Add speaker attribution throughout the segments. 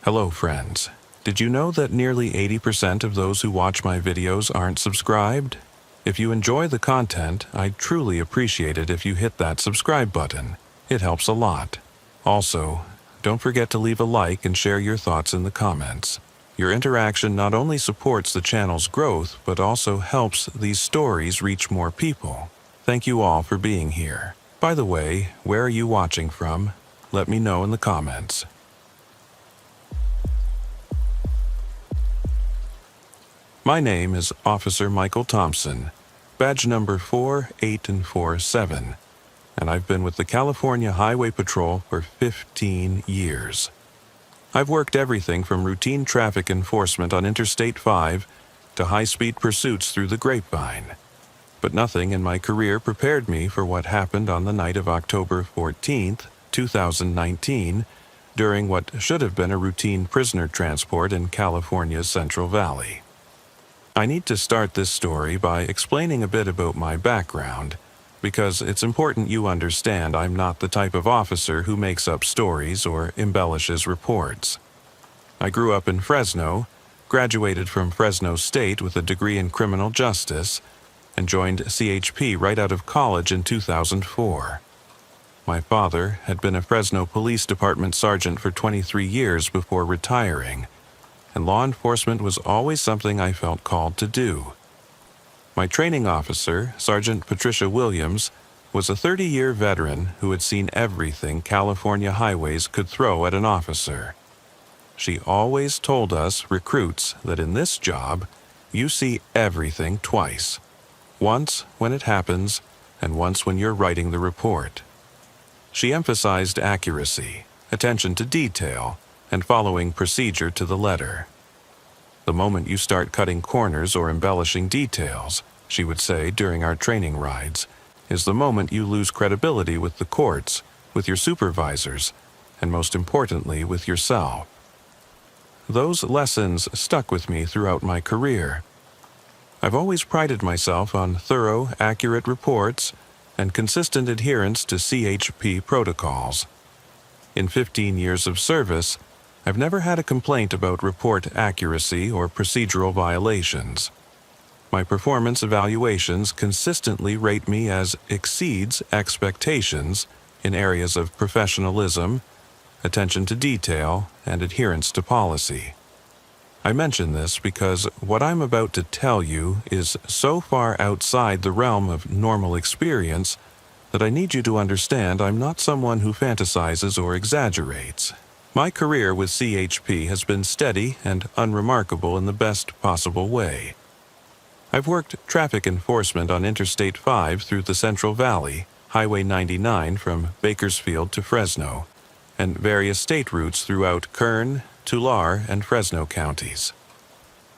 Speaker 1: Hello friends. Did you know that nearly 80% of those who watch my videos aren't subscribed? If you enjoy the content, I'd truly appreciate it if you hit that subscribe button. It helps a lot. Also, don't forget to leave a like and share your thoughts in the comments. Your interaction not only supports the channel's growth, but also helps these stories reach more people. Thank you all for being here. By the way, where are you watching from? Let me know in the comments. My name is Officer Michael Thompson, badge number 48447, and I've been with the California Highway Patrol for 15 years. I've worked everything from routine traffic enforcement on Interstate 5 to high-speed pursuits through the Grapevine. But nothing in my career prepared me for what happened on the night of October 14th, 2019, during what should have been a routine prisoner transport in California's Central Valley. I need to start this story by explaining a bit about my background, because it's important you understand I'm not the type of officer who makes up stories or embellishes reports. I grew up in Fresno, graduated from Fresno State with a degree in criminal justice, and joined CHP right out of college in 2004. My father had been a Fresno Police Department sergeant for 23 years before retiring, and law enforcement was always something I felt called to do. My training officer, Sergeant Patricia Williams, was a 30-year veteran who had seen everything California highways could throw at an officer. She always told us recruits that in this job, you see everything twice. Once when it happens, and once when you're writing the report. She emphasized accuracy, attention to detail, and following procedure to the letter. The moment you start cutting corners or embellishing details, she would say during our training rides, is the moment you lose credibility with the courts, with your supervisors, and most importantly with yourself. Those lessons stuck with me throughout my career. I've always prided myself on thorough, accurate reports and consistent adherence to CHP protocols. In 15 years of service, I've never had a complaint about report accuracy or procedural violations. My performance evaluations consistently rate me as exceeds expectations in areas of professionalism, attention to detail, and adherence to policy. I mention this because what I'm about to tell you is so far outside the realm of normal experience that I need you to understand I'm not someone who fantasizes or exaggerates. My career with CHP has been steady and unremarkable in the best possible way. I've worked traffic enforcement on Interstate 5 through the Central Valley, Highway 99 from Bakersfield to Fresno, and various state routes throughout Kern, Tulare, and Fresno counties.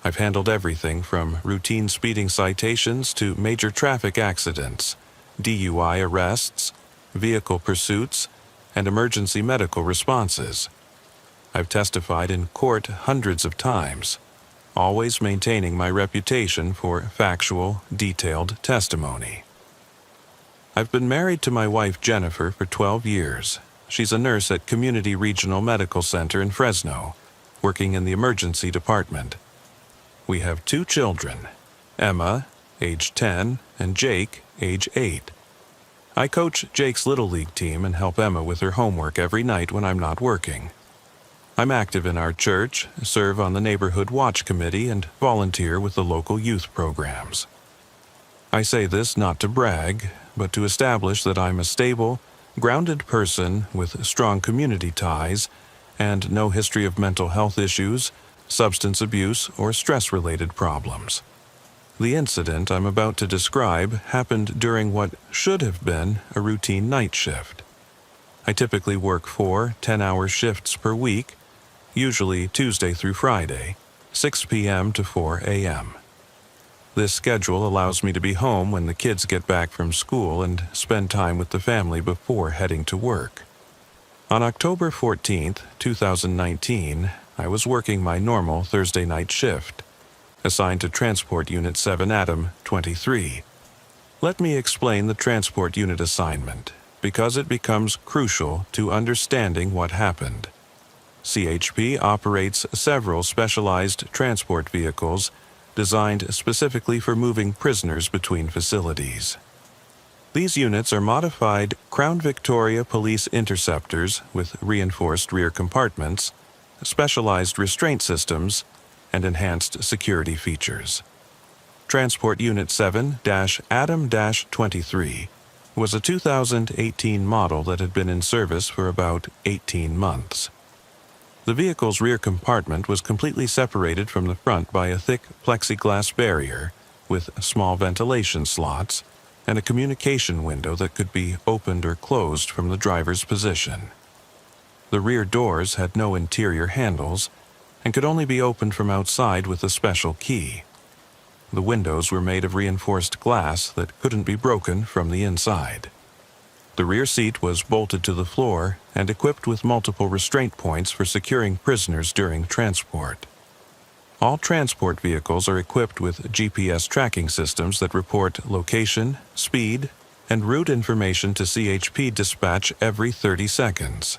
Speaker 1: I've handled everything from routine speeding citations to major traffic accidents, DUI arrests, vehicle pursuits, and emergency medical responses. I've testified in court hundreds of times, always maintaining my reputation for factual, detailed testimony. I've been married to my wife Jennifer for 12 years. She's a nurse at Community Regional Medical Center in Fresno, working in the emergency department. We have 2 children, Emma, age 10, and Jake, age 8. I coach Jake's Little League team and help Emma with her homework every night when I'm not working. I'm active in our church, serve on the Neighborhood Watch Committee, and volunteer with the local youth programs. I say this not to brag, but to establish that I'm a stable, grounded person with strong community ties and no history of mental health issues, substance abuse, or stress-related problems. The incident I'm about to describe happened during what should have been a routine night shift. I typically work 4 10-hour shifts per week, usually Tuesday through Friday, 6 p.m. to 4 a.m. This schedule allows me to be home when the kids get back from school and spend time with the family before heading to work. On October 14th, 2019, I was working my normal Thursday night shift, assigned to Transport Unit 7 Adam 23. Let me explain the transport unit assignment, because it becomes crucial to understanding what happened. CHP operates several specialized transport vehicles designed specifically for moving prisoners between facilities. These units are modified Crown Victoria police interceptors with reinforced rear compartments, specialized restraint systems, and enhanced security features. Transport Unit 7-Adam-23 was a 2018 model that had been in service for about 18 months. The vehicle's rear compartment was completely separated from the front by a thick plexiglass barrier with small ventilation slots and a communication window that could be opened or closed from the driver's position. The rear doors had no interior handles and could only be opened from outside with a special key. The windows were made of reinforced glass that couldn't be broken from the inside. The rear seat was bolted to the floor and equipped with multiple restraint points for securing prisoners during transport. All transport vehicles are equipped with GPS tracking systems that report location, speed, and route information to CHP dispatch every 30 seconds.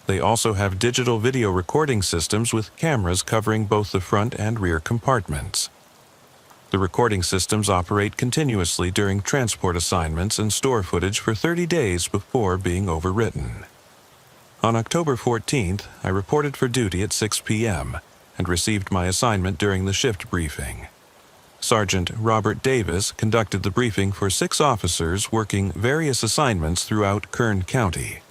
Speaker 1: They also have digital video recording systems with cameras covering both the front and rear compartments. The recording systems operate continuously during transport assignments and store footage for 30 days before being overwritten. On October 14th, I reported for duty at 6 p.m. and received my assignment during the shift briefing. Sergeant Robert Davis conducted the briefing for 6 officers working various assignments throughout Kern County.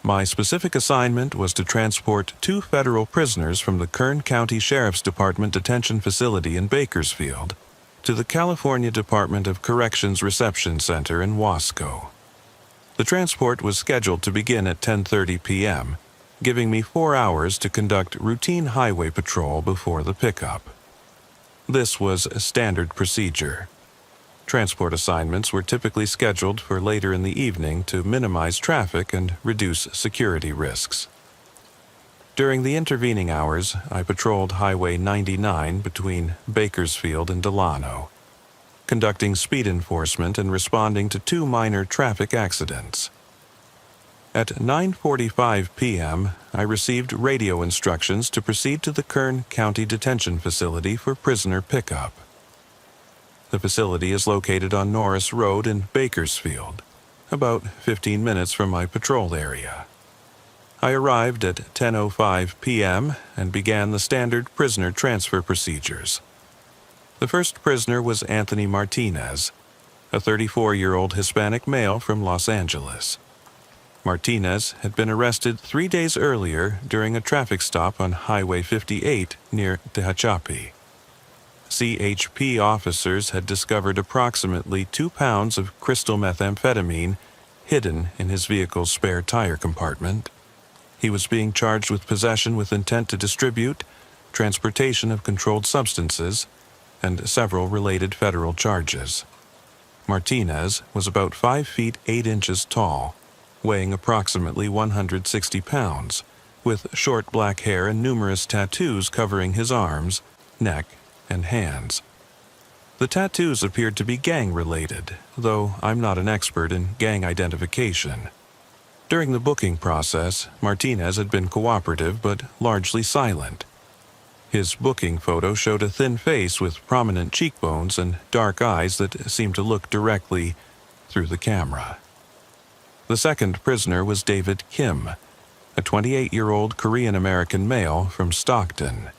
Speaker 1: My specific assignment was to transport 2 federal prisoners from the Kern County Sheriff's Department Detention Facility in Bakersfield to the California Department of Corrections Reception Center in Wasco. The transport was scheduled to begin at 10:30 p.m., giving me 4 hours to conduct routine highway patrol before the pickup. This was a standard procedure. Transport assignments were typically scheduled for later in the evening to minimize traffic and reduce security risks. During the intervening hours, I patrolled Highway 99 between Bakersfield and Delano, conducting speed enforcement and responding to 2 minor traffic accidents. At 9:45 p.m., I received radio instructions to proceed to the Kern County Detention Facility for prisoner pickup. The facility is located on Norris Road in Bakersfield, about 15 minutes from my patrol area. I arrived at 10:05 p.m. and began the standard prisoner transfer procedures. The first prisoner was Anthony Martinez, a 34-year-old Hispanic male from Los Angeles. Martinez had been arrested 3 days earlier during a traffic stop on Highway 58 near Tehachapi. CHP officers had discovered approximately 2 pounds of crystal methamphetamine hidden in his vehicle's spare tire compartment. He was being charged with possession with intent to distribute, transportation of controlled substances, and several related federal charges. Martinez was about 5 feet 8 inches tall, weighing approximately 160 pounds, with short black hair and numerous tattoos covering his arms, neck, and hands. The tattoos appeared to be gang-related, though I'm not an expert in gang identification. During the booking process, Martinez had been cooperative but largely silent. His booking photo showed a thin face with prominent cheekbones and dark eyes that seemed to look directly through the camera. The second prisoner was David Kim, a 28-year-old Korean-American male from Stockton.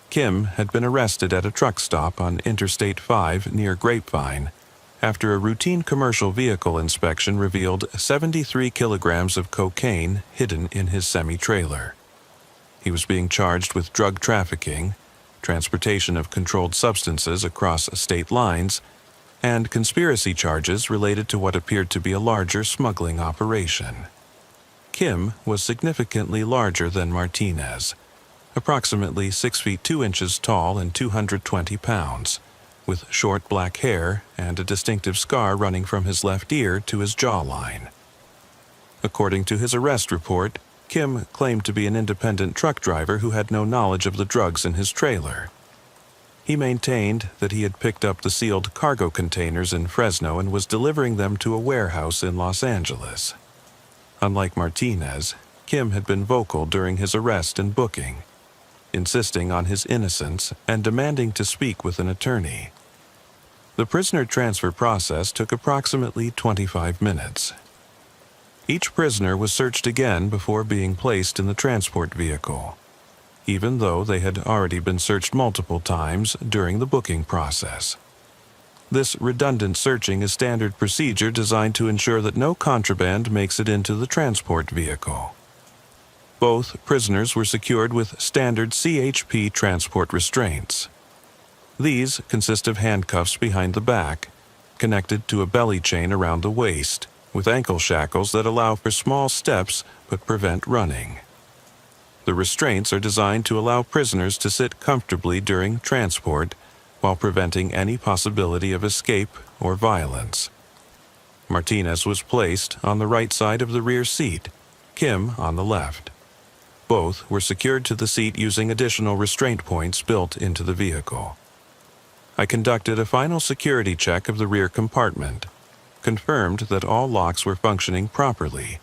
Speaker 1: Kim had been arrested at a truck stop on Interstate 5 near Grapevine after a routine commercial vehicle inspection revealed 73 kilograms of cocaine hidden in his semi-trailer. He was being charged with drug trafficking, transportation of controlled substances across state lines, and conspiracy charges related to what appeared to be a larger smuggling operation. Kim was significantly larger than Martinez, approximately 6 feet 2 inches tall and 220 pounds, with short black hair and a distinctive scar running from his left ear to his jawline. According to his arrest report, Kim claimed to be an independent truck driver who had no knowledge of the drugs in his trailer. He maintained that he had picked up the sealed cargo containers in Fresno and was delivering them to a warehouse in Los Angeles. Unlike Martinez, Kim had been vocal during his arrest and booking, insisting on his innocence and demanding to speak with an attorney. The prisoner transfer process took approximately 25 minutes. Each prisoner was searched again before being placed in the transport vehicle, even though they had already been searched multiple times during the booking process. This redundant searching is standard procedure designed to ensure that no contraband makes it into the transport vehicle. Both prisoners were secured with standard CHP transport restraints. These consist of handcuffs behind the back, connected to a belly chain around the waist, with ankle shackles that allow for small steps but prevent running. The restraints are designed to allow prisoners to sit comfortably during transport while preventing any possibility of escape or violence. Martinez was placed on the right side of the rear seat, Kim on the left. Both were secured to the seat using additional restraint points built into the vehicle. I conducted a final security check of the rear compartment, confirmed that all locks were functioning properly,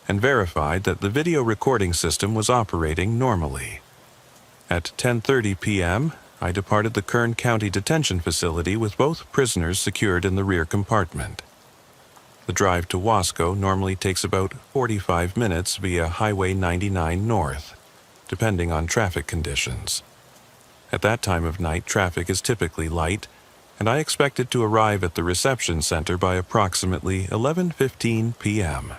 Speaker 1: and verified that the video recording system was operating normally. At 10:30 p.m., I departed the Kern County Detention Facility with both prisoners secured in the rear compartment. The drive to Wasco normally takes about 45 minutes via Highway 99 North, depending on traffic conditions. At that time of night, traffic is typically light, and I expected to arrive at the reception center by approximately 11:15 p.m.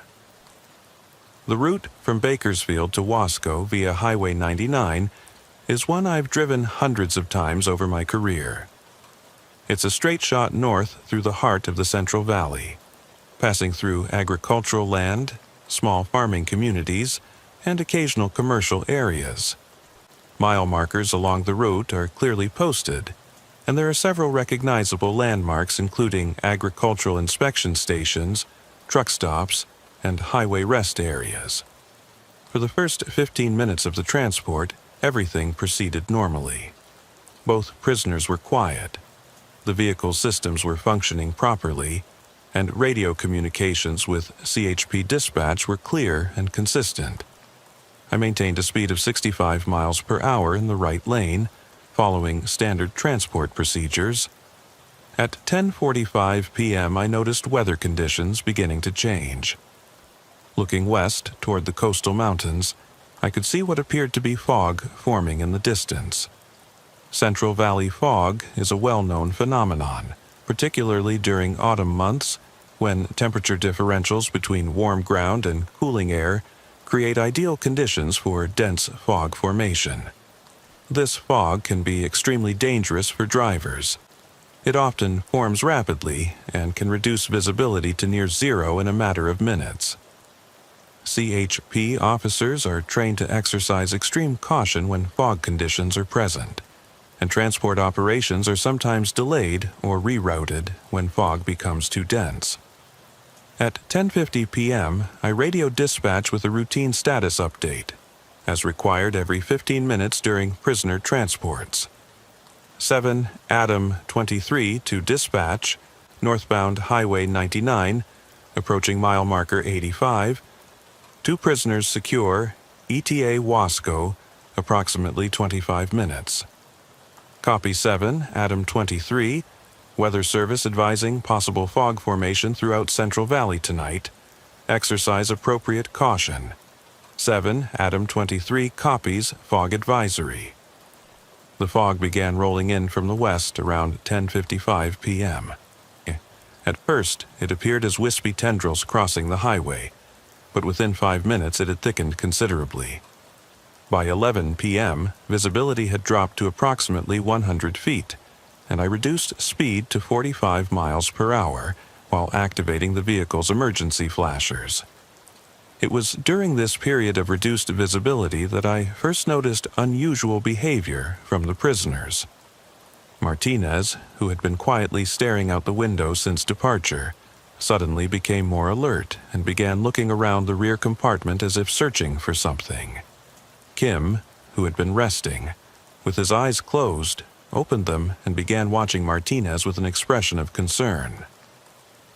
Speaker 1: The route from Bakersfield to Wasco via Highway 99 is one I've driven hundreds of times over my career. It's a straight shot north through the heart of the Central Valley, passing through agricultural land, small farming communities, and occasional commercial areas. Mile markers along the route are clearly posted, and there are several recognizable landmarks including agricultural inspection stations, truck stops, and highway rest areas. For the first 15 minutes of the transport, everything proceeded normally. Both prisoners were quiet. The vehicle's systems were functioning properly, and radio communications with CHP dispatch were clear and consistent. I maintained a speed of 65 miles per hour in the right lane, following standard transport procedures. At 10:45 p.m., I noticed weather conditions beginning to change. Looking west toward the coastal mountains, I could see what appeared to be fog forming in the distance. Central Valley fog is a well-known phenomenon, particularly during autumn months when temperature differentials between warm ground and cooling air create ideal conditions for dense fog formation. This fog can be extremely dangerous for drivers. It often forms rapidly and can reduce visibility to near zero in a matter of minutes. CHP officers are trained to exercise extreme caution when fog conditions are present, and transport operations are sometimes delayed or rerouted when fog becomes too dense. At 10:50 p.m., I radioed dispatch with a routine status update, as required every 15 minutes during prisoner transports. 7 Adam 23 to dispatch, northbound Highway 99, approaching mile marker 85, 2 prisoners secure, ETA Wasco, approximately 25 minutes. Copy 7, Adam 23, Weather Service advising possible fog formation throughout Central Valley tonight. Exercise appropriate caution. 7, Adam 23 copies fog advisory. The fog began rolling in from the west around 10:55 p.m. At first, it appeared as wispy tendrils crossing the highway, but within 5 minutes it had thickened considerably. By 11 p.m., visibility had dropped to approximately 100 feet, and I reduced speed to 45 miles per hour while activating the vehicle's emergency flashers. It was during this period of reduced visibility that I first noticed unusual behavior from the prisoners. Martinez, who had been quietly staring out the window since departure, suddenly became more alert and began looking around the rear compartment as if searching for something. Kim, who had been resting, with his eyes closed, opened them and began watching Martinez with an expression of concern.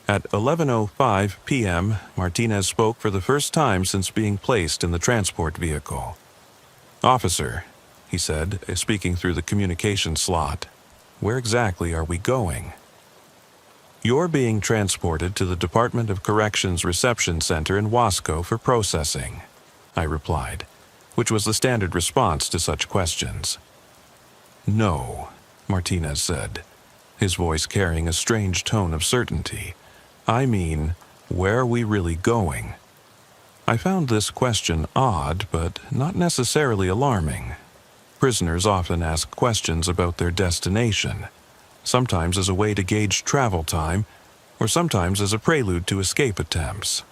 Speaker 1: At 11:05 p.m., Martinez spoke for the first time since being placed in the transport vehicle. "Officer," he said, speaking through the communication slot, "where exactly are we going?" "You're being transported to the Department of Corrections Reception Center in Wasco for processing," I replied, which was the standard response to such questions. "No," Martinez said, his voice carrying a strange tone of certainty. "I mean, where are we really going?" I found this question odd, but not necessarily alarming. Prisoners often ask questions about their destination, sometimes as a way to gauge travel time, or sometimes as a prelude to escape attempts.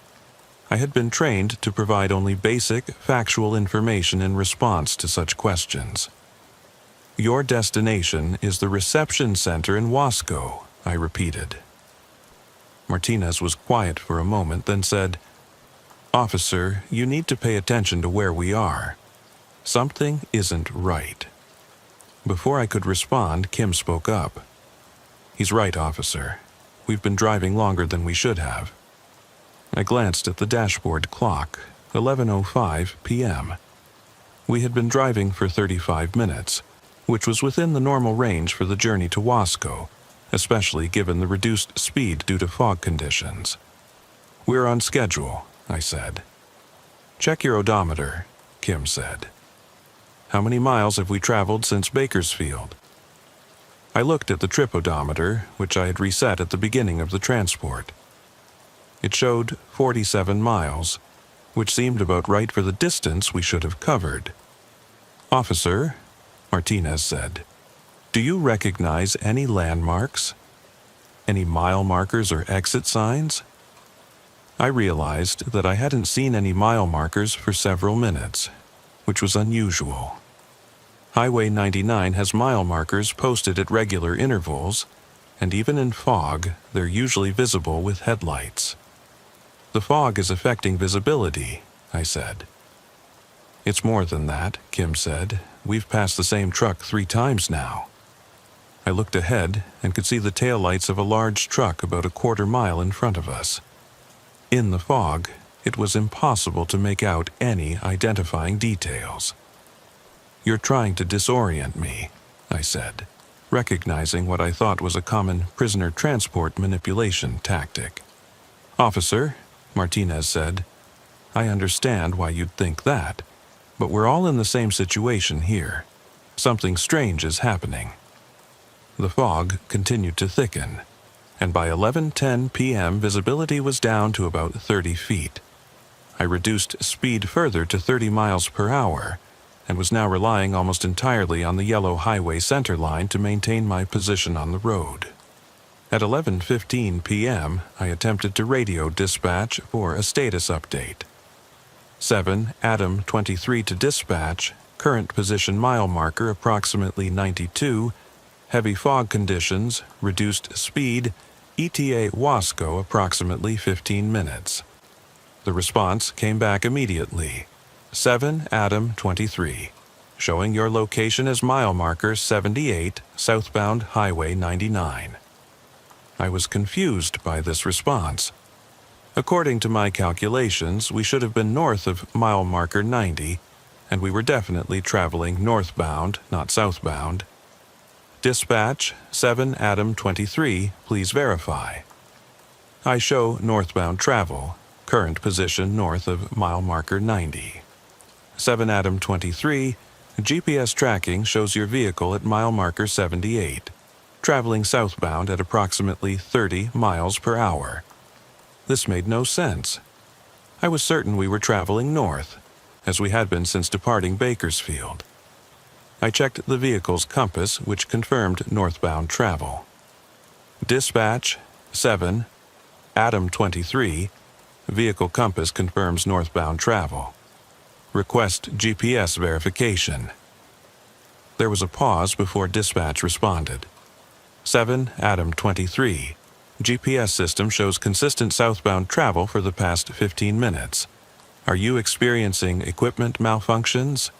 Speaker 1: I had been trained to provide only basic, factual information in response to such questions. "Your destination is the reception center in Wasco," I repeated. Martinez was quiet for a moment, then said, "Officer, you need to pay attention to where we are. Something isn't right." Before I could respond, Kim spoke up. "He's right, officer. We've been driving longer than we should have." I glanced at the dashboard clock, 11:05 p.m. We had been driving for 35 minutes, which was within the normal range for the journey to Wasco, especially given the reduced speed due to fog conditions. "We're on schedule," I said. "Check your odometer," Kim said. "How many miles have we traveled since Bakersfield?" I looked at the trip odometer, which I had reset at the beginning of the transport. It showed 47 miles, which seemed about right for the distance we should have covered. "Officer," Martinez said, "do you recognize any landmarks? Any mile markers or exit signs?" I realized that I hadn't seen any mile markers for several minutes, which was unusual. Highway 99 has mile markers posted at regular intervals, and even in fog, they're usually visible with headlights. "The fog is affecting visibility," I said. "It's more than that," Kim said. "We've passed the same truck 3 times now." I looked ahead and could see the taillights of a large truck about a quarter mile in front of us. In the fog, it was impossible to make out any identifying details. "You're trying to disorient me," I said, recognizing what I thought was a common prisoner transport manipulation tactic. "Officer," Martinez said, "I understand why you'd think that, but we're all in the same situation here. Something strange is happening." The fog continued to thicken, and by 11:10 p.m. visibility was down to about 30 feet. I reduced speed further to 30 miles per hour, and was now relying almost entirely on the yellow highway center line to maintain my position on the road. At 11:15 p.m., I attempted to radio dispatch for a status update. 7 Adam 23 to dispatch, current position mile marker approximately 92, heavy fog conditions, reduced speed, ETA Wasco approximately 15 minutes. The response came back immediately. 7 Adam 23, showing your location as mile marker 78, southbound Highway 99. I was confused by this response. According to my calculations, we should have been north of mile marker 90, and we were definitely traveling northbound, not southbound. Dispatch, 7 Adam 23, please verify. I show northbound travel, current position north of mile marker 90. 7 Adam 23, GPS tracking shows your vehicle at mile marker 78, traveling southbound at approximately 30 miles per hour. This made no sense. I was certain we were traveling north, as we had been since departing Bakersfield. I checked the vehicle's compass, which confirmed northbound travel. Dispatch, 7 Adam 23, vehicle compass confirms northbound travel. Request GPS verification. There was a pause before dispatch responded. 7 Adam 23, GPS system shows consistent southbound travel for the past 15 minutes. Are you experiencing equipment malfunctions?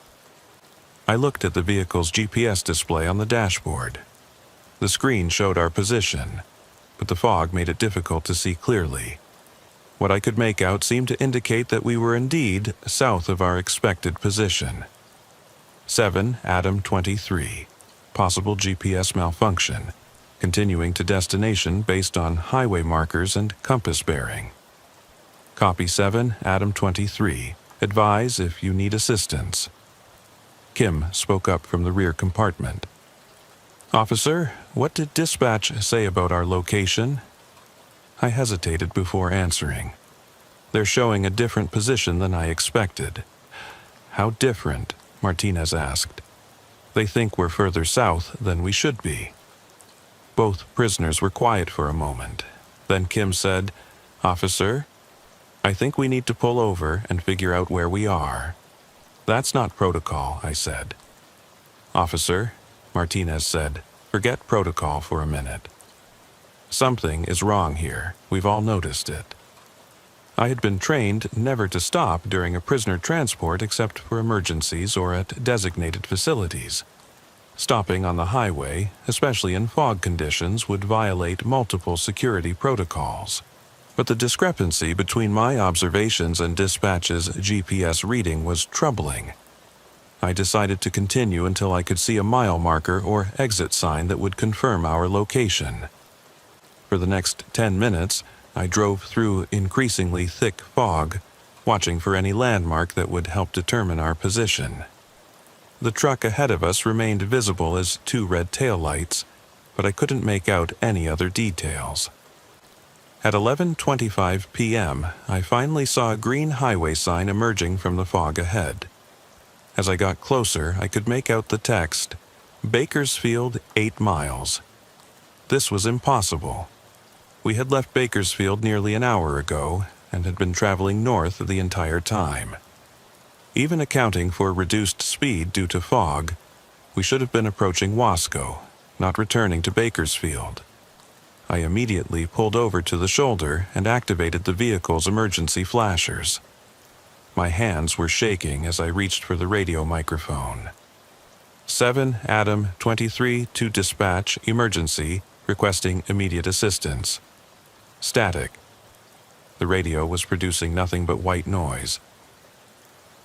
Speaker 1: I looked at the vehicle's GPS display on the dashboard. The screen showed our position. but the fog made it difficult to see clearly. What I could make out seemed to indicate that we were indeed south of our expected position. 7 Adam 23. Possible GPS malfunction. Continuing to destination based on highway markers and compass bearing. Copy 7 Adam 23. Advise if you need assistance. Kim spoke up from the rear compartment. Officer, what did dispatch say about our location? I hesitated before answering. They're showing a different position than I expected. How different? Martinez asked. They think we're further south than we should be. Both prisoners were quiet for a moment. Then Kim said, Officer, I think we need to pull over and figure out where we are. That's not protocol, I said. Officer, Martinez said, forget protocol for a minute. Something is wrong here. We've all noticed it. I had been trained never to stop during a prisoner transport except for emergencies or at designated facilities. Stopping on the highway, especially in fog conditions, would violate multiple security protocols. But the discrepancy between my observations and dispatch's GPS reading was troubling. I decided to continue until I could see a mile marker or exit sign that would confirm our location. For the next 10 minutes, I drove through increasingly thick fog, watching for any landmark that would help determine our position. The truck ahead of us remained visible as 2 red taillights, but I couldn't make out any other details. At 11:25 p.m., I finally saw a green highway sign emerging from the fog ahead. As I got closer, I could make out the text, Bakersfield 8 miles. This was impossible. We had left Bakersfield nearly an hour ago and had been traveling north the entire time. Even accounting for reduced speed due to fog, we should have been approaching Wasco, not returning to Bakersfield. I immediately pulled over to the shoulder and activated the vehicle's emergency flashers. My hands were shaking as I reached for the radio microphone. 7 Adam 23 to dispatch emergency, requesting immediate assistance. Static. The radio was producing nothing but white noise.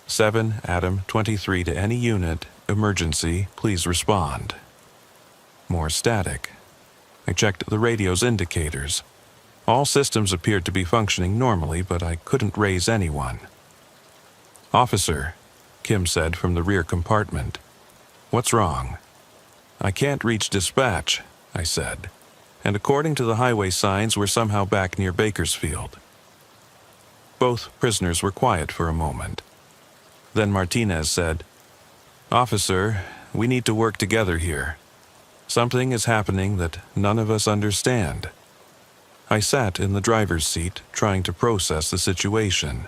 Speaker 1: 7 Adam 23 to any unit, emergency, please respond. More static. I checked the radio's indicators. All systems appeared to be functioning normally, but I couldn't raise anyone. Officer, Kim said from the rear compartment. What's wrong? I can't reach dispatch, I said, and according to the highway signs, we're somehow back near Bakersfield. Both prisoners were quiet for a moment. Then Martinez said, Officer, we need to work together here. Something is happening that none of us understand. I sat in the driver's seat, trying to process the situation.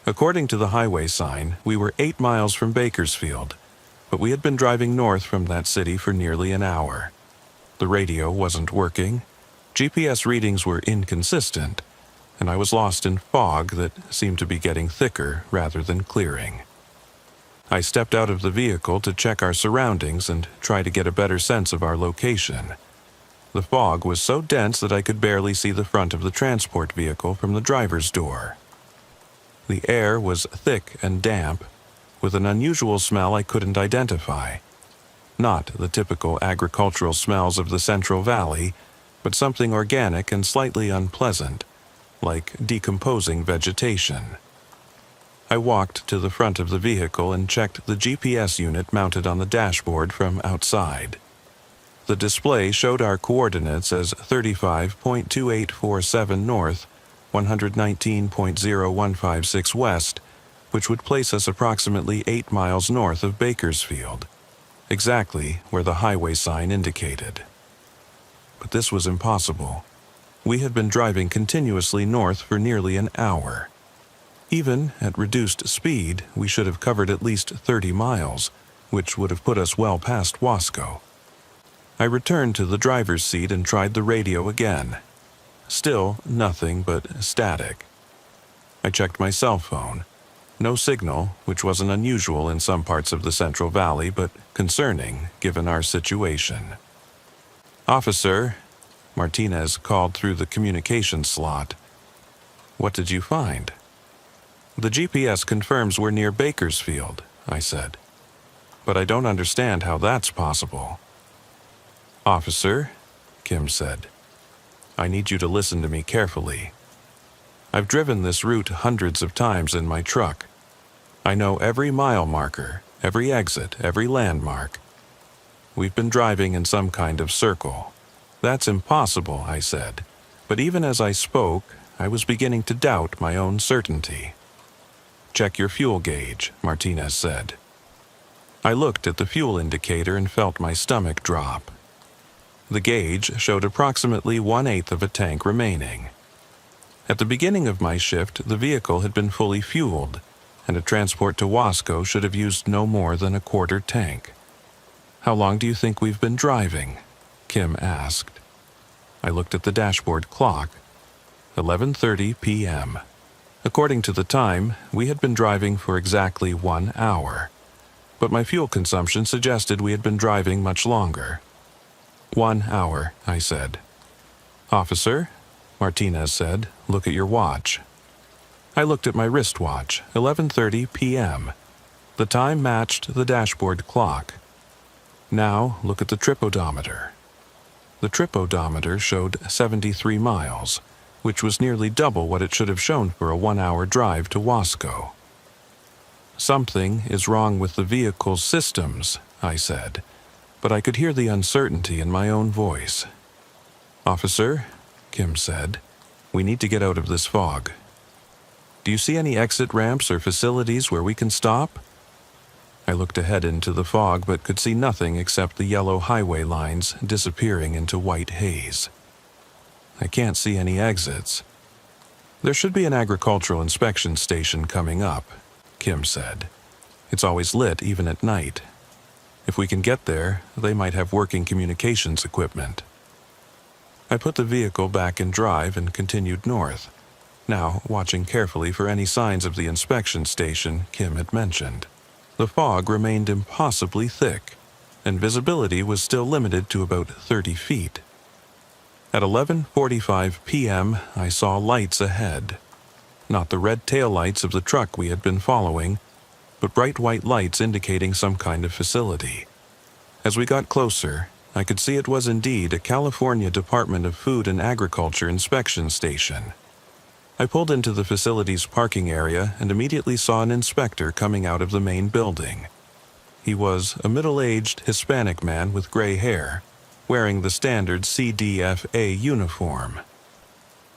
Speaker 1: According to the highway sign, we were 8 miles from Bakersfield, but we had been driving north from that city for nearly an hour. The radio wasn't working, GPS readings were inconsistent, and I was lost in fog that seemed to be getting thicker rather than clearing. I stepped out of the vehicle to check our surroundings and try to get a better sense of our location. The fog was so dense that I could barely see the front of the transport vehicle from the driver's door. The air was thick and damp, with an unusual smell I couldn't identify. Not the typical agricultural smells of the Central Valley, but something organic and slightly unpleasant, like decomposing vegetation. I walked to the front of the vehicle and checked the GPS unit mounted on the dashboard from outside. The display showed our coordinates as 35.2847 north, 119.0156 west, which would place us approximately 8 miles north of Bakersfield, exactly where the highway sign indicated. But this was impossible. We had been driving continuously north for nearly an hour. Even at reduced speed, we should have covered at least 30 miles, which would have put us well past Wasco. I returned to the driver's seat and tried the radio again. Still nothing but static. I checked my cell phone. No signal, which wasn't unusual in some parts of the Central Valley, but concerning given our situation. Officer, Martinez called through the communication slot. "What did you find?" "The GPS confirms we're near Bakersfield," I said. "But I don't understand how that's possible." "Officer," Kim said, "I need you to listen to me carefully. I've driven this route hundreds of times in my truck. I know every mile marker, every exit, every landmark. We've been driving in some kind of circle." "That's impossible," I said, but even as I spoke, I was beginning to doubt my own certainty. "Check your fuel gauge," Martinez said. I looked at the fuel indicator and felt my stomach drop. The gauge showed approximately 1/8 of a tank remaining. At the beginning of my shift, the vehicle had been fully fueled, and a transport to Wasco should have used no more than a quarter tank. "How long do you think we've been driving?" Kim asked. I looked at the dashboard clock. 11:30 p.m. According to the time, we had been driving for exactly 1 hour. But my fuel consumption suggested we had been driving much longer. 1 hour, I said. "Officer," Martinez said, "look at your watch." I looked at my wristwatch, 11:30 p.m. The time matched the dashboard clock. "Now look at the trip odometer." The trip odometer showed 73 miles, which was nearly double what it should have shown for a 1-hour drive to Wasco. "Something is wrong with the vehicle's systems," I said, but I could hear the uncertainty in my own voice. "Officer," Kim said, "we need to get out of this fog. Do you see any exit ramps or facilities where we can stop?" I looked ahead into the fog but could see nothing except the yellow highway lines disappearing into white haze. "I can't see any exits." "There should be an agricultural inspection station coming up," Kim said. "It's always lit even at night. If we can get there, they might have working communications equipment." I put the vehicle back in drive and continued north, now watching carefully for any signs of the inspection station Kim had mentioned. The fog remained impossibly thick, and visibility was still limited to about 30 feet. At 11:45 p.m., I saw lights ahead. Not the red taillights of the truck we had been following, but bright white lights indicating some kind of facility. As we got closer, I could see it was indeed a California Department of Food and Agriculture inspection station. I pulled into the facility's parking area and immediately saw an inspector coming out of the main building. He was a middle-aged Hispanic man with gray hair, wearing the standard CDFA uniform.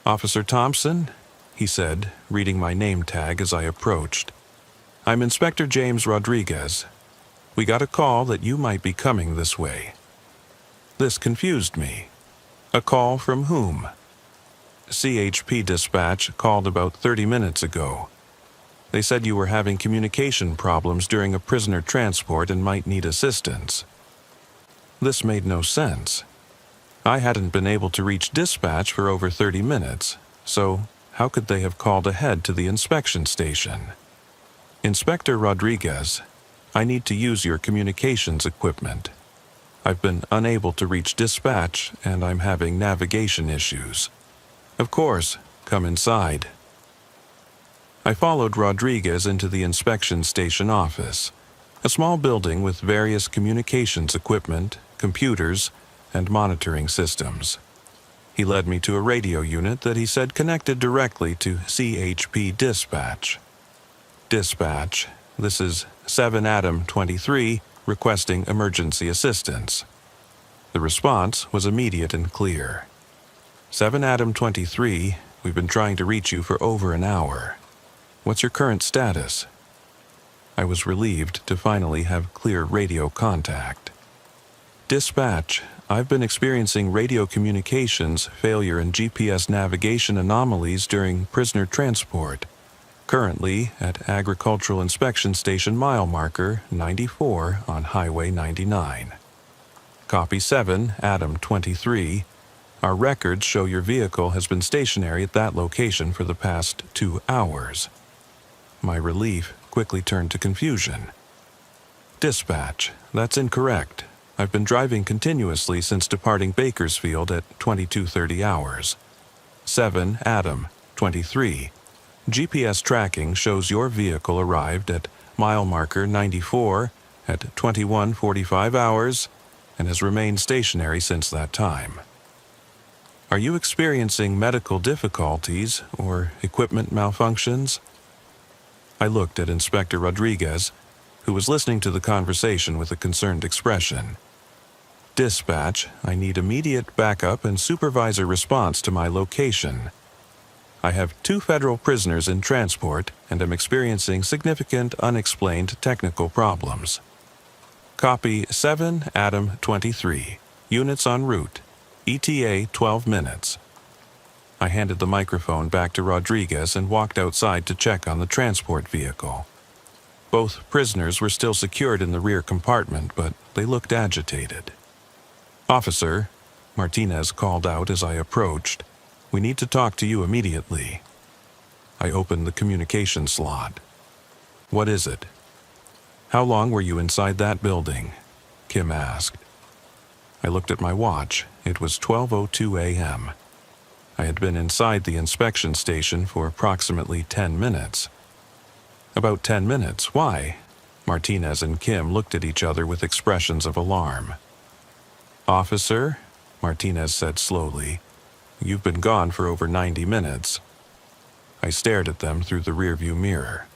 Speaker 1: "Officer Thompson," he said, reading my name tag as I approached. "I'm Inspector James Rodriguez. We got a call that you might be coming this way." This confused me. A call from whom? "CHP dispatch called about 30 minutes ago. They said you were having communication problems during a prisoner transport and might need assistance." This made no sense. I hadn't been able to reach dispatch for over 30 minutes, so how could they have called ahead to the inspection station? "Inspector Rodriguez, I need to use your communications equipment. I've been unable to reach dispatch and I'm having navigation issues." "Of course, come inside." I followed Rodriguez into the inspection station office, a small building with various communications equipment, computers, and monitoring systems. He led me to a radio unit that he said connected directly to CHP dispatch. "Dispatch, this is 7 Adam 23 requesting emergency assistance." The response was immediate and clear. 7 Adam 23, we've been trying to reach you for over an hour. What's your current status?" I was relieved to finally have clear radio contact. "Dispatch, I've been experiencing radio communications failure and GPS navigation anomalies during prisoner transport. Currently at Agricultural Inspection Station mile marker 94 on Highway 99. Copy 7 Adam 23. Our records show your vehicle has been stationary at that location for the past 2 hours. My relief quickly turned to confusion. "Dispatch, that's incorrect. I've been driving continuously since departing Bakersfield at 22:30 hours. 7 Adam, 23. GPS tracking shows your vehicle arrived at mile marker 94 at 21:45 hours and has remained stationary since that time. Are you experiencing medical difficulties or equipment malfunctions? I looked at Inspector Rodriguez, who was listening to the conversation with a concerned expression. Dispatch, I need immediate backup and supervisor response to my location. I have 2 federal prisoners in transport and am experiencing significant unexplained technical problems. Copy 7 Adam 23. Units en route. ETA 12 minutes. I handed the microphone back to Rodriguez and walked outside to check on the transport vehicle. Both prisoners were still secured in the rear compartment, but they looked agitated. Officer, Martinez called out as I approached, we need to talk to you immediately. I opened the communication slot. What is it? How long were you inside that building? Kim asked. I looked at my watch. It was 12:02 a.m. I had been inside the inspection station for approximately 10 minutes. About 10 minutes, why? Martinez and Kim looked at each other with expressions of alarm. Officer, Martinez said slowly, you've been gone for over 90 minutes. I stared at them through the rearview mirror.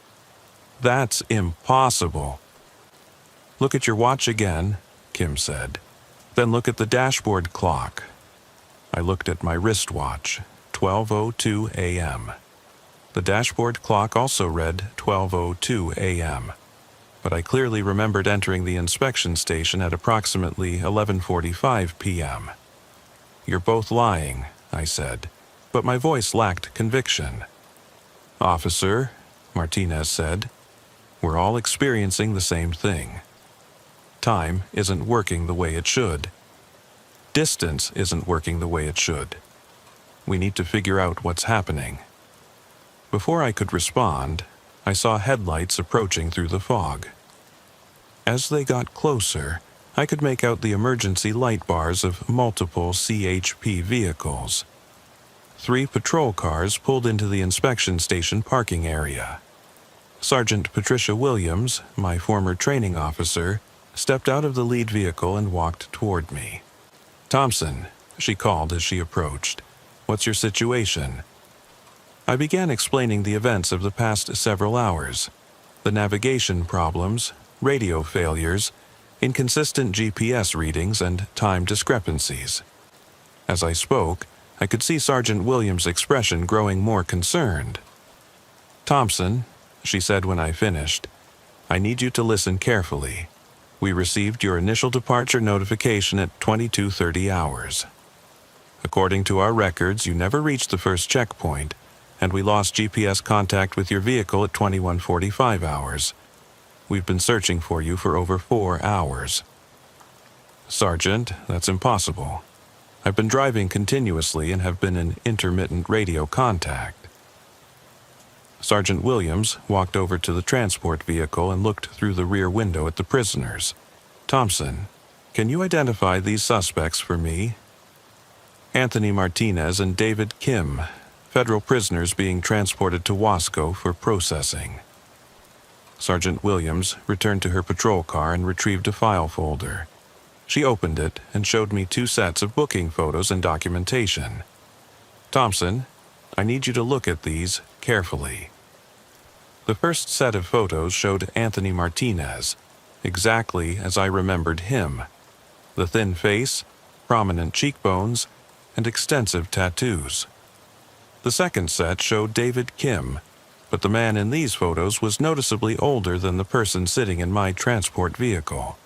Speaker 1: That's impossible. Look at your watch again, Kim said. Then look at the dashboard clock. I looked at my wristwatch, 12:02 a.m. The dashboard clock also read 12:02 a.m., but I clearly remembered entering the inspection station at approximately 11:45 p.m. You're both lying, I said, but my voice lacked conviction. Officer, Martinez said, we're all experiencing the same thing. Time isn't working the way it should. Distance isn't working the way it should. We need to figure out what's happening. Before I could respond, I saw headlights approaching through the fog. As they got closer, I could make out the emergency light bars of multiple CHP vehicles. 3 patrol cars pulled into the inspection station parking area. Sergeant Patricia Williams, my former training officer, stepped out of the lead vehicle and walked toward me. Thompson, she called as she approached. What's your situation? I began explaining the events of the past several hours. The navigation problems, radio failures, inconsistent GPS readings, and time discrepancies. As I spoke, I could see Sergeant Williams' expression growing more concerned. Thompson, she said when I finished, I need you to listen carefully. We received your initial departure notification at 22:30 hours. According to our records, you never reached the first checkpoint, and we lost GPS contact with your vehicle at 21:45 hours. We've been searching for you for over 4 hours. Sergeant, that's impossible. I've been driving continuously and have been in intermittent radio contact. Sergeant Williams walked over to the transport vehicle and looked through the rear window at the prisoners. Thompson, can you identify these suspects for me? Anthony Martinez and David Kim, federal prisoners being transported to Wasco for processing. Sergeant Williams returned to her patrol car and retrieved a file folder. She opened it and showed me 2 sets of booking photos and documentation. Thompson, I need you to look at these carefully. The first set of photos showed Anthony Martinez, exactly as I remembered him. The thin face, prominent cheekbones, and extensive tattoos. The second set showed David Kim, but the man in these photos was noticeably older than the person sitting in my transport vehicle.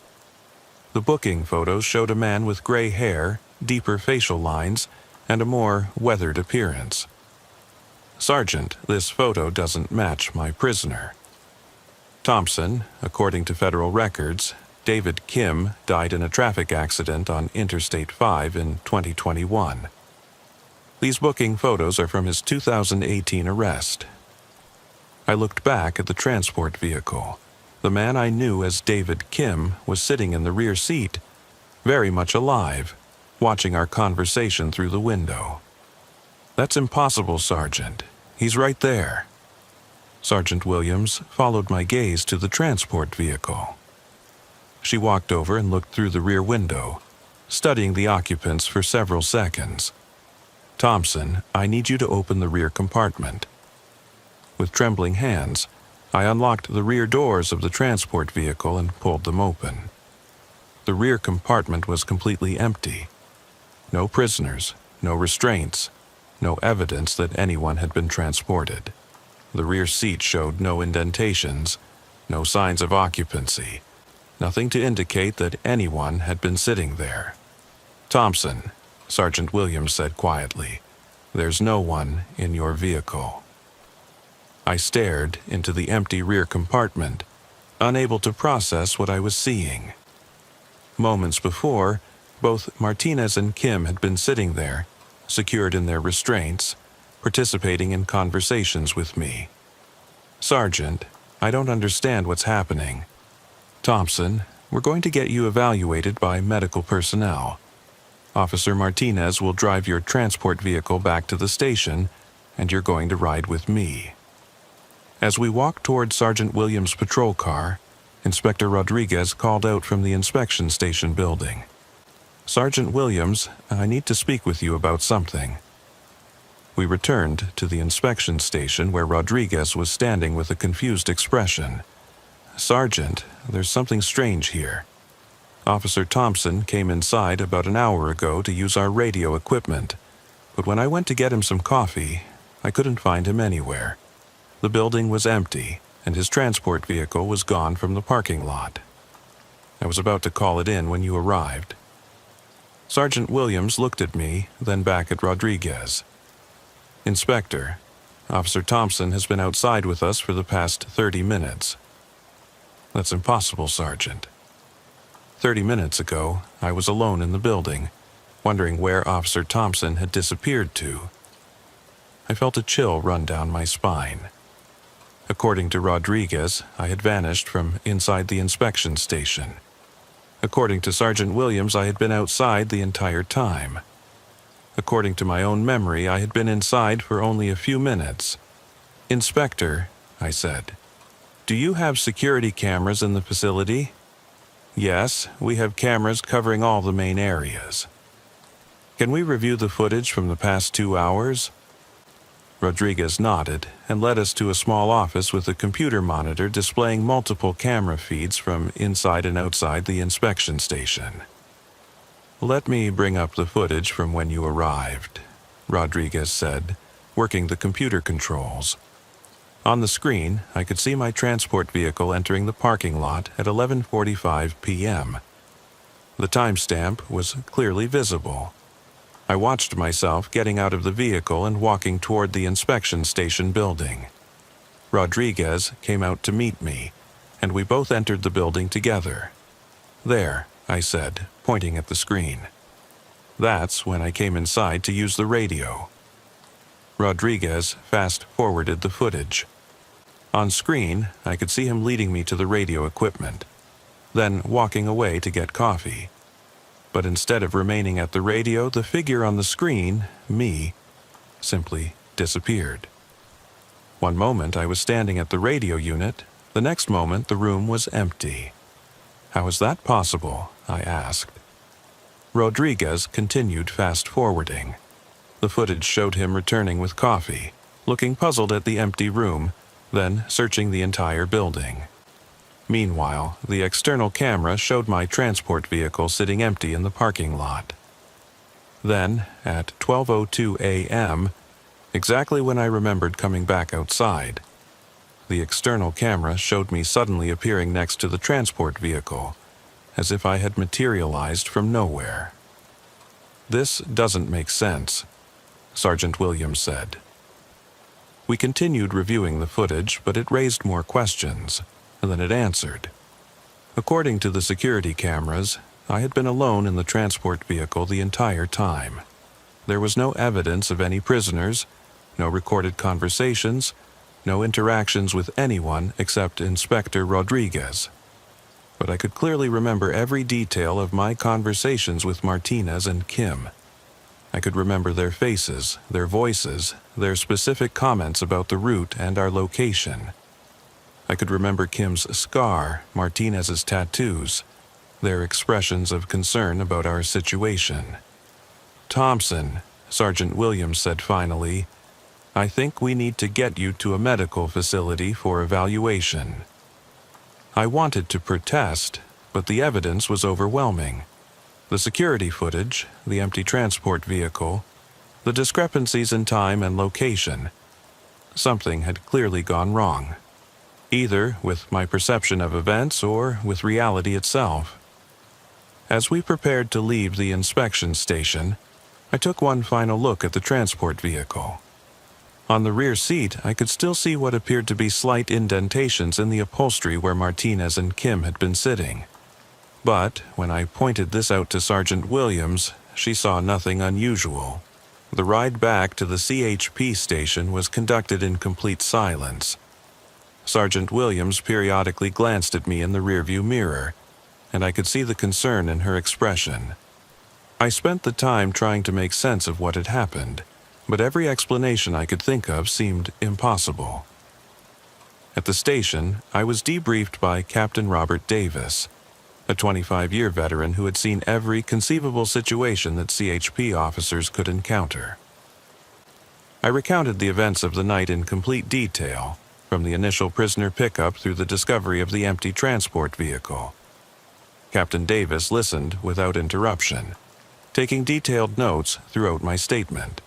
Speaker 1: The booking photos showed a man with gray hair, deeper facial lines, and a more weathered appearance. Sergeant, this photo doesn't match my prisoner. Thompson, according to federal records, David Kim died in a traffic accident on Interstate 5 in 2021. These booking photos are from his 2018 arrest. I looked back at the transport vehicle. The man I knew as David Kim was sitting in the rear seat, very much alive, watching our conversation through the window. "That's impossible, Sergeant. He's right there." Sergeant Williams followed my gaze to the transport vehicle. She walked over and looked through the rear window, studying the occupants for several seconds. "Thompson, I need you to open the rear compartment." With trembling hands, I unlocked the rear doors of the transport vehicle and pulled them open. The rear compartment was completely empty. No prisoners, no restraints, no evidence that anyone had been transported. The rear seat showed no indentations, no signs of occupancy, nothing to indicate that anyone had been sitting there. "Thompson," Sergeant Williams said quietly, "there's no one in your vehicle." I stared into the empty rear compartment, unable to process what I was seeing. Moments before, both Martinez and Kim had been sitting there, secured in their restraints, participating in conversations with me. "Sergeant, I don't understand what's happening." "Thompson, we're going to get you evaluated by medical personnel. Officer Martinez will drive your transport vehicle back to the station, and you're going to ride with me." As we walked toward Sergeant Williams' patrol car, Inspector Rodriguez called out from the inspection station building. "Sergeant Williams, I need to speak with you about something." We returned to the inspection station where Rodriguez was standing with a confused expression. "Sergeant, there's something strange here. Officer Thompson came inside about an hour ago to use our radio equipment, but when I went to get him some coffee, I couldn't find him anywhere. The building was empty, and his transport vehicle was gone from the parking lot. I was about to call it in when you arrived." Sergeant Williams looked at me, then back at Rodriguez. "Inspector, Officer Thompson has been outside with us for the past 30 minutes. "That's impossible, Sergeant. 30 minutes ago, I was alone in the building, wondering where Officer Thompson had disappeared to." I felt a chill run down my spine. According to Rodriguez, I had vanished from inside the inspection station. According to Sergeant Williams, I had been outside the entire time. According to my own memory, I had been inside for only a few minutes. "Inspector," I said, "do you have security cameras in the facility?" "Yes, we have cameras covering all the main areas." "Can we review the footage from the past 2 hours?" Rodriguez nodded and led us to a small office with a computer monitor displaying multiple camera feeds from inside and outside the inspection station. "Let me bring up the footage from when you arrived," Rodriguez said, working the computer controls. On the screen, I could see my transport vehicle entering the parking lot at 11:45 p.m. The timestamp was clearly visible. I watched myself getting out of the vehicle and walking toward the inspection station building. Rodriguez came out to meet me, and we both entered the building together. "There," I said, pointing at the screen. That's when I came inside to use the radio. Rodriguez fast-forwarded the footage. On screen, I could see him leading me to the radio equipment, then walking away to get coffee. But instead of remaining at the radio, the figure on the screen, me, simply disappeared. One moment I was standing at the radio unit, the next moment the room was empty. "How is that possible?" I asked. Rodriguez continued fast-forwarding. The footage showed him returning with coffee, looking puzzled at the empty room, then searching the entire building. Meanwhile, the external camera showed my transport vehicle sitting empty in the parking lot. Then, at 12:02 a.m., exactly when I remembered coming back outside, the external camera showed me suddenly appearing next to the transport vehicle, as if I had materialized from nowhere. "This doesn't make sense," Sergeant Williams said. We continued reviewing the footage, but it raised more questions than it answered. According to the security cameras, I had been alone in the transport vehicle the entire time. There was no evidence of any prisoners, no recorded conversations, no interactions with anyone except Inspector Rodriguez. but I could clearly remember every detail of my conversations with Martinez and Kim. I could remember their faces, their voices, their specific comments about the route and our location. I could remember Kim's scar, Martinez's tattoos, their expressions of concern about our situation. "Thompson," Sergeant Williams said finally, "I think we need to get you to a medical facility for evaluation." I wanted to protest, but the evidence was overwhelming. The security footage, the empty transport vehicle, the discrepancies in time and location. Something had clearly gone wrong, either with my perception of events or with reality itself. As we prepared to leave the inspection station, I took one final look at the transport vehicle. On the rear seat, I could still see what appeared to be slight indentations in the upholstery where Martinez and Kim had been sitting. But when I pointed this out to Sergeant Williams, she saw nothing unusual. The ride back to the CHP station was conducted in complete silence. Sergeant Williams periodically glanced at me in the rearview mirror, and I could see the concern in her expression. I spent the time trying to make sense of what had happened, but every explanation I could think of seemed impossible. At the station, I was debriefed by Captain Robert Davis, a 25-year veteran who had seen every conceivable situation that CHP officers could encounter. I recounted the events of the night in complete detail, from the initial prisoner pickup through the discovery of the empty transport vehicle. Captain Davis listened without interruption, taking detailed notes throughout my statement.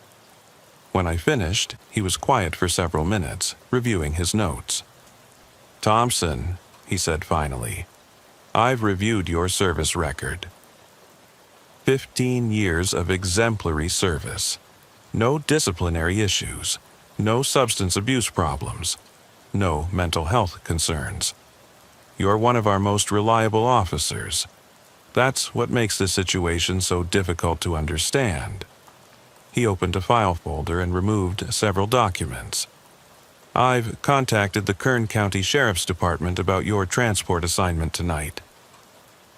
Speaker 1: When I finished, he was quiet for several minutes, reviewing his notes. "Thompson," he said finally, "I've reviewed your service record. 15 years of exemplary service. No disciplinary issues. No substance abuse problems. No mental health concerns. You're one of our most reliable officers. That's what makes this situation so difficult to understand." He opened a file folder and removed several documents. "I've contacted the Kern County Sheriff's Department about your transport assignment tonight.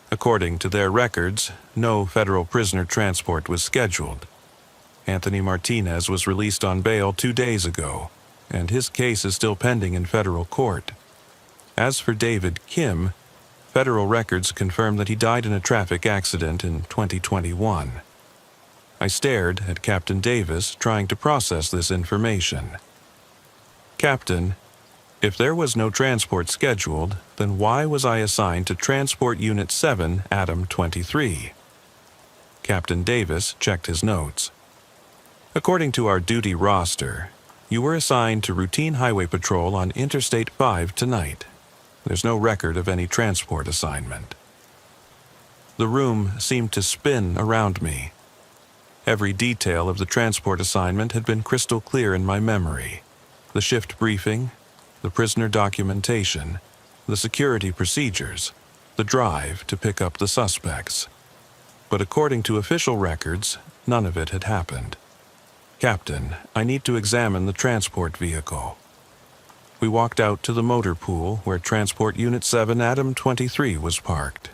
Speaker 1: According to their records, no federal prisoner transport was scheduled. Anthony Martinez was released on bail 2 days ago, and his case is still pending in federal court. As for David Kim, federal records confirm that he died in a traffic accident in 2021. I stared at Captain Davis, trying to process this information. "Captain, if there was no transport scheduled, then why was I assigned to Transport Unit 7, Atom 23? Captain Davis checked his notes. "According to our duty roster, you were assigned to routine highway patrol on Interstate 5 tonight. There's no record of any transport assignment." The room seemed to spin around me. Every detail of the transport assignment had been crystal clear in my memory. The shift briefing, the prisoner documentation, the security procedures, the drive to pick up the suspects. But according to official records, none of it had happened. "Captain, I need to examine the transport vehicle." We walked out to the motor pool where Transport Unit 7 Atom 23 was parked.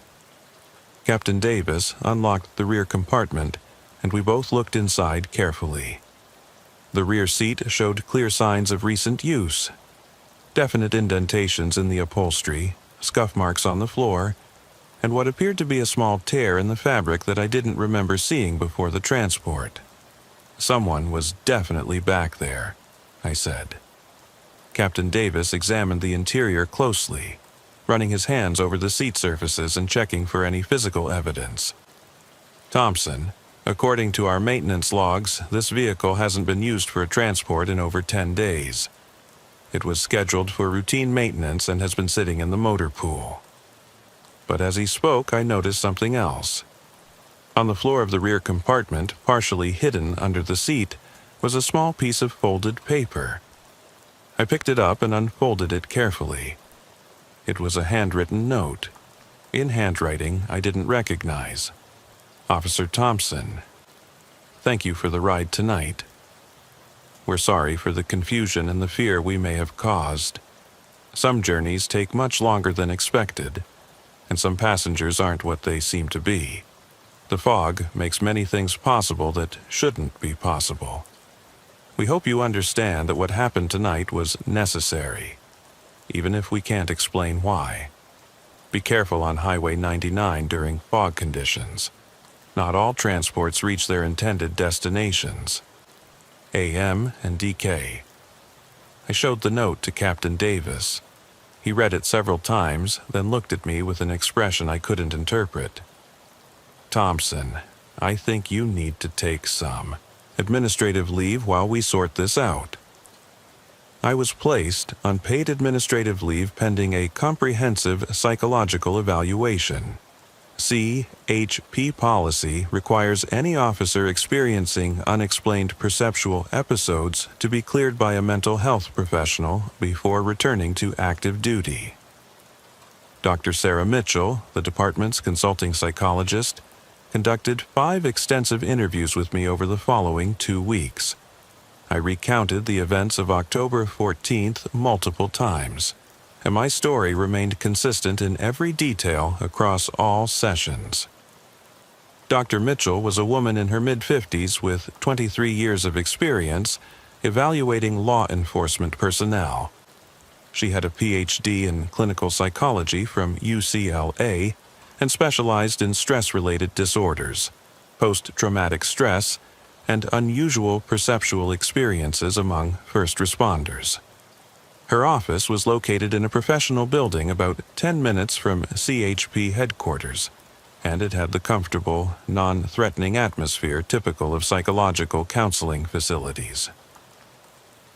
Speaker 1: Captain Davis unlocked the rear compartment, and we both looked inside carefully. The rear seat showed clear signs of recent use. Definite indentations in the upholstery, scuff marks on the floor, and what appeared to be a small tear in the fabric that I didn't remember seeing before the transport. "Someone was definitely back there," I said. Captain Davis examined the interior closely, running his hands over the seat surfaces and checking for any physical evidence. "Thompson, according to our maintenance logs, this vehicle hasn't been used for a transport in over 10 days. It was scheduled for routine maintenance and has been sitting in the motor pool." But as he spoke, I noticed something else. On the floor of the rear compartment, partially hidden under the seat, was a small piece of folded paper. I picked it up and unfolded it carefully. It was a handwritten note, in handwriting I didn't recognize. "Officer Thompson, thank you for the ride tonight. We're sorry for the confusion and the fear we may have caused. Some journeys take much longer than expected, and some passengers aren't what they seem to be. The fog makes many things possible that shouldn't be possible. We hope you understand that what happened tonight was necessary, even if we can't explain why. Be careful on Highway 99 during fog conditions. Not all transports reach their intended destinations. AM and DK. I showed the note to Captain Davis. He read it several times, then looked at me with an expression I couldn't interpret. Thompson, I think you need to take some administrative leave while we sort this out. I was placed on paid administrative leave pending a comprehensive psychological evaluation. CHP policy requires any officer experiencing unexplained perceptual episodes to be cleared by a mental health professional before returning to active duty. Dr. Sarah Mitchell, the department's consulting psychologist, conducted 5 extensive interviews with me over the following 2 weeks. I recounted the events of October 14th multiple times, and my story remained consistent in every detail across all sessions. Dr. Mitchell was a woman in her mid-50s with 23 years of experience evaluating law enforcement personnel. She had a PhD in clinical psychology from UCLA and specialized in stress-related disorders, post-traumatic stress, and unusual perceptual experiences among first responders. Her office was located in a professional building about 10 minutes from CHP headquarters, and it had the comfortable, non-threatening atmosphere typical of psychological counseling facilities.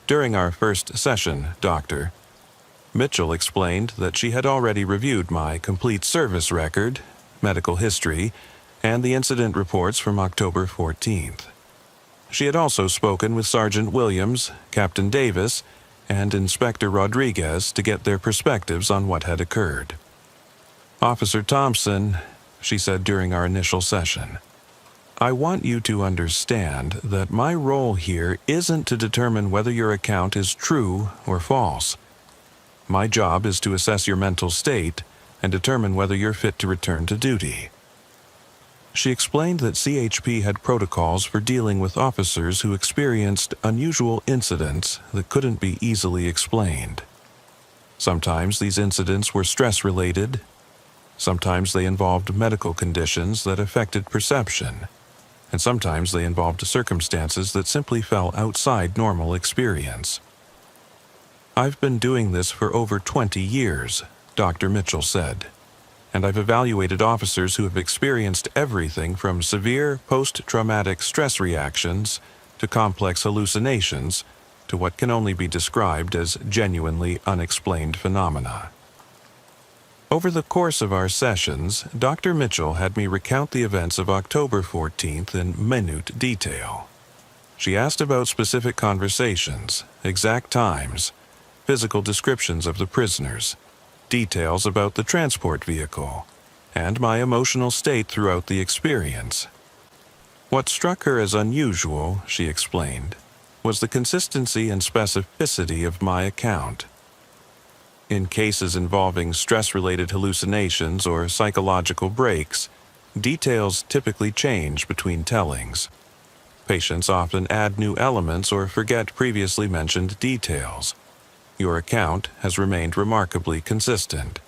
Speaker 1: During our first session, Dr. Mitchell explained that she had already reviewed my complete service record, medical history, and the incident reports from October 14th. She had also spoken with Sergeant Williams, Captain Davis, and Inspector Rodriguez to get their perspectives on what had occurred. Officer Thompson, she said during our initial session, I want you to understand that my role here isn't to determine whether your account is true or false. My job is to assess your mental state and determine whether you're fit to return to duty. She explained that CHP had protocols for dealing with officers who experienced unusual incidents that couldn't be easily explained. Sometimes these incidents were stress-related. Sometimes they involved medical conditions that affected perception. And sometimes they involved circumstances that simply fell outside normal experience. I've been doing this for over 20 years, Dr. Mitchell said, and I've evaluated officers who have experienced everything from severe post-traumatic stress reactions to complex hallucinations to what can only be described as genuinely unexplained phenomena. Over the course of our sessions, Dr. Mitchell had me recount the events of October 14th in minute detail. She asked about specific conversations, exact times, physical descriptions of the prisoners, details about the transport vehicle, and my emotional state throughout the experience. What struck her as unusual, she explained, was the consistency and specificity of my account. In cases involving stress-related hallucinations or psychological breaks, details typically change between tellings. Patients often add new elements or forget previously mentioned details. Your account has remained remarkably consistent.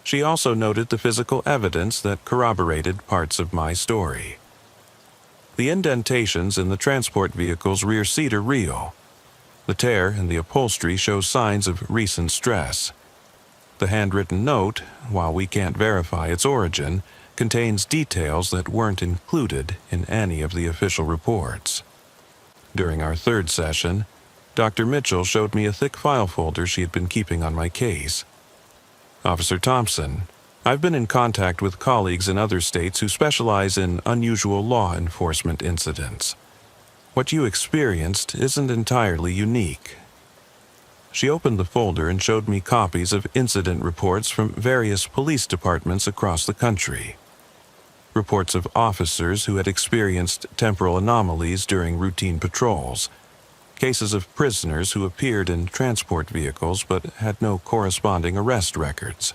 Speaker 1: She also noted the physical evidence that corroborated parts of my story. The indentations in the transport vehicle's rear seat are real. The tear in the upholstery shows signs of recent stress. The handwritten note, while we can't verify its origin, contains details that weren't included in any of the official reports. During our third session, Dr. Mitchell showed me a thick file folder she had been keeping on my case. Officer Thompson, I've been in contact with colleagues in other states who specialize in unusual law enforcement incidents. What you experienced isn't entirely unique. She opened the folder and showed me copies of incident reports from various police departments across the country. Reports of officers who had experienced temporal anomalies during routine patrols, cases of prisoners who appeared in transport vehicles but had no corresponding arrest records.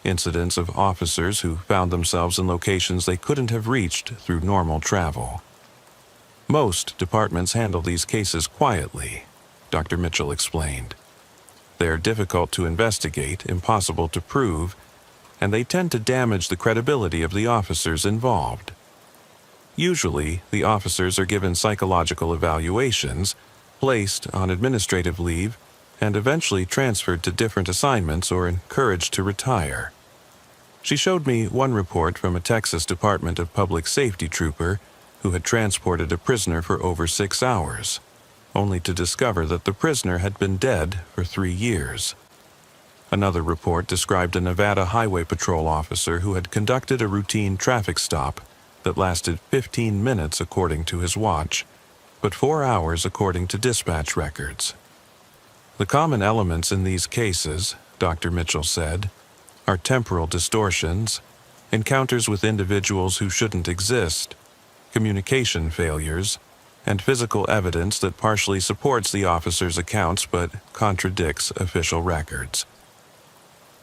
Speaker 1: incidents of officers who found themselves in locations they couldn't have reached through normal travel. Most departments handle these cases quietly, Dr. Mitchell explained. They're difficult to investigate, impossible to prove, and they tend to damage the credibility of the officers involved. Usually, the officers are given psychological evaluations, placed on administrative leave, and eventually transferred to different assignments or encouraged to retire. She showed me one report from a Texas Department of Public Safety trooper who had transported a prisoner for over 6 hours, only to discover that the prisoner had been dead for 3 years. Another report described a Nevada Highway Patrol officer who had conducted a routine traffic stop that lasted 15 minutes according to his watch, but 4 hours according to dispatch records. The common elements in these cases, Dr. Mitchell said, are temporal distortions, encounters with individuals who shouldn't exist, communication failures, and physical evidence that partially supports the officer's accounts but contradicts official records.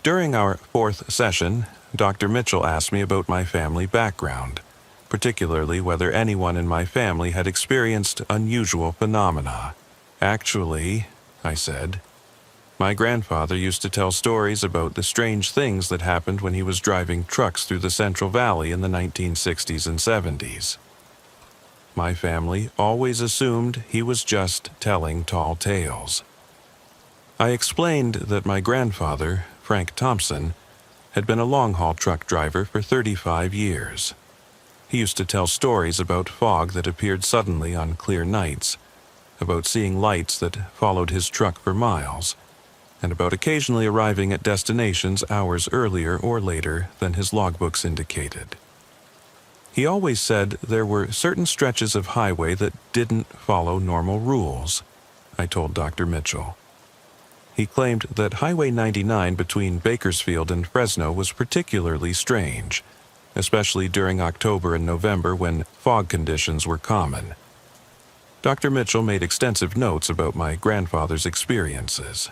Speaker 1: During our 4th session, Dr. Mitchell asked me about my family background, particularly whether anyone in my family had experienced unusual phenomena. Actually, I said, my grandfather used to tell stories about the strange things that happened when he was driving trucks through the Central Valley in the 1960s and 70s. My family always assumed he was just telling tall tales. I explained that my grandfather, Frank Thompson, had been a long-haul truck driver for 35 years. He used to tell stories about fog that appeared suddenly on clear nights, about seeing lights that followed his truck for miles, and about occasionally arriving at destinations hours earlier or later than his logbooks indicated. He always said there were certain stretches of highway that didn't follow normal rules, I told Dr. Mitchell. He claimed that Highway 99 between Bakersfield and Fresno was particularly strange, especially during October and November when fog conditions were common. Dr. Mitchell made extensive notes about my grandfather's experiences.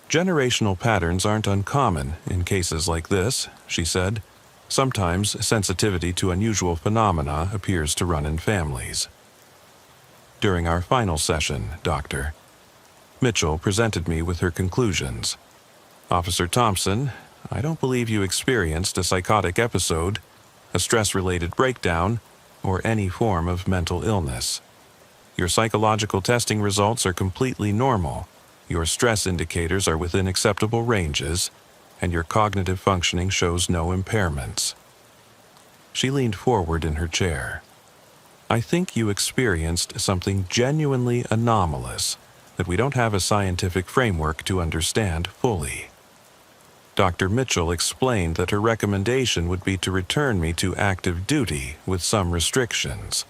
Speaker 1: Generational patterns aren't uncommon in cases like this, she said. Sometimes sensitivity to unusual phenomena appears to run in families. During our final session, Dr. Mitchell presented me with her conclusions. Officer Thompson, I don't believe you experienced a psychotic episode, a stress-related breakdown, or any form of mental illness. Your psychological testing results are completely normal, your stress indicators are within acceptable ranges, and your cognitive functioning shows no impairments. She leaned forward in her chair. I think you experienced something genuinely anomalous that we don't have a scientific framework to understand fully. Dr. Mitchell explained that her recommendation would be to return me to active duty with some restrictions.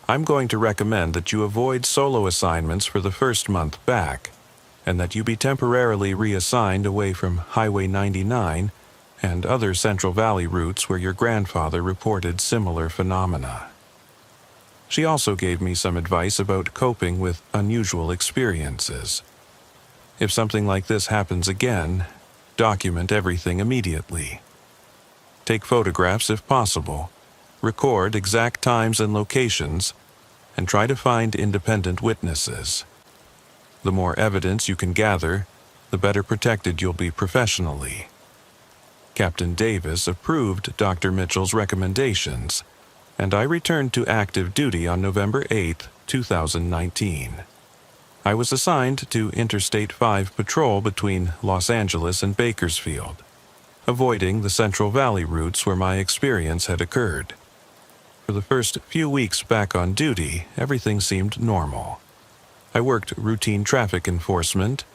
Speaker 1: I'm going to recommend that you avoid solo assignments for the first month back, and that you be temporarily reassigned away from Highway 99 and other Central Valley routes where your grandfather reported similar phenomena. She also gave me some advice about coping with unusual experiences. If something like this happens again, document everything immediately. Take photographs if possible, record exact times and locations, and try to find independent witnesses. The more evidence you can gather, the better protected you'll be professionally. Captain Davis approved Dr. Mitchell's recommendations, and I returned to active duty on November 8, 2019. I was assigned to Interstate 5 patrol between Los Angeles and Bakersfield, avoiding the Central Valley routes where my experience had occurred. For the first few weeks back on duty, everything seemed normal. I worked routine traffic enforcement,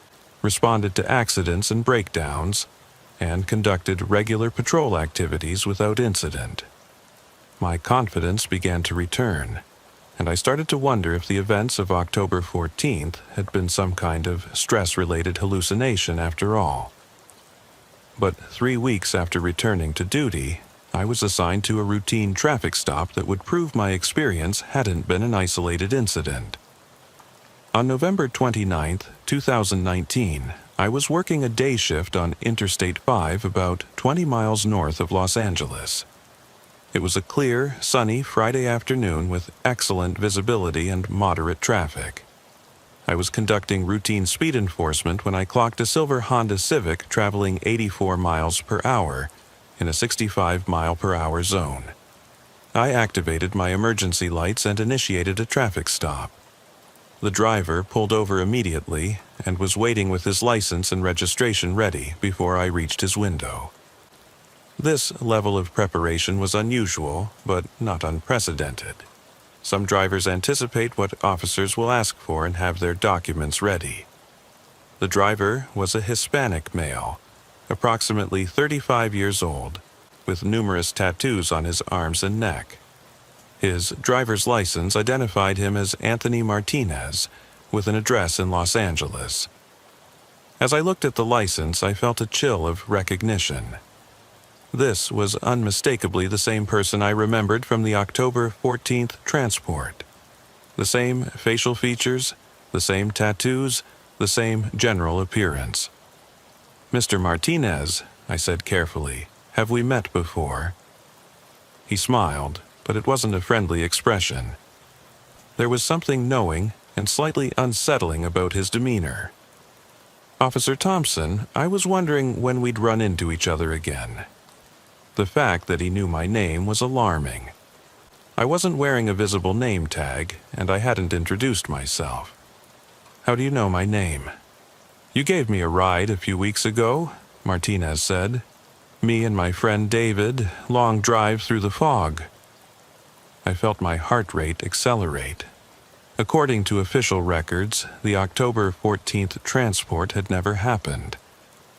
Speaker 1: responded to accidents and breakdowns, and conducted regular patrol activities without incident. My confidence began to return, and I started to wonder if the events of October 14th had been some kind of stress-related hallucination after all. But 3 weeks after returning to duty, I was assigned to a routine traffic stop that would prove my experience hadn't been an isolated incident. On November 29, 2019, I was working a day shift on Interstate 5 about 20 miles north of Los Angeles. It was a clear, sunny Friday afternoon with excellent visibility and moderate traffic. I was conducting routine speed enforcement when I clocked a silver Honda Civic traveling 84 miles per hour in a 65 mile per hour zone. I activated my emergency lights and initiated a traffic stop. The driver pulled over immediately and was waiting with his license and registration ready before I reached his window. This level of preparation was unusual, but not unprecedented. Some drivers anticipate what officers will ask for and have their documents ready. The driver was a Hispanic male, approximately 35 years old, with numerous tattoos on his arms and neck. His driver's license identified him as Anthony Martinez, with an address in Los Angeles. As I looked at the license, I felt a chill of recognition. This was unmistakably the same person I remembered from the October 14th transport. The same facial features, the same tattoos, the same general appearance. "Mr. Martinez," I said carefully, "have we met before?" He smiled, but it wasn't a friendly expression. There was something knowing and slightly unsettling about his demeanor. "Officer Thompson, I was wondering when we'd run into each other again." The fact that he knew my name was alarming. I wasn't wearing a visible name tag, and I hadn't introduced myself. "How do you know my name?" "You gave me a ride a few weeks ago," Martinez said. "Me and my friend David, long drive through the fog." I felt my heart rate accelerate. According to official records, the October 14th transport had never happened.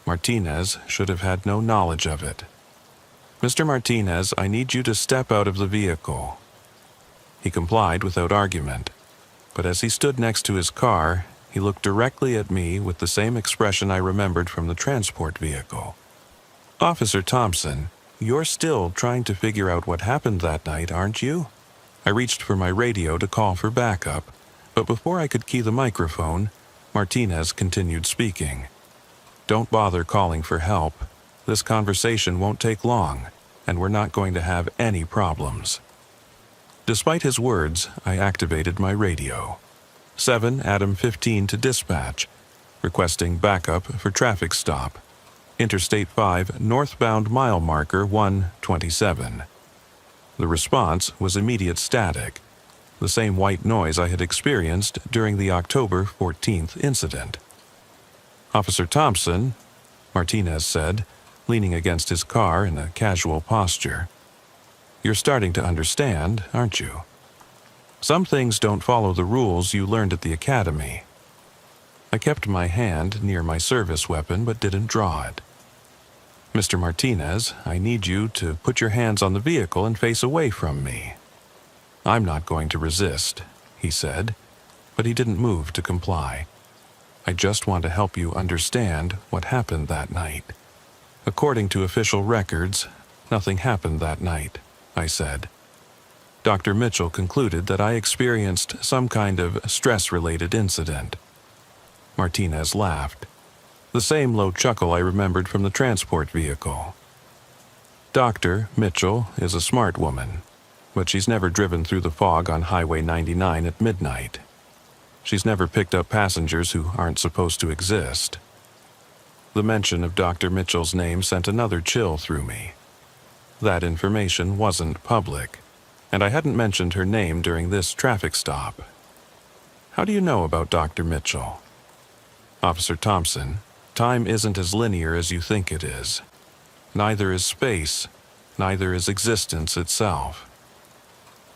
Speaker 1: Martinez should have had no knowledge of it. "Mr. Martinez, I need you to step out of the vehicle." He complied without argument, but as he stood next to his car, he looked directly at me with the same expression I remembered from the transport vehicle. "Officer Thompson, you're still trying to figure out what happened that night, aren't you?" I reached for my radio to call for backup, but before I could key the microphone, Martinez continued speaking. "Don't bother calling for help. This conversation won't take long, and we're not going to have any problems." Despite his words, I activated my radio. 7 Adam 15 to dispatch, requesting backup for traffic stop. Interstate 5 northbound mile marker 127. The response was immediate static, the same white noise I had experienced during the October 14th incident. "Officer Thompson," Martinez said, leaning against his car in a casual posture, "you're starting to understand, aren't you? Some things don't follow the rules you learned at the academy." I kept my hand near my service weapon but didn't draw it. "Mr. Martinez, I need you to put your hands on the vehicle and face away from me." "I'm not going to resist," he said, but he didn't move to comply. "I just want to help you understand what happened that night." "According to official records, nothing happened that night," I said. "Dr. Mitchell concluded that I experienced some kind of stress-related incident." Martinez laughed, the same low chuckle I remembered from the transport vehicle. "Dr. Mitchell is a smart woman, but she's never driven through the fog on Highway 99 at midnight. She's never picked up passengers who aren't supposed to exist." The mention of Dr. Mitchell's name sent another chill through me. That information wasn't public, and I hadn't mentioned her name during this traffic stop. "How do you know about Dr. Mitchell?" "Officer Thompson, time isn't as linear as you think it is. Neither is space, neither is existence itself.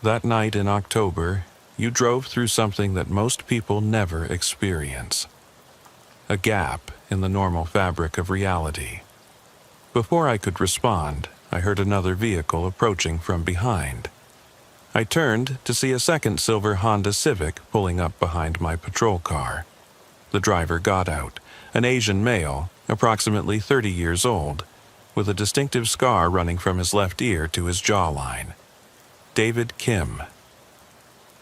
Speaker 1: That night in October, you drove through something that most people never experience. A gap in the normal fabric of reality." Before I could respond, I heard another vehicle approaching from behind. I turned to see a second silver Honda Civic pulling up behind my patrol car. The driver got out, an Asian male, approximately 30 years old, with a distinctive scar running from his left ear to his jawline. David Kim.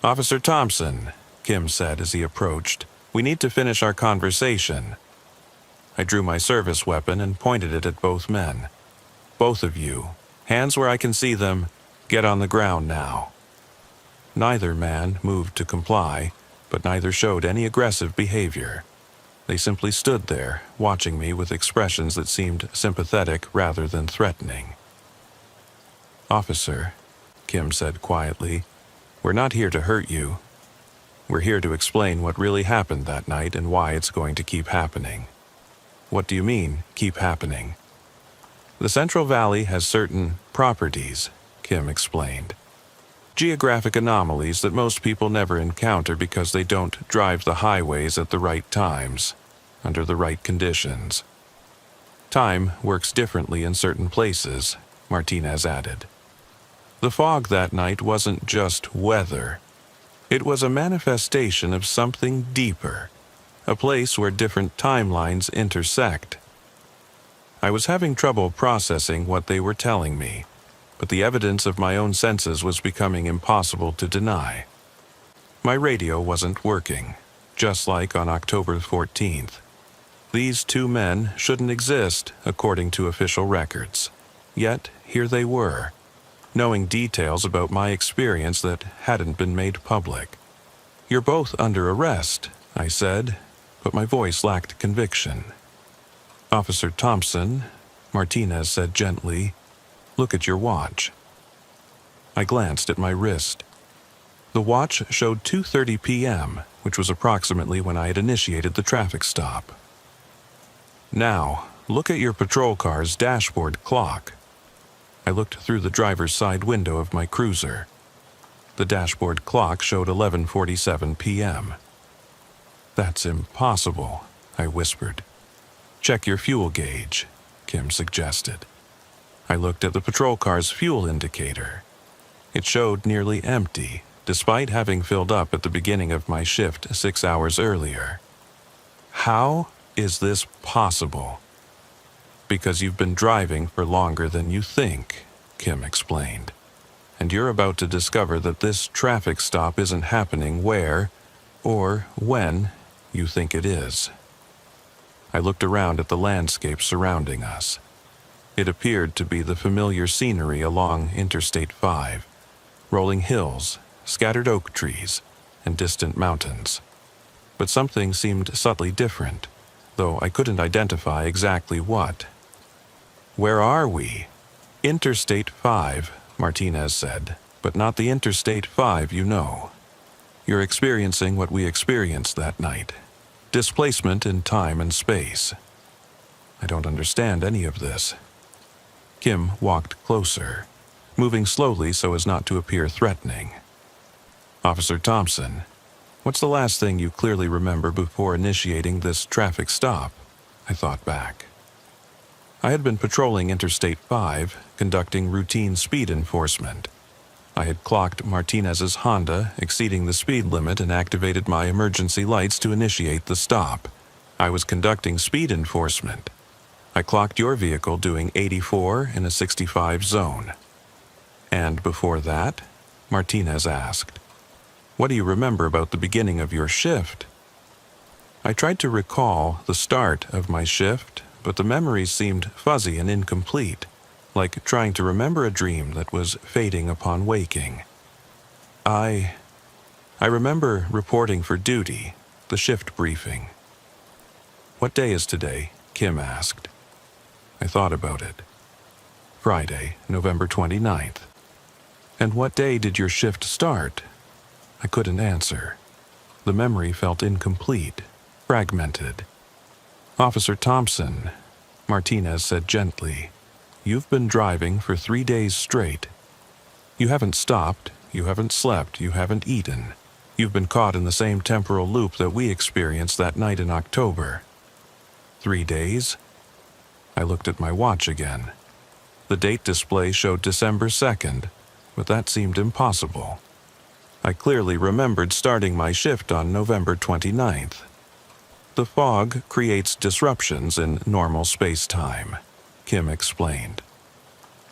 Speaker 1: "Officer Thompson," Kim said as he approached, "we need to finish our conversation." I drew my service weapon and pointed it at both men. "Both of you, hands where I can see them, get on the ground now." Neither man moved to comply, but neither showed any aggressive behavior. They simply stood there, watching me with expressions that seemed sympathetic rather than threatening. "Officer," Kim said quietly, "we're not here to hurt you. We're here to explain what really happened that night and why it's going to keep happening." "What do you mean, keep happening?" "The Central Valley has certain properties," Kim explained. "Geographic anomalies that most people never encounter because they don't drive the highways at the right times, under the right conditions. Time works differently in certain places," Martinez added. "The fog that night wasn't just weather. It was a manifestation of something deeper, a place where different timelines intersect. I was having trouble processing what they were telling me, but the evidence of my own senses was becoming impossible to deny. My radio wasn't working, just like on October 14th. These two men shouldn't exist according to official records. Yet here they were, knowing details about my experience that hadn't been made public. "You're both under arrest," I said, but my voice lacked conviction. "Officer Thompson," Martinez said gently, "look at your watch." I glanced at my wrist. The watch showed 2:30 p.m., which was approximately when I had initiated the traffic stop. "Now, look at your patrol car's dashboard clock." I looked through the driver's side window of my cruiser. The dashboard clock showed 11:47 p.m. "That's impossible," I whispered. "Check your fuel gauge," Kim suggested. I looked at the patrol car's fuel indicator. It showed nearly empty, despite having filled up at the beginning of my shift 6 hours earlier. "How is this possible?" "Because you've been driving for longer than you think," Kim explained. "And you're about to discover that this traffic stop isn't happening where, or when, you think it is." I looked around at the landscape surrounding us. It appeared to be the familiar scenery along Interstate 5, rolling hills, scattered oak trees, and distant mountains. But something seemed subtly different, though I couldn't identify exactly what. "Where are we?" "Interstate 5, Martinez said, "but not the Interstate 5 you know. You're experiencing what we experienced that night. Displacement in time and space." "I don't understand any of this." Kim walked closer, moving slowly so as not to appear threatening. "Officer Thompson, what's the last thing you clearly remember before initiating this traffic stop?" I thought back. I had been patrolling Interstate 5, conducting routine speed enforcement. I had clocked Martinez's Honda, exceeding the speed limit, and activated my emergency lights to initiate the stop. I was conducting speed enforcement. I clocked your vehicle doing 84 in a 65 zone. "And before that?" Martinez asked. "What do you remember about the beginning of your shift?" I tried to recall the start of my shift, but the memories seemed fuzzy and incomplete, like trying to remember a dream that was fading upon waking. I remember reporting for duty, the shift briefing. "What day is today?" Kim asked. I thought about it. "Friday, November 29th. "And what day did your shift start?" I couldn't answer. The memory felt incomplete, fragmented. "Officer Thompson," Martinez said gently, "you've been driving for 3 days straight. You haven't stopped, you haven't slept, you haven't eaten. You've been caught in the same temporal loop that we experienced that night in October." 3 days? I looked at my watch again. The date display showed December 2nd, but that seemed impossible. I clearly remembered starting my shift on November 29th. "The fog creates disruptions in normal space-time," Kim explained.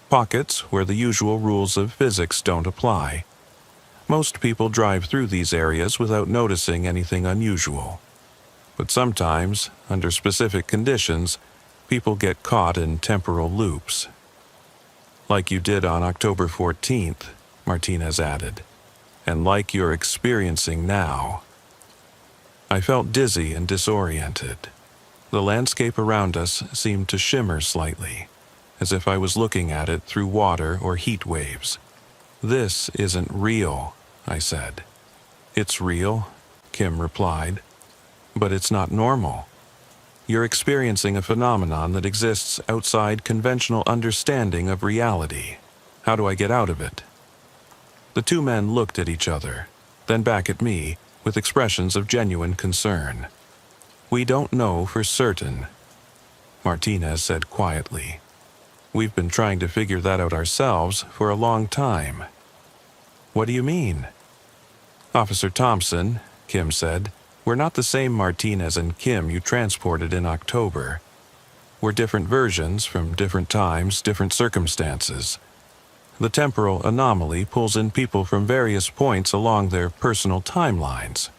Speaker 1: "Pockets where the usual rules of physics don't apply. Most people drive through these areas without noticing anything unusual. But sometimes, under specific conditions, people get caught in temporal loops. Like you did on October 14th, Martinez added, and like you're experiencing now. I felt dizzy and disoriented. The landscape around us seemed to shimmer slightly, as if I was looking at it through water or heat waves. "This isn't real," I said. "It's real," Kim replied, "but it's not normal. You're experiencing a phenomenon that exists outside conventional understanding of reality. How do I get out of it?" The two men looked at each other, then back at me, with expressions of genuine concern. "We don't know for certain," Martinez said quietly. "We've been trying to figure that out ourselves for a long time." "What do you mean?" "Officer Thompson," Kim said, "we're not the same Martinez and Kim you transported in October. We're different versions from different times, different circumstances. The temporal anomaly pulls in people from various points along their personal timelines.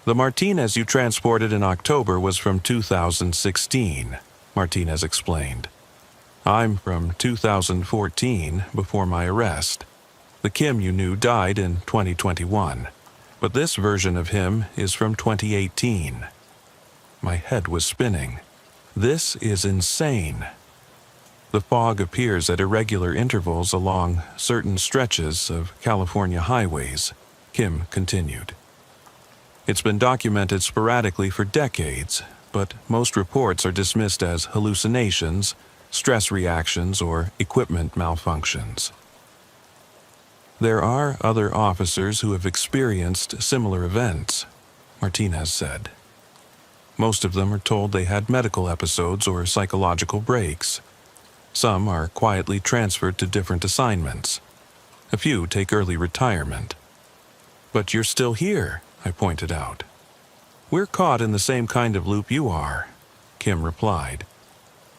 Speaker 1: The Martinez you transported in October was from 2016, Martinez explained. I'm from 2014, before my arrest. The Kim you knew died in 2021, but this version of him is from 2018. My head was spinning. This is insane. The fog appears at irregular intervals along certain stretches of California highways, Kim continued. It's been documented sporadically for decades, but most reports are dismissed as hallucinations, stress reactions, or equipment malfunctions. There are other officers who have experienced similar events, Martinez said. Most of them are told they had medical episodes or psychological breaks. Some are quietly transferred to different assignments. A few take early retirement. But you're still here, I pointed out. We're caught in the same kind of loop you are, Kim replied.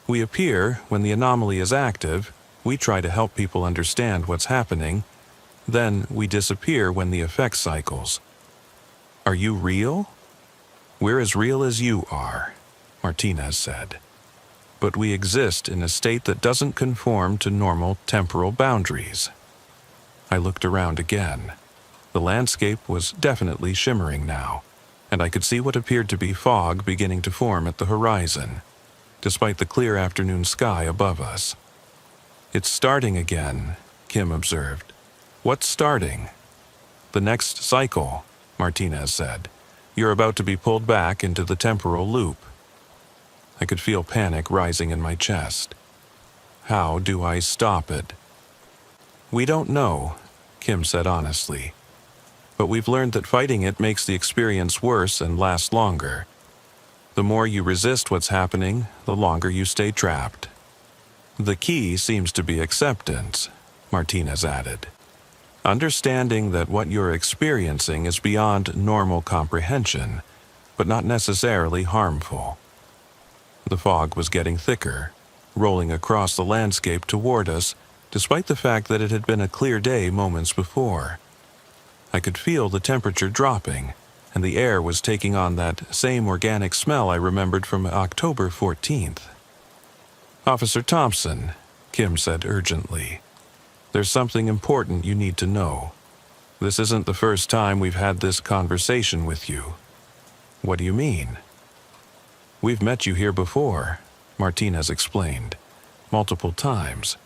Speaker 1: We appear when the anomaly is active, we try to help people understand what's happening, then we disappear when the effect cycles. Are you real? We're as real as you are, Martinez said. But we exist in a state that doesn't conform to normal temporal boundaries. I looked around again. The landscape was definitely shimmering now, and I could see what appeared to be fog beginning to form at the horizon, despite the clear afternoon sky above us. It's starting again, Kim observed. What's starting? The next cycle, Martinez said. You're about to be pulled back into the temporal loop. I could feel panic rising in my chest. How do I stop it? We don't know, Kim said honestly. But we've learned that fighting it makes the experience worse and lasts longer. The more you resist what's happening, the longer you stay trapped. The key seems to be acceptance, Martinez added. Understanding that what you're experiencing is beyond normal comprehension, but not necessarily harmful. The fog was getting thicker, rolling across the landscape toward us, despite the fact that it had been a clear day moments before. I could feel the temperature dropping, and the air was taking on that same organic smell I remembered from October 14th. Officer Thompson, Kim said urgently, there's something important you need to know. This isn't the first time we've had this conversation with you. What do you mean? We've met you here before, Martinez explained, multiple times.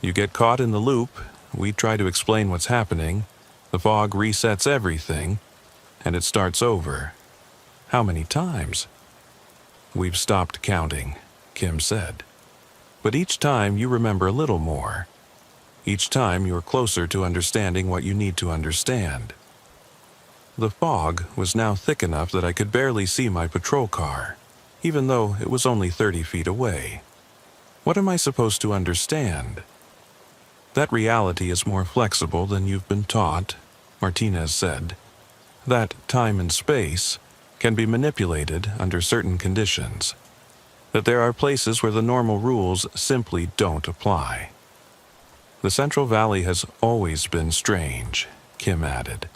Speaker 1: You get caught in the loop, we try to explain what's happening, the fog resets everything, and it starts over. How many times? We've stopped counting, Kim said. But each time you remember a little more. Each time you're closer to understanding what you need to understand. The fog was now thick enough that I could barely see my patrol car, even though it was only 30 feet away. What am I supposed to understand? That reality is more flexible than you've been taught, Martinez said. That time and space can be manipulated under certain conditions. That there are places where the normal rules simply don't apply. The Central Valley has always been strange, Kim added.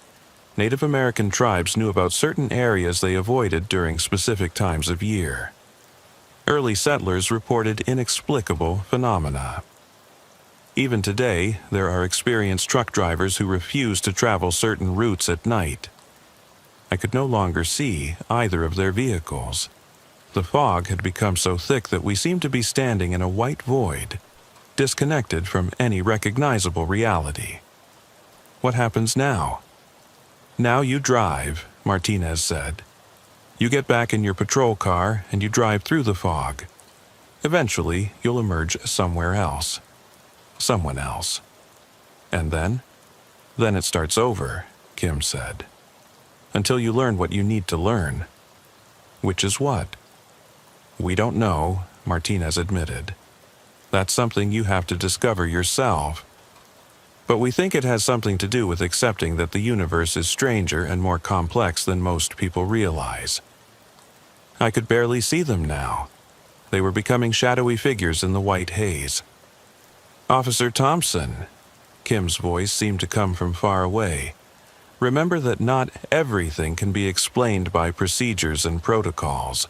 Speaker 1: Native American tribes knew about certain areas they avoided during specific times of year. Early settlers reported inexplicable phenomena. Even today, there are experienced truck drivers who refuse to travel certain routes at night. I could no longer see either of their vehicles. The fog had become so thick that we seemed to be standing in a white void, disconnected from any recognizable reality. What happens now? Now you drive, Martinez said. You get back in your patrol car and you drive through the fog. Eventually, you'll emerge somewhere else. Someone else. And then? Then it starts over, Kim said. Until you learn what you need to learn. Which is what? We don't know, Martinez admitted. That's something you have to discover yourself. But we think it has something to do with accepting that the universe is stranger and more complex than most people realize. I could barely see them now. They were becoming shadowy figures in the white haze. Officer Thompson, Kim's voice seemed to come from far away. Remember that not everything can be explained by procedures and protocols.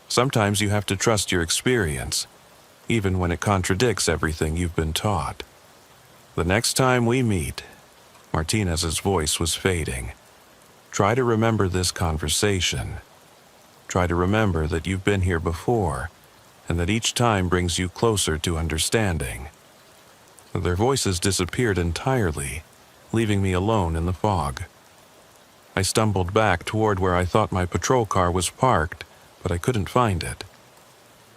Speaker 1: Sometimes you have to trust your experience, even when it contradicts everything you've been taught. The next time we meet, Martinez's voice was fading. Try to remember this conversation. Try to remember that you've been here before, and that each time brings you closer to understanding. Their voices disappeared entirely, leaving me alone in the fog. I stumbled back toward where I thought my patrol car was parked, but I couldn't find it.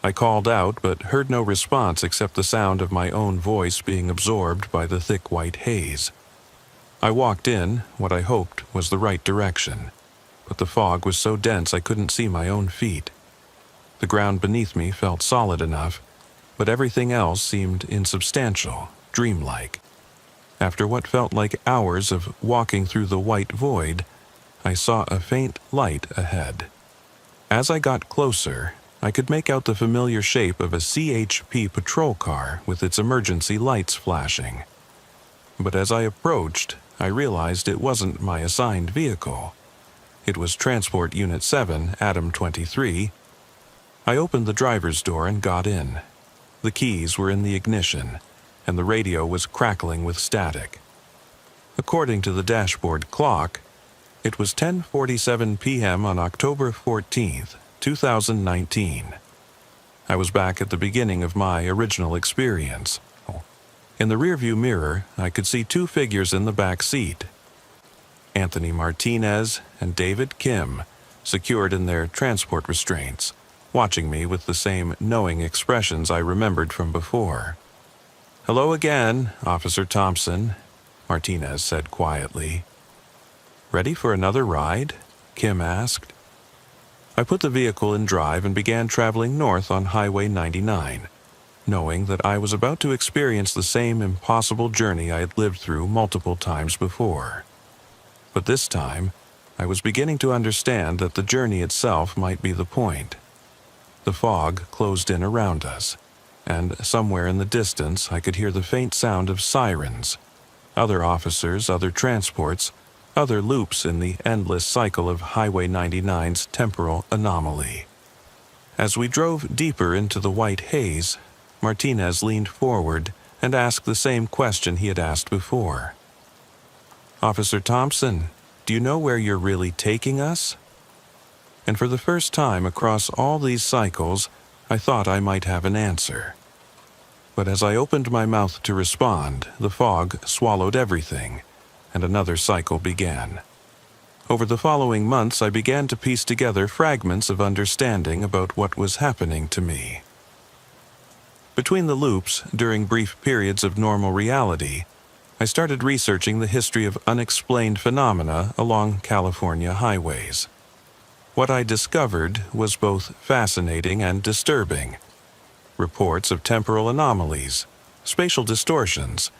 Speaker 1: I called out, but heard no response except the sound of my own voice being absorbed by the thick white haze. I walked in what I hoped was the right direction, but the fog was so dense I couldn't see my own feet. The ground beneath me felt solid enough, but everything else seemed insubstantial, dreamlike. After what felt like hours of walking through the white void, I saw a faint light ahead. As I got closer, I could make out the familiar shape of a CHP patrol car with its emergency lights flashing. But as I approached, I realized it wasn't my assigned vehicle. It was Transport Unit 7, Atom 23. I opened the driver's door and got in. The keys were in the ignition, and the radio was crackling with static. According to the dashboard clock, it was 10:47 p.m. on October 14th, 2019. I was back at the beginning of my original experience. In the rearview mirror, I could see two figures in the back seat. Anthony Martinez and David Kim, secured in their transport restraints, watching me with the same knowing expressions I remembered from before. "Hello again, Officer Thompson," Martinez said quietly. "Ready for another ride?" Kim asked. I put the vehicle in drive and began traveling north on Highway 99, knowing that I was about to experience the same impossible journey I had lived through multiple times before. But this time, I was beginning to understand that the journey itself might be the point. The fog closed in around us, and somewhere in the distance I could hear the faint sound of sirens. Other officers, other transports, other loops in the endless cycle of Highway 99's temporal anomaly. As we drove deeper into the white haze, Martinez leaned forward and asked the same question he had asked before. "Officer Thompson, do you know where you're really taking us?" And for the first time across all these cycles, I thought I might have an answer. But as I opened my mouth to respond, the fog swallowed everything, and another cycle began. Over the following months, I began to piece together fragments of understanding about what was happening to me. Between the loops, during brief periods of normal reality, I started researching the history of unexplained phenomena along California highways. What I discovered was both fascinating and disturbing. Reports of temporal anomalies, spatial distortions,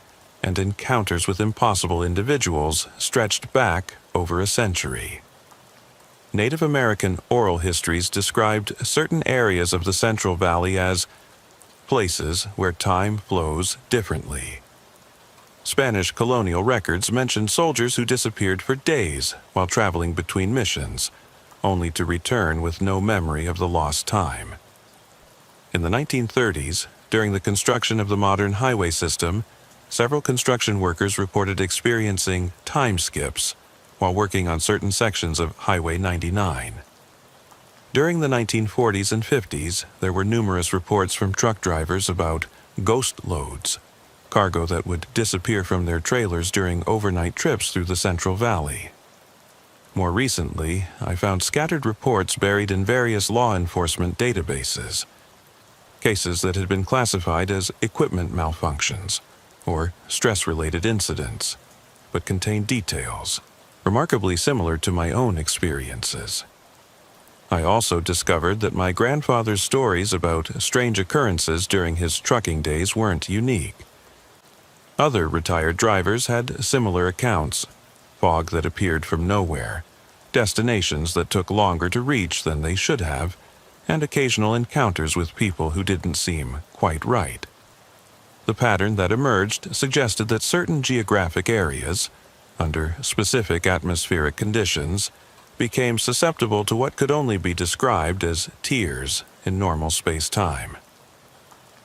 Speaker 1: and encounters with impossible individuals stretched back over a century. Native American oral histories described certain areas of the Central Valley as places where time flows differently. Spanish colonial records mention soldiers who disappeared for days while traveling between missions, only to return with no memory of the lost time. In the 1930s, during the construction of the modern highway system, several construction workers reported experiencing time skips while working on certain sections of Highway 99. During the 1940s and 50s, there were numerous reports from truck drivers about ghost loads, cargo that would disappear from their trailers during overnight trips through the Central Valley. More recently, I found scattered reports buried in various law enforcement databases, cases that had been classified as equipment malfunctions or stress-related incidents, but contained details remarkably similar to my own experiences. I also discovered that my grandfather's stories about strange occurrences during his trucking days weren't unique. Other retired drivers had similar accounts: fog that appeared from nowhere, destinations that took longer to reach than they should have, and occasional encounters with people who didn't seem quite right. The pattern that emerged suggested that certain geographic areas, under specific atmospheric conditions, became susceptible to what could only be described as tears in normal space-time.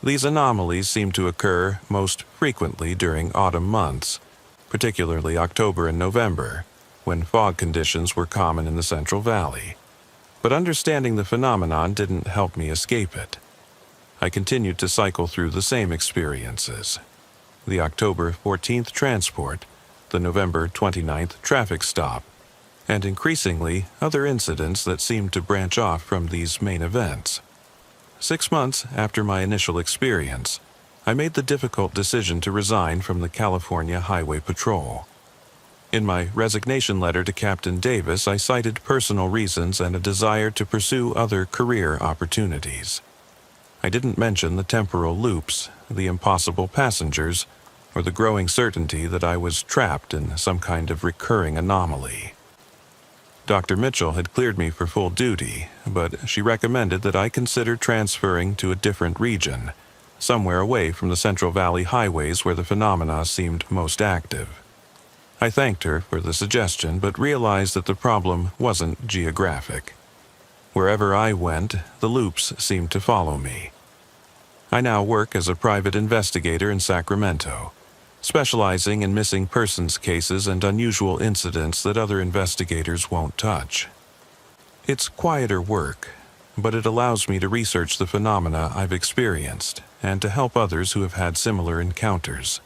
Speaker 1: These anomalies seem to occur most frequently during autumn months, particularly October and November, when fog conditions were common in the Central Valley. But understanding the phenomenon didn't help me escape it. I continued to cycle through the same experiences: the October 14th transport, the November 29th traffic stop, and increasingly other incidents that seemed to branch off from these main events. 6 months after my initial experience, I made the difficult decision to resign from the California Highway Patrol. In my resignation letter to Captain Davis, I cited personal reasons and a desire to pursue other career opportunities. I didn't mention the temporal loops, the impossible passengers, or the growing certainty that I was trapped in some kind of recurring anomaly. Dr. Mitchell had cleared me for full duty, but she recommended that I consider transferring to a different region, somewhere away from the Central Valley highways where the phenomena seemed most active. I thanked her for the suggestion, but realized that the problem wasn't geographic. Wherever I went, the loops seemed to follow me. I now work as a private investigator in Sacramento, specializing in missing persons cases and unusual incidents that other investigators won't touch. It's quieter work, but it allows me to research the phenomena I've experienced and to help others who have had similar encounters.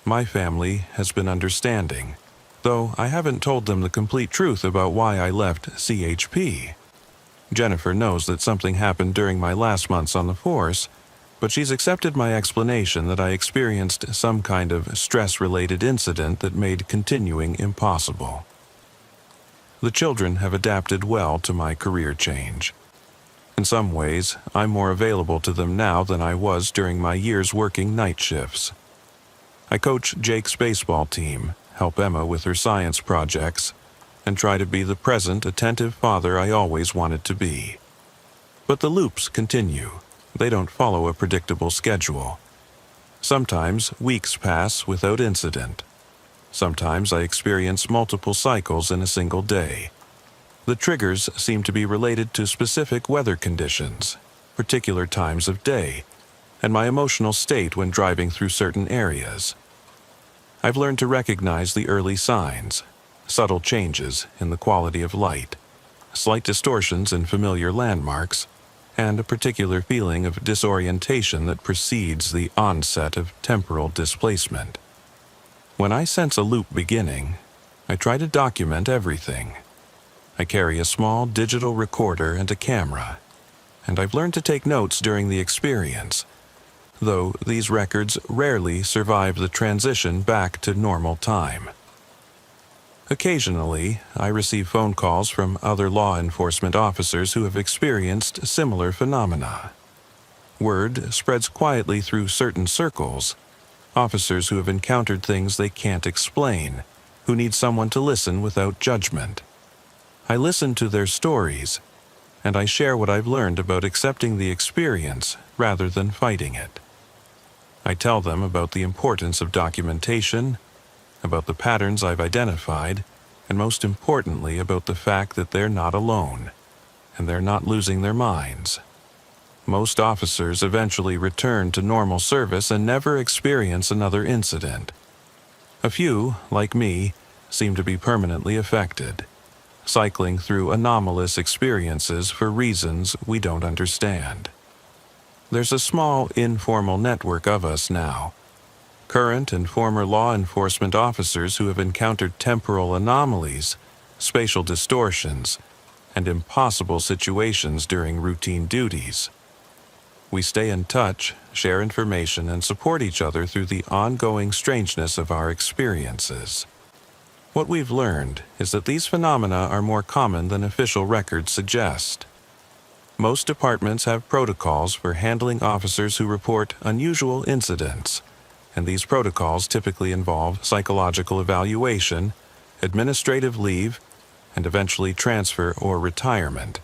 Speaker 1: My family has been understanding, though I haven't told them the complete truth about why I left CHP. Jennifer knows that something happened during my last months on the force, but she's accepted my explanation that I experienced some kind of stress-related incident that made continuing impossible. The children have adapted well to my career change. In some ways, I'm more available to them now than I was during my years working night shifts. I coach Jake's baseball team, help Emma with her science projects, and try to be the present, attentive father I always wanted to be. But the loops continue. They don't follow a predictable schedule. Sometimes weeks pass without incident. Sometimes I experience multiple cycles in a single day. The triggers seem to be related to specific weather conditions, particular times of day, and my emotional state when driving through certain areas. I've learned to recognize the early signs, subtle changes in the quality of light, slight distortions in familiar landmarks, and a particular feeling of disorientation that precedes the onset of temporal displacement. When I sense a loop beginning, I try to document everything. I carry a small digital recorder and a camera, and I've learned to take notes during the experience, though these records rarely survive the transition back to normal time. Occasionally, I receive phone calls from other law enforcement officers who have experienced similar phenomena. Word spreads quietly through certain circles, officers who have encountered things they can't explain, who need someone to listen without judgment. I listen to their stories, and I share what I've learned about accepting the experience rather than fighting it. I tell them about the importance of documentation, about the patterns I've identified, and most importantly about the fact that they're not alone, and they're not losing their minds. Most officers eventually return to normal service and never experience another incident. A few, like me, seem to be permanently affected, cycling through anomalous experiences for reasons we don't understand. There's a small, informal network of us now. Current and former law enforcement officers who have encountered temporal anomalies, spatial distortions, and impossible situations during routine duties. We stay in touch, share information, and support each other through the ongoing strangeness of our experiences. What we've learned is that these phenomena are more common than official records suggest. Most departments have protocols for handling officers who report unusual incidents, and these protocols typically involve psychological evaluation, administrative leave, and eventually transfer or retirement.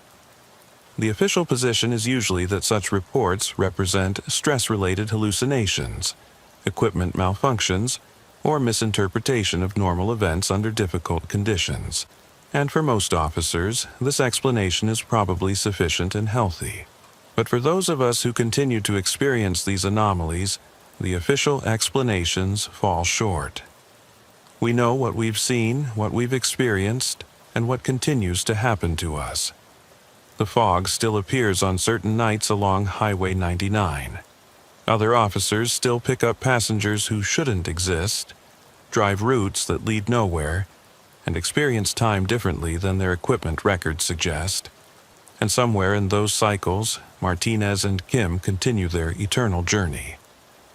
Speaker 1: The official position is usually that such reports represent stress-related hallucinations, equipment malfunctions, or misinterpretation of normal events under difficult conditions. And for most officers, this explanation is probably sufficient and healthy. But for those of us who continue to experience these anomalies, the official explanations fall short. We know what we've seen, what we've experienced, and what continues to happen to us. The fog still appears on certain nights along Highway 99. Other officers still pick up passengers who shouldn't exist, drive routes that lead nowhere, and experience time differently than their equipment records suggest. And somewhere in those cycles, Martinez and Kim continue their eternal journey,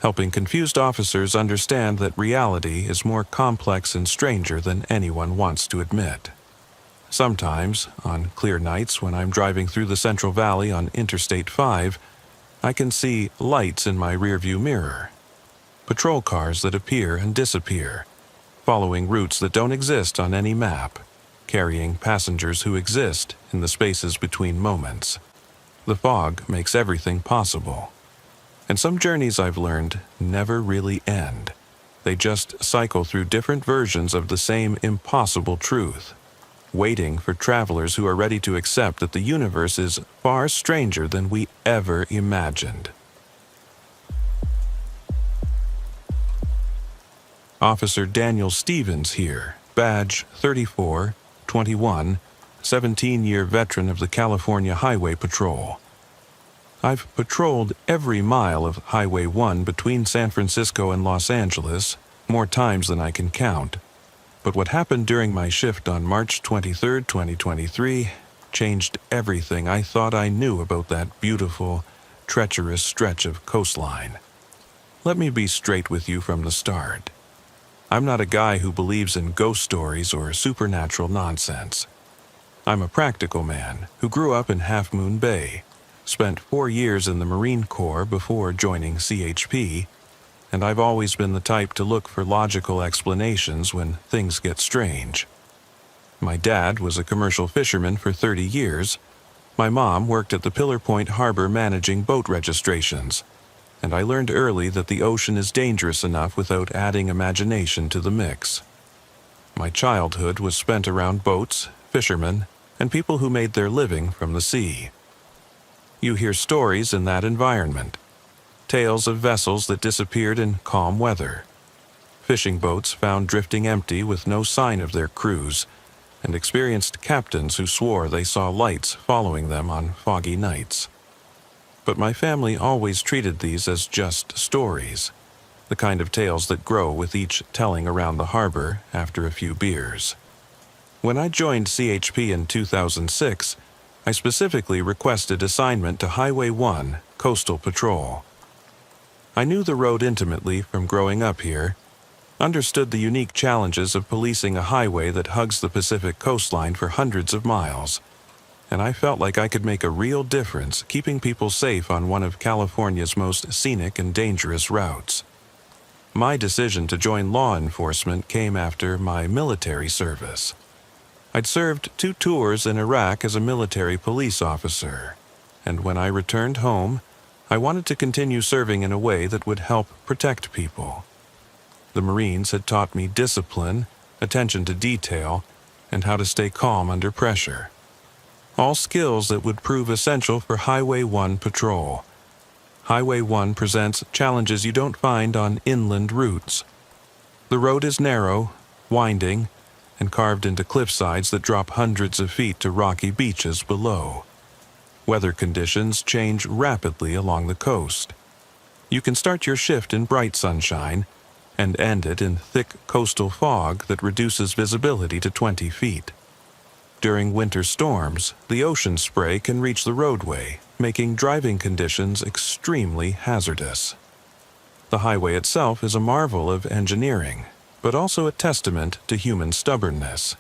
Speaker 1: helping confused officers understand that reality is more complex and stranger than anyone wants to admit. Sometimes, on clear nights when I'm driving through the Central Valley on Interstate 5, I can see lights in my rearview mirror. Patrol cars that appear and disappear, following routes that don't exist on any map, carrying passengers who exist in the spaces between moments. The fog makes everything possible. And some journeys, I've learned, never really end. They just cycle through different versions of the same impossible truth, waiting for travelers who are ready to accept that the universe is far stranger than we ever imagined. Officer Daniel Stevens here, badge 34, 21, 17-year veteran of the California Highway Patrol. I've patrolled every mile of Highway 1 between San Francisco and Los Angeles, more times than I can count. But what happened during my shift on March 23, 2023, changed everything I thought I knew about that beautiful, treacherous stretch of coastline. Let me be straight with you from the start. I'm not a guy who believes in ghost stories or supernatural nonsense. I'm a practical man who grew up in Half Moon Bay, spent 4 years in the Marine Corps before joining CHP, and I've always been the type to look for logical explanations when things get strange. My dad was a commercial fisherman for 30 years. My mom worked at the Pillar Point Harbor managing boat registrations, and I learned early that the ocean is dangerous enough without adding imagination to the mix. My childhood was spent around boats, fishermen, and people who made their living from the sea. You hear stories in that environment. Tales of vessels that disappeared in calm weather. Fishing boats found drifting empty with no sign of their crews, and experienced captains who swore they saw lights following them on foggy nights. But my family always treated these as just stories, the kind of tales that grow with each telling around the harbor after a few beers. When I joined CHP in 2006, I specifically requested assignment to Highway 1 Coastal Patrol. I knew the road intimately from growing up here, understood the unique challenges of policing a highway that hugs the Pacific coastline for hundreds of miles, and I felt like I could make a real difference keeping people safe on one of California's most scenic and dangerous routes. My decision to join law enforcement came after my military service. I'd served 2 tours in Iraq as a military police officer, and when I returned home, I wanted to continue serving in a way that would help protect people. The Marines had taught me discipline, attention to detail, and how to stay calm under pressure. All skills that would prove essential for Highway 1 patrol. Highway 1 presents challenges you don't find on inland routes. The road is narrow, winding, and carved into cliffsides that drop hundreds of feet to rocky beaches below. Weather conditions change rapidly along the coast. You can start your shift in bright sunshine and end it in thick coastal fog that reduces visibility to 20 feet. During winter storms, the ocean spray can reach the roadway, making driving conditions extremely hazardous. The highway itself is a marvel of engineering, but also a testament to human stubbornness.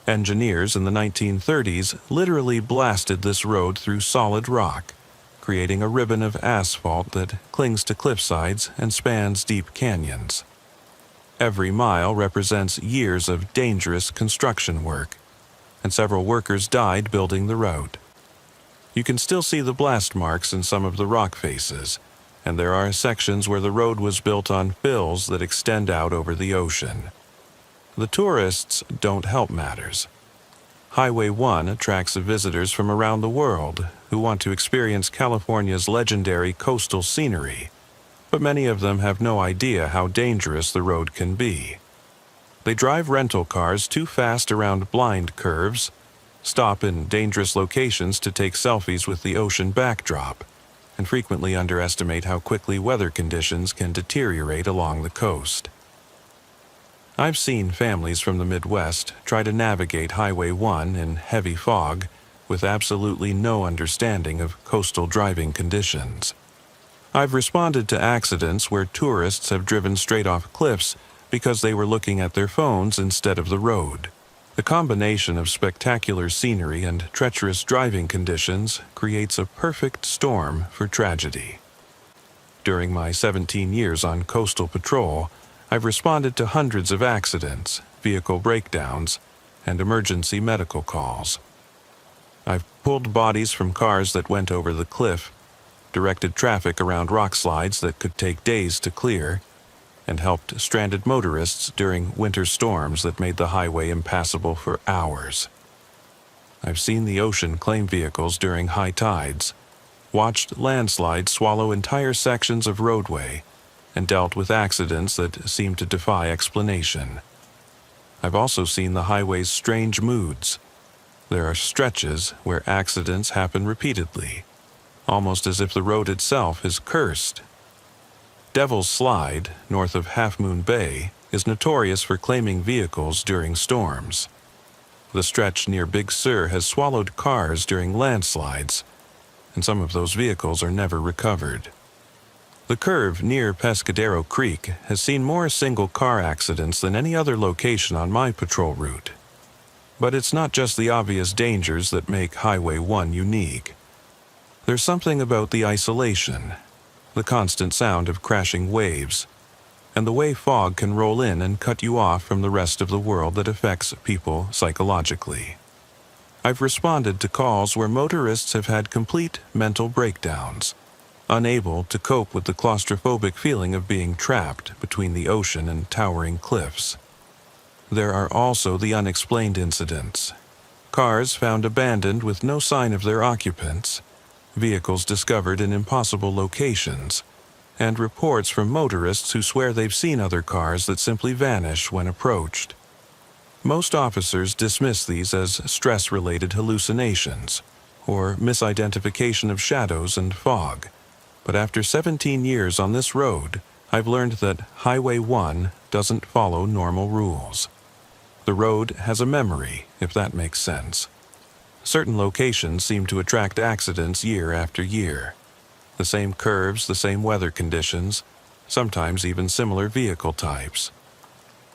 Speaker 1: Engineers in the 1930s literally blasted this road through solid rock, creating a ribbon of asphalt that clings to cliffsides and spans deep canyons. Every mile represents years of dangerous construction work, and several workers died building the road. You can still see the blast marks in some of the rock faces, and there are sections where the road was built on fills that extend out over the ocean. The tourists don't help matters. Highway 1 attracts visitors from around the world who want to experience California's legendary coastal scenery, but many of them have no idea how dangerous the road can be. They drive rental cars too fast around blind curves, stop in dangerous locations to take selfies with the ocean backdrop, and frequently underestimate how quickly weather conditions can deteriorate along the coast. I've seen families from the Midwest try to navigate Highway 1 in heavy fog with absolutely no understanding of coastal driving conditions. I've responded to accidents where tourists have driven straight off cliffs because they were looking at their phones instead of the road. The combination of spectacular scenery and treacherous driving conditions creates a perfect storm for tragedy. During my 17 years on coastal patrol, I've responded to hundreds of accidents, vehicle breakdowns, and emergency medical calls. I've pulled bodies from cars that went over the cliff, directed traffic around rock slides that could take days to clear, and helped stranded motorists during winter storms that made the highway impassable for hours. I've seen the ocean claim vehicles during high tides, watched landslides swallow entire sections of roadway, and dealt with accidents that seemed to defy explanation. I've also seen the highway's strange moods. There are stretches where accidents happen repeatedly, almost as if the road itself is cursed. Devil's Slide, north of Half Moon Bay, is notorious for claiming vehicles during storms. The stretch near Big Sur has swallowed cars during landslides, and some of those vehicles are never recovered. The curve near Pescadero Creek has seen more single-car accidents than any other location on my patrol route. But it's not just the obvious dangers that make Highway 1 unique. There's something about the isolation, the constant sound of crashing waves, and the way fog can roll in and cut you off from the rest of the world that affects people psychologically. I've responded to calls where motorists have had complete mental breakdowns, unable to cope with the claustrophobic feeling of being trapped between the ocean and towering cliffs. There are also the unexplained incidents. Cars found abandoned with no sign of their occupants, vehicles discovered in impossible locations, and reports from motorists who swear they've seen other cars that simply vanish when approached. Most officers dismiss these as stress-related hallucinations or misidentification of shadows and fog, but after 17 years on this road, I've learned that Highway 1 doesn't follow normal rules. The road has a memory, if that makes sense. Certain locations seem to attract accidents year after year. The same curves, the same weather conditions, sometimes even similar vehicle types.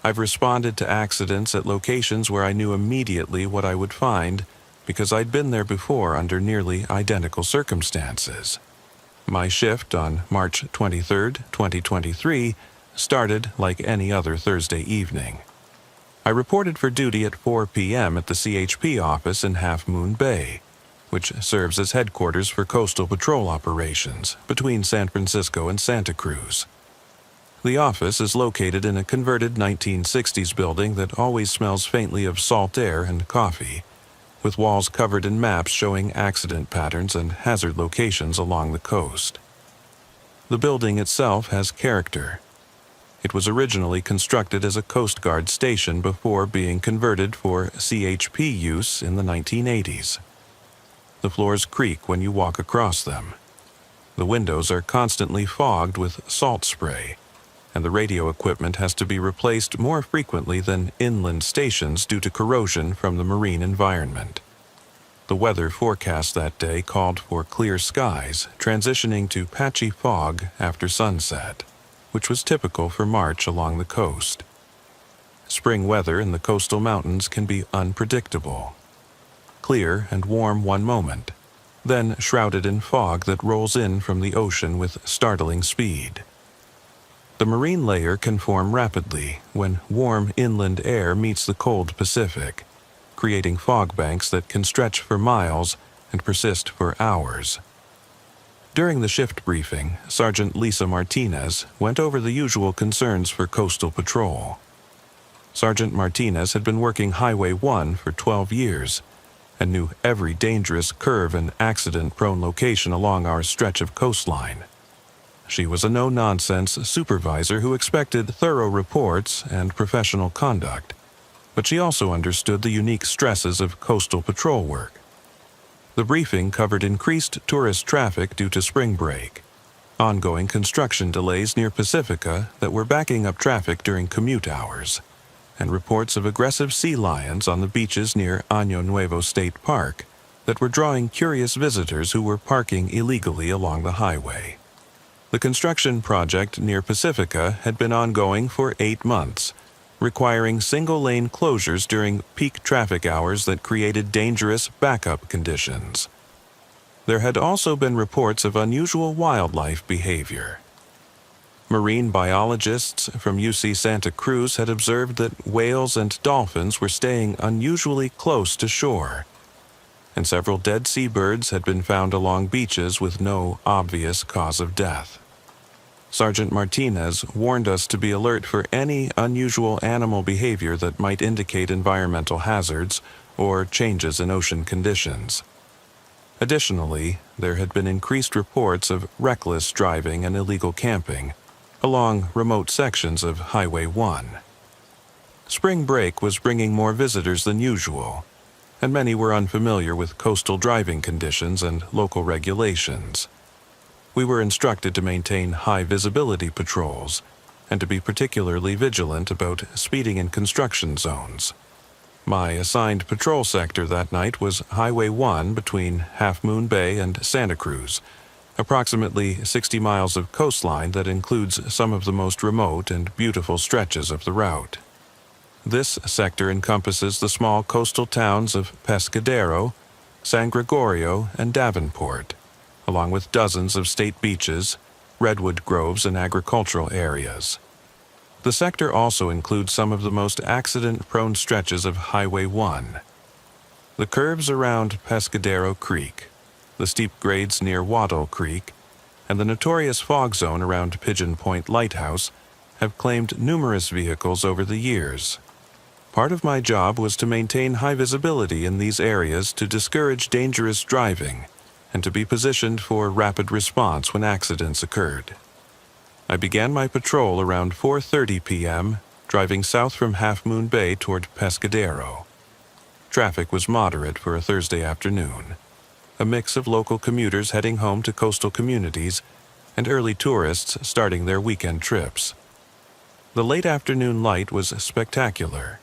Speaker 1: I've responded to accidents at locations where I knew immediately what I would find because I'd been there before under nearly identical circumstances. My shift on March 23, 2023, started like any other Thursday evening. I reported for duty at 4 p.m. at the CHP office in Half Moon Bay, which serves as headquarters for coastal patrol operations between San Francisco and Santa Cruz. The office is located in a converted 1960s building that always smells faintly of salt air and coffee, with walls covered in maps showing accident patterns and hazard locations along the coast. The building itself has character. It was originally constructed as a Coast Guard station before being converted for CHP use in the 1980s. The floors creak when you walk across them. The windows are constantly fogged with salt spray, and the radio equipment has to be replaced more frequently than inland stations due to corrosion from the marine environment. The weather forecast that day called for clear skies, transitioning to patchy fog after sunset, which was typical for March along the coast. Spring weather in the coastal mountains can be unpredictable. Clear and warm one moment, then shrouded in fog that rolls in from the ocean with startling speed. The marine layer can form rapidly when warm inland air meets the cold Pacific, creating fog banks that can stretch for miles and persist for hours. During the shift briefing, Sergeant Lisa Martinez went over the usual concerns for coastal patrol. Sergeant Martinez had been working Highway 1 for 12 years and knew every dangerous curve and accident-prone location along our stretch of coastline. She was a no-nonsense supervisor who expected thorough reports and professional conduct, but she also understood the unique stresses of coastal patrol work. The briefing covered increased tourist traffic due to spring break, ongoing construction delays near Pacifica that were backing up traffic during commute hours, and reports of aggressive sea lions on the beaches near Año Nuevo State Park that were drawing curious visitors who were parking illegally along the highway. The construction project near Pacifica had been ongoing for 8 months, requiring single-lane closures during peak traffic hours that created dangerous backup conditions. There had also been reports of unusual wildlife behavior. Marine biologists from UC Santa Cruz had observed that whales and dolphins were staying unusually close to shore, and several dead seabirds had been found along beaches with no obvious cause of death. Sergeant Martinez warned us to be alert for any unusual animal behavior that might indicate environmental hazards or changes in ocean conditions. Additionally, there had been increased reports of reckless driving and illegal camping along remote sections of Highway 1. Spring break was bringing more visitors than usual, and many were unfamiliar with coastal driving conditions and local regulations. We were instructed to maintain high visibility patrols and to be particularly vigilant about speeding in construction zones. My assigned patrol sector that night was Highway 1 between Half Moon Bay and Santa Cruz, approximately 60 miles of coastline that includes some of the most remote and beautiful stretches of the route. This sector encompasses the small coastal towns of Pescadero, San Gregorio, and Davenport, along with dozens of state beaches, redwood groves, and agricultural areas. The sector also includes some of the most accident-prone stretches of Highway 1. The curves around Pescadero Creek, the steep grades near Waddle Creek, and the notorious fog zone around Pigeon Point Lighthouse have claimed numerous vehicles over the years. Part of my job was to maintain high visibility in these areas to discourage dangerous driving and to be positioned for rapid response when accidents occurred. I began my patrol around 4:30 p.m., driving south from Half Moon Bay toward Pescadero. Traffic was moderate for a Thursday afternoon, a mix of local commuters heading home to coastal communities and early tourists starting their weekend trips. The late afternoon light was spectacular,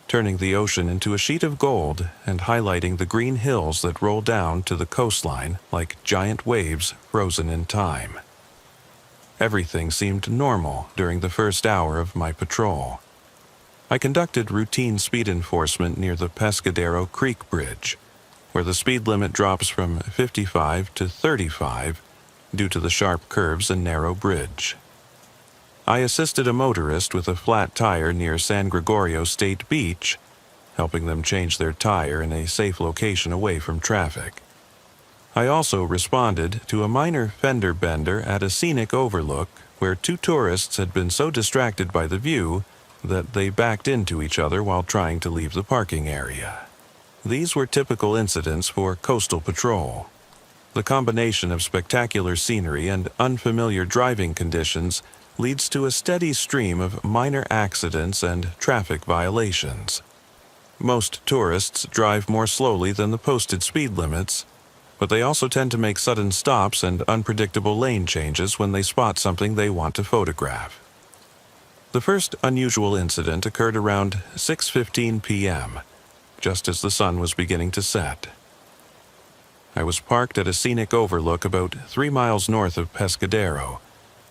Speaker 1: turning the ocean into a sheet of gold and highlighting the green hills that roll down to the coastline like giant waves frozen in time. Everything seemed normal during the first hour of my patrol. I conducted routine speed enforcement near the Pescadero Creek Bridge, where the speed limit drops from 55 to 35 due to the sharp curves and narrow bridge. I assisted a motorist with a flat tire near San Gregorio State Beach, helping them change their tire in a safe location away from traffic. I also responded to a minor fender bender at a scenic overlook where two tourists had been so distracted by the view that they backed into each other while trying to leave the parking area. These were typical incidents for coastal patrol. The combination of spectacular scenery and unfamiliar driving conditions leads to a steady stream of minor accidents and traffic violations. Most tourists drive more slowly than the posted speed limits, but they also tend to make sudden stops and unpredictable lane changes when they spot something they want to photograph. The first unusual incident occurred around 6:15 p.m., just as the sun was beginning to set. I was parked at a scenic overlook about 3 miles north of Pescadero,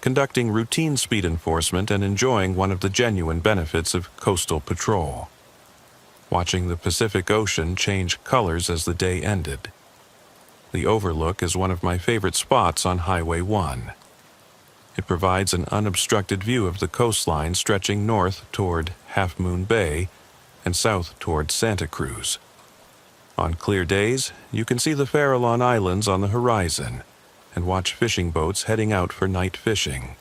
Speaker 1: conducting routine speed enforcement and enjoying one of the genuine benefits of coastal patrol: watching the Pacific Ocean change colors as the day ended. The overlook is one of my favorite spots on Highway 1. It provides an unobstructed view of the coastline stretching north toward Half Moon Bay and south toward Santa Cruz. On clear days, you can see the Farallon Islands on the horizon and watch fishing boats heading out for night fishing.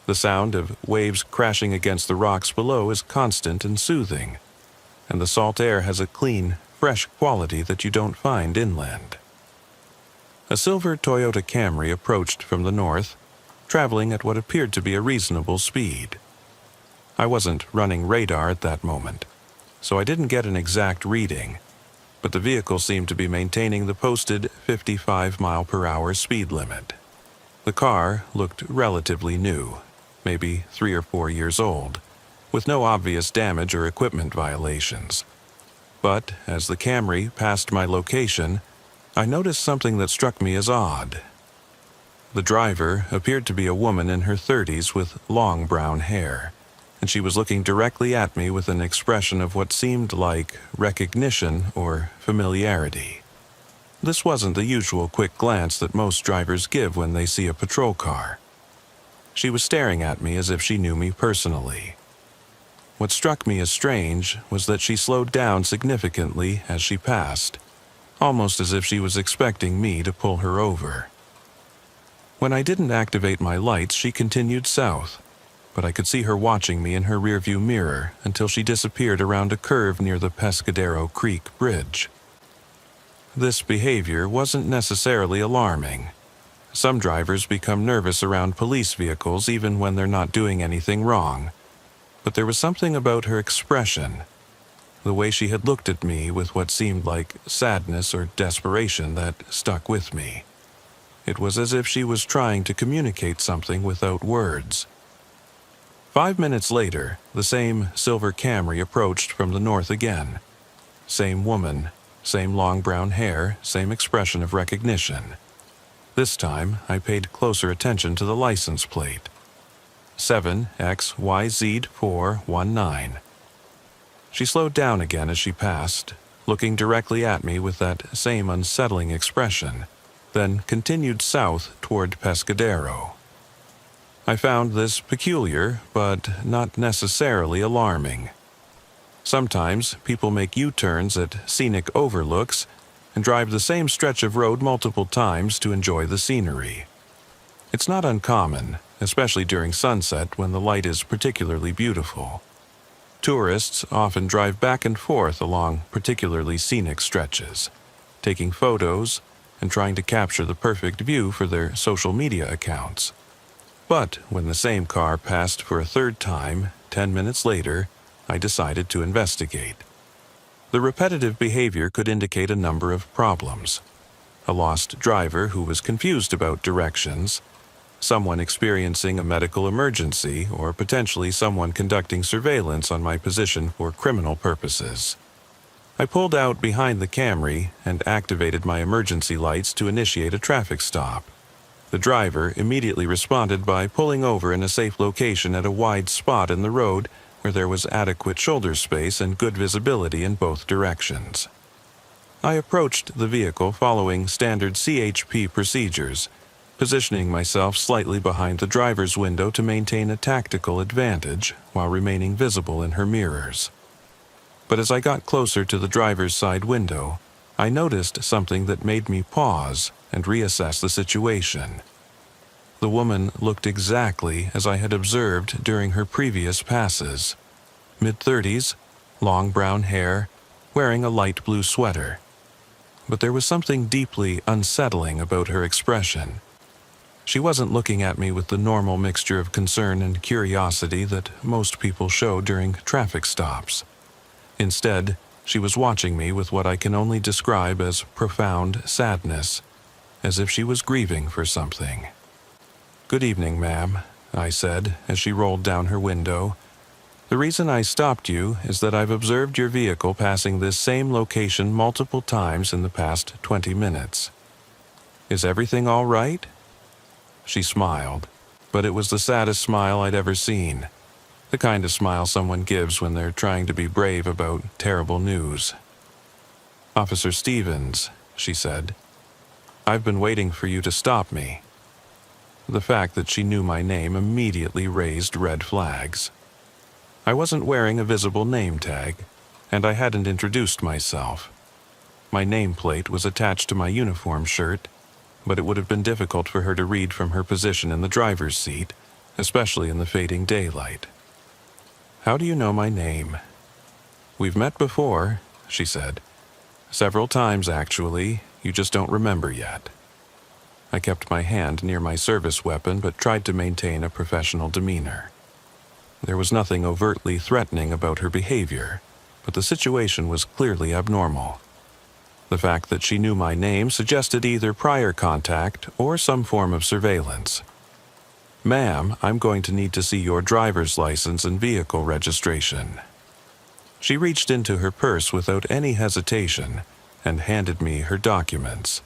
Speaker 1: The sound of waves crashing against the rocks below is constant and soothing, and the salt air has a clean, fresh quality that you don't find inland. A silver Toyota Camry approached from the north, traveling at what appeared to be a reasonable speed. I wasn't running radar at that moment, so I didn't get an exact reading, but the vehicle seemed to be maintaining the posted 55-mile-per-hour speed limit. The car looked relatively new, maybe 3 or 4 years old, with no obvious damage or equipment violations. But as the Camry passed my location, I noticed something that struck me as odd. The driver appeared to be a woman in her 30s with long brown hair, and she was looking directly at me with an expression of what seemed like recognition or familiarity. This wasn't the usual quick glance that most drivers give when they see a patrol car. She was staring at me as if she knew me personally. What struck me as strange was that she slowed down significantly as she passed, almost as if she was expecting me to pull her over. When I didn't activate my lights, she continued south, but I could see her watching me in her rearview mirror until she disappeared around a curve near the Pescadero Creek Bridge. This behavior wasn't necessarily alarming. Some drivers become nervous around police vehicles even when they're not doing anything wrong, but there was something about her expression, the way she had looked at me with what seemed like sadness or desperation, that stuck with me. It was as if she was trying to communicate something without words. 5 minutes later, the same silver Camry approached from the north again. Same woman, same long brown hair, same expression of recognition. This time, I paid closer attention to the license plate. 7XYZ419. She slowed down again as she passed, looking directly at me with that same unsettling expression, then continued south toward Pescadero. I found this peculiar, but not necessarily alarming. Sometimes people make U-turns at scenic overlooks and drive the same stretch of road multiple times to enjoy the scenery. It's not uncommon, especially during sunset when the light is particularly beautiful. Tourists often drive back and forth along particularly scenic stretches, taking photos and trying to capture the perfect view for their social media accounts. But when the same car passed for a third time, 10 minutes later, I decided to investigate. The repetitive behavior could indicate a number of problems: a lost driver who was confused about directions, someone experiencing a medical emergency, or potentially someone conducting surveillance on my position for criminal purposes. I pulled out behind the Camry and activated my emergency lights to initiate a traffic stop. The driver immediately responded by pulling over in a safe location at a wide spot in the road where there was adequate shoulder space and good visibility in both directions. I approached the vehicle following standard CHP procedures, positioning myself slightly behind the driver's window to maintain a tactical advantage while remaining visible in her mirrors. But as I got closer to the driver's side window, I noticed something that made me pause and reassess the situation. The woman looked exactly as I had observed during her previous passes. Mid-30s, long brown hair, wearing a light blue sweater. But there was something deeply unsettling about her expression. She wasn't looking at me with the normal mixture of concern and curiosity that most people show during traffic stops. Instead, she was watching me with what I can only describe as profound sadness, as if she was grieving for something. "Good evening, ma'am," I said as she rolled down her window. "The reason I stopped you is that I've observed your vehicle passing this same location multiple times in the past 20 minutes. Is everything all right?" She smiled, but it was the saddest smile I'd ever seen. The kind of smile someone gives when they're trying to be brave about terrible news. "Officer Stevens," she said, "I've been waiting for you to stop me." The fact that she knew my name immediately raised red flags. I wasn't wearing a visible name tag, and I hadn't introduced myself. My nameplate was attached to my uniform shirt, but it would have been difficult for her to read from her position in the driver's seat, especially in the fading daylight. "How do you know my name?" "We've met before," she said. "Several times, actually. You just don't remember yet." I kept my hand near my service weapon but tried to maintain a professional demeanor. There was nothing overtly threatening about her behavior, but the situation was clearly abnormal. The fact that she knew my name suggested either prior contact or some form of surveillance. "Ma'am, I'm going to need to see your driver's license and vehicle registration." She reached into her purse without any hesitation and handed me her documents.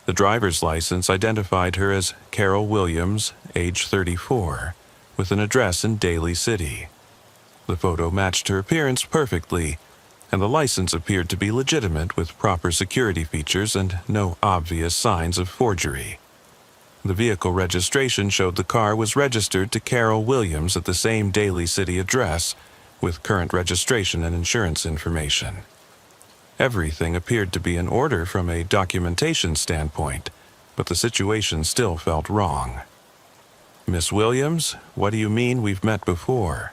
Speaker 1: The driver's license identified her as Carol Williams, age 34, with an address in Daly City. The photo matched her appearance perfectly, and the license appeared to be legitimate with proper security features and no obvious signs of forgery. The vehicle registration showed the car was registered to Carol Williams at the same Daly City address, with current registration and insurance information. Everything appeared to be in order from a documentation standpoint, but the situation still felt wrong. "Miss Williams, what do you mean we've met before?"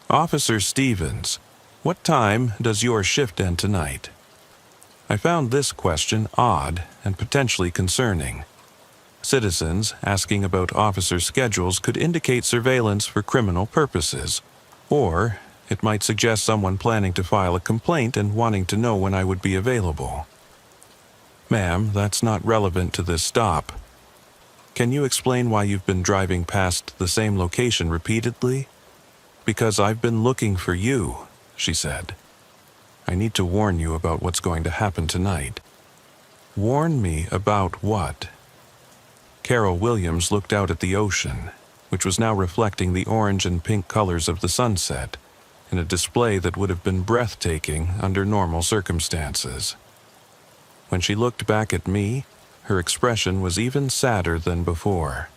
Speaker 1: "Officer Stevens, what time does your shift end tonight?" I found this question odd and potentially concerning. Citizens asking about officer schedules could indicate surveillance for criminal purposes, or it might suggest someone planning to file a complaint and wanting to know when I would be available. "Ma'am, that's not relevant to this stop. Can you explain why you've been driving past the same location repeatedly?" "Because I've been looking for you," she said. "I need to warn you about what's going to happen tonight." "Warn me about what?" Carol Williams looked out at the ocean, which was now reflecting the orange and pink colors of the sunset, in a display that would have been breathtaking under normal circumstances. When she looked back at me, her expression was even sadder than before.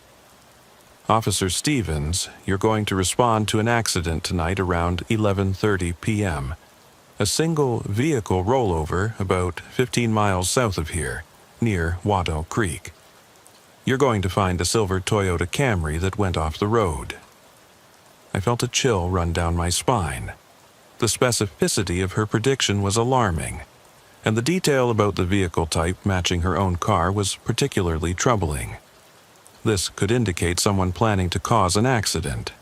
Speaker 1: "Officer Stevens, you're going to respond to an accident tonight around 11:30 p.m. A single vehicle rollover about 15 miles south of here, near Waddell Creek. You're going to find a silver Toyota Camry that went off the road." I felt a chill run down my spine. The specificity of her prediction was alarming, and the detail about the vehicle type matching her own car was particularly troubling. This could indicate someone planning to cause an accident,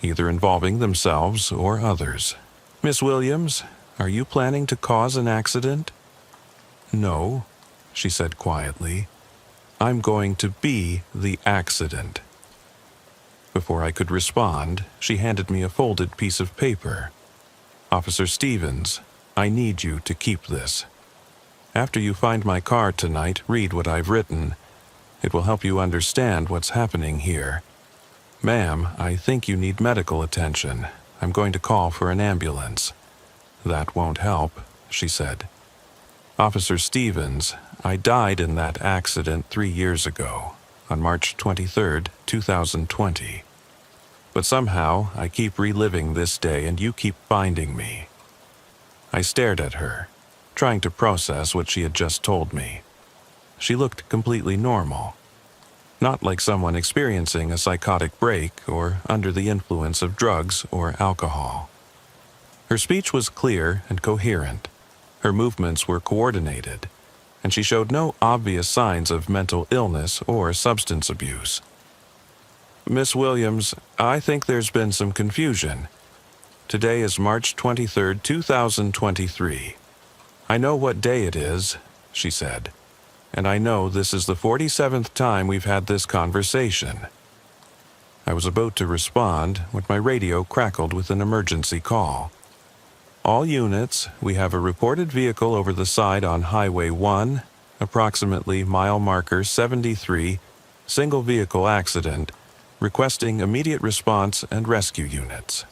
Speaker 1: either involving themselves or others. "Miss Williams, are you planning to cause an accident?" "No," she said quietly. "I'm going to be the accident." Before I could respond, she handed me a folded piece of paper. "Officer Stevens, I need you to keep this. After you find my car tonight, read what I've written. It will help you understand what's happening here. Ma'am, I think you need medical attention. I'm going to call for an ambulance." "That won't help," she said. "Officer Stevens, I died in that accident 3 years ago, on March 23rd, 2020. But somehow I keep reliving this day and you keep finding me." I stared at her. trying to process what she had just told me. She looked completely normal, not like someone experiencing a psychotic break or under the influence of drugs or alcohol. Her speech was clear and coherent. Her movements were coordinated, and she showed no obvious signs of mental illness or substance abuse. "Miss Williams, I think there's been some confusion. Today is March 23rd, 2023. I know what day it is," she said, "and I know this is the 47th time we've had this conversation." I was about to respond when my radio crackled with an emergency call. "All units, we have a reported vehicle over the side on Highway 1, approximately mile marker 73, single vehicle accident, requesting immediate response and rescue units."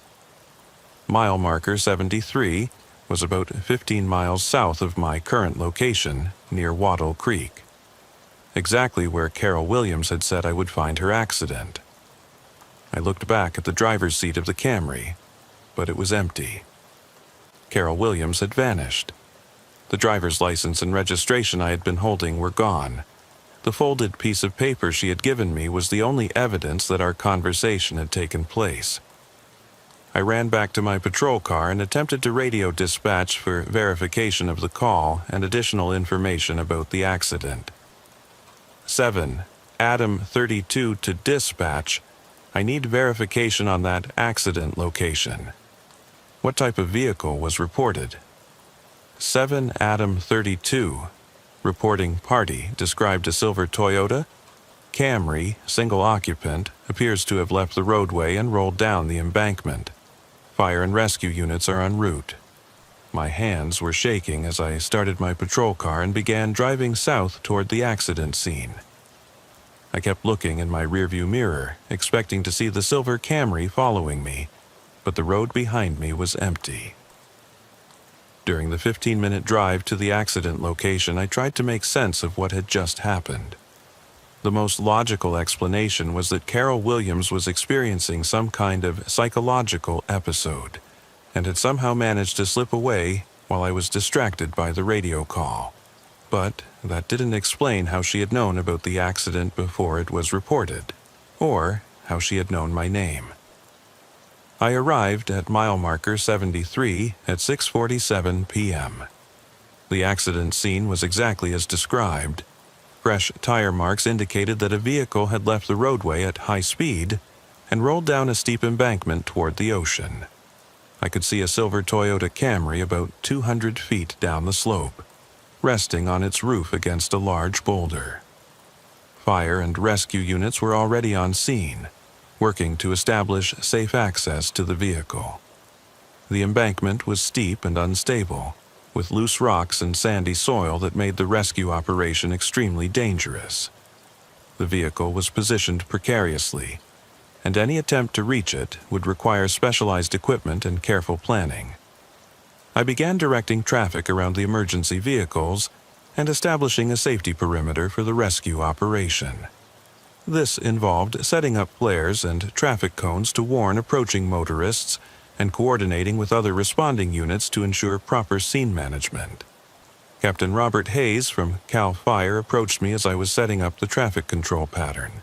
Speaker 1: Mile marker 73 was about 15 miles south of my current location, near Wattle Creek, exactly where Carol Williams had said I would find her accident. I looked back at the driver's seat of the Camry, but it was empty. Carol Williams had vanished. The driver's license and registration I had been holding were gone. The folded piece of paper she had given me was the only evidence that our conversation had taken place. I ran back to my patrol car and attempted to radio dispatch for verification of the call and additional information about the accident. 7. Adam 32 to dispatch. I need verification on that accident location. What type of vehicle was reported? 7 Adam 32. Reporting party described a silver Toyota. Camry, single occupant, appears to have left the roadway and rolled down the embankment. Fire and rescue units are en route. My hands were shaking as I started my patrol car and began driving south toward the accident scene. I kept looking in my rearview mirror, expecting to see the silver Camry following me, but the road behind me was empty. During the 15-minute drive to the accident location, I tried to make sense of what had just happened. The most logical explanation was that Carol Williams was experiencing some kind of psychological episode and had somehow managed to slip away while I was distracted by the radio call. But that didn't explain how she had known about the accident before it was reported, or how she had known my name. I arrived at mile marker 73 at 6:47 p.m. The accident scene was exactly as described. Fresh tire marks indicated that a vehicle had left the roadway at high speed and rolled down a steep embankment toward the ocean. I could see a silver Toyota Camry about 200 feet down the slope, resting on its roof against a large boulder. Fire and rescue units were already on scene, working to establish safe access to the vehicle. The embankment was steep and unstable, with loose rocks and sandy soil that made the rescue operation extremely dangerous. The vehicle was positioned precariously, and any attempt to reach it would require specialized equipment and careful planning. I began directing traffic around the emergency vehicles and establishing a safety perimeter for the rescue operation. This involved setting up flares and traffic cones to warn approaching motorists and coordinating with other responding units to ensure proper scene management. Captain Robert Hayes from CAL FIRE approached me as I was setting up the traffic control pattern.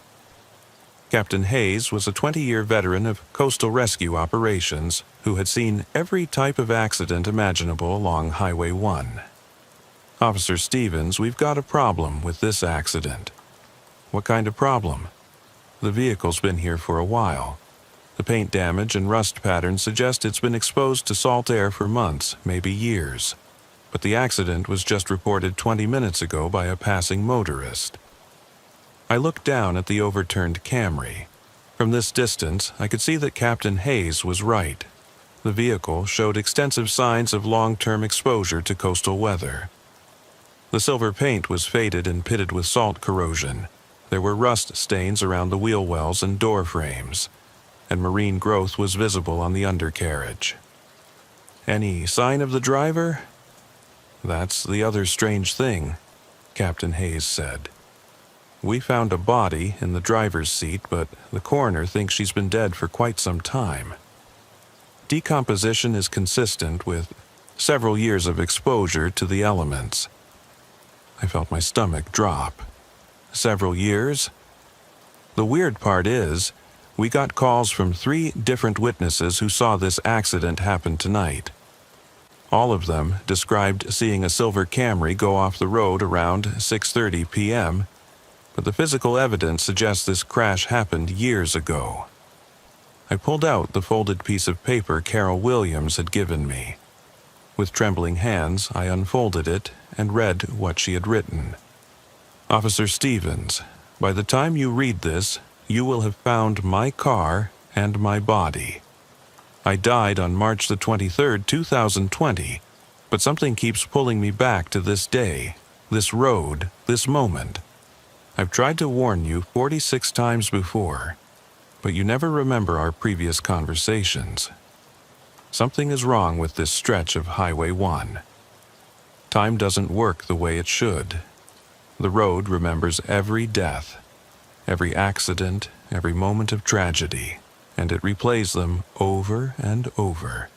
Speaker 1: Captain Hayes was a 20-year veteran of coastal rescue operations who had seen every type of accident imaginable along Highway 1. "Officer Stevens, we've got a problem with this accident." "What kind of problem?" "The vehicle's been here for a while. The paint damage and rust patterns suggest it's been exposed to salt air for months, maybe years. But the accident was just reported 20 minutes ago by a passing motorist." I looked down at the overturned Camry. From this distance, I could see that Captain Hayes was right. The vehicle showed extensive signs of long-term exposure to coastal weather. The silver paint was faded and pitted with salt corrosion. There were rust stains around the wheel wells and door frames, and marine growth was visible on the undercarriage. "Any sign of the driver?" "That's the other strange thing," Captain Hayes said. "We found a body in the driver's seat, but the coroner thinks she's been dead for quite some time. Decomposition is consistent with several years of exposure to the elements. I felt my stomach drop. Several years? The weird part is, we got calls from 3 different witnesses who saw this accident happen tonight. All of them described seeing a silver Camry go off the road around 6:30 p.m., but the physical evidence suggests this crash happened years ago. I pulled out the folded piece of paper Carol Williams had given me. With trembling hands, I unfolded it and read what she had written. Officer Stevens, by the time you read this, you will have found my car and my body. I died on March the 23rd, 2020, but something keeps pulling me back to this day, this road, this moment. I've tried to warn you 46 times before, but you never remember our previous conversations. Something is wrong with this stretch of Highway 1. Time doesn't work the way it should. The road remembers every death, every accident, every moment of tragedy, and it replays them over and over.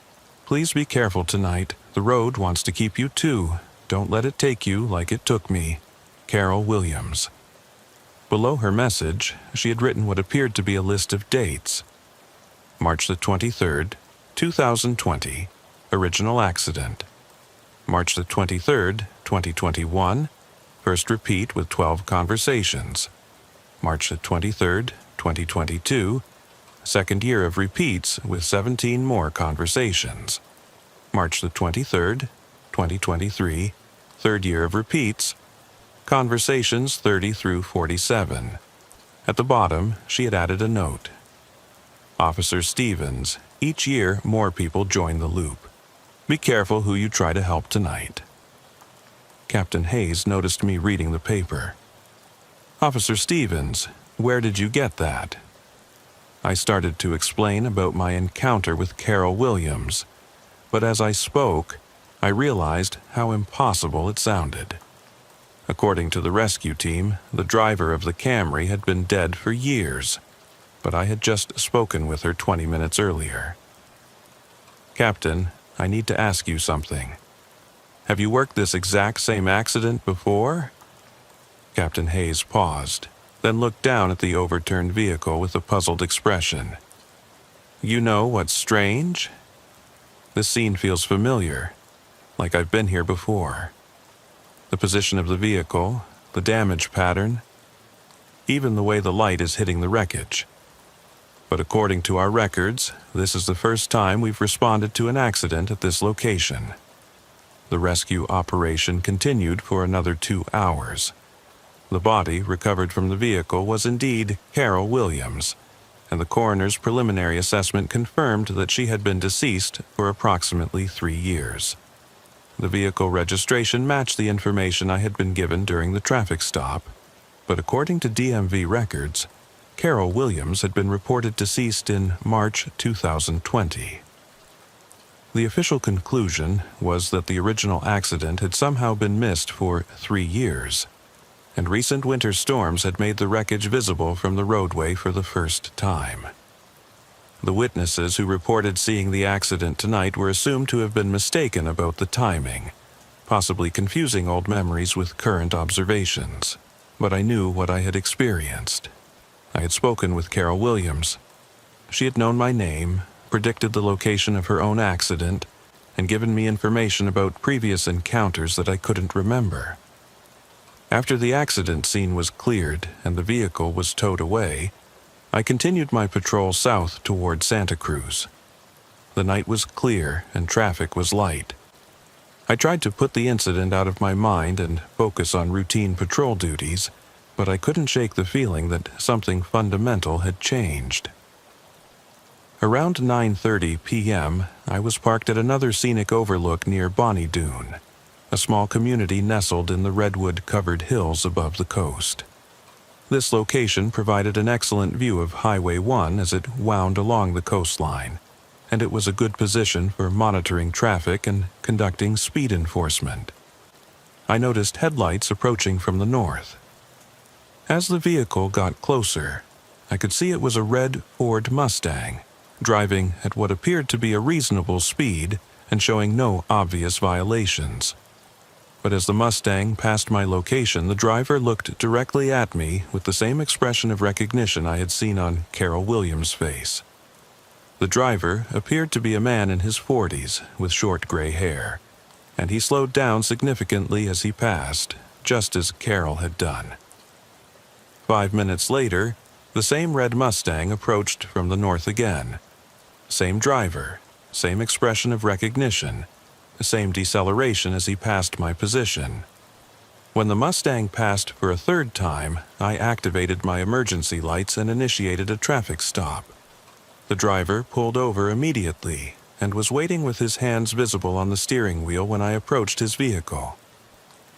Speaker 1: Please be careful tonight. The road wants to keep you too. Don't let it take you like it took me. Carol Williams. Below her message, she had written what appeared to be a list of dates. March the 23rd, 2020, original accident. March the 23rd, 2021, first repeat with 12 conversations. March the 23rd, 2022, second year of repeats with 17 more conversations. March the 23rd, 2023, third year of repeats, conversations 30 through 47. At the bottom, she had added a note. Officer Stevens, each year more people join the loop. Be careful who you try to help tonight. Captain Hayes noticed me reading the paper. Officer Stevens, where did you get that? I started to explain about my encounter with Carol Williams, but as I spoke, I realized how impossible it sounded. According to the rescue team, the driver of the Camry had been dead for years, but I had just spoken with her 20 minutes earlier. Captain, I need to ask you something. Have you worked this exact same accident before? Captain Hayes paused, then looked down at the overturned vehicle with a puzzled expression. You know what's strange? This scene feels familiar, like I've been here before. The position of the vehicle, the damage pattern, even the way the light is hitting the wreckage. But according to our records, this is the first time we've responded to an accident at this location. The rescue operation continued for another 2 hours. The body recovered from the vehicle was indeed Carol Williams, and the coroner's preliminary assessment confirmed that she had been deceased for approximately 3 years. The vehicle registration matched the information I had been given during the traffic stop, but according to DMV records, Carol Williams had been reported deceased in March 2020. The official conclusion was that the original accident had somehow been missed for 3 years, and recent winter storms had made the wreckage visible from the roadway for the first time. The witnesses who reported seeing the accident tonight were assumed to have been mistaken about the timing, possibly confusing old memories with current observations. But I knew what I had experienced. I had spoken with Carol Williams. She had known my name, predicted the location of her own accident, and given me information about previous encounters that I couldn't remember. After the accident scene was cleared and the vehicle was towed away, I continued my patrol south toward Santa Cruz. The night was clear and traffic was light. I tried to put the incident out of my mind and focus on routine patrol duties, but I couldn't shake the feeling that something fundamental had changed. Around 9:30 p.m., I was parked at another scenic overlook near Bonnie Dune, a small community nestled in the redwood-covered hills above the coast. This location provided an excellent view of Highway 1 as it wound along the coastline, and it was a good position for monitoring traffic and conducting speed enforcement. I noticed headlights approaching from the north. As the vehicle got closer, I could see it was a red Ford Mustang, driving at what appeared to be a reasonable speed and showing no obvious violations. But as the Mustang passed my location, the driver looked directly at me with the same expression of recognition I had seen on Carol Williams' face. The driver appeared to be a man in his 40s with short gray hair, and he slowed down significantly as he passed, just as Carol had done. 5 minutes later, the same red Mustang approached from the north again. Same driver, same expression of recognition, same deceleration as he passed my position. When the Mustang passed for a third time, I activated my emergency lights and initiated a traffic stop. The driver pulled over immediately and was waiting with his hands visible on the steering wheel when I approached his vehicle.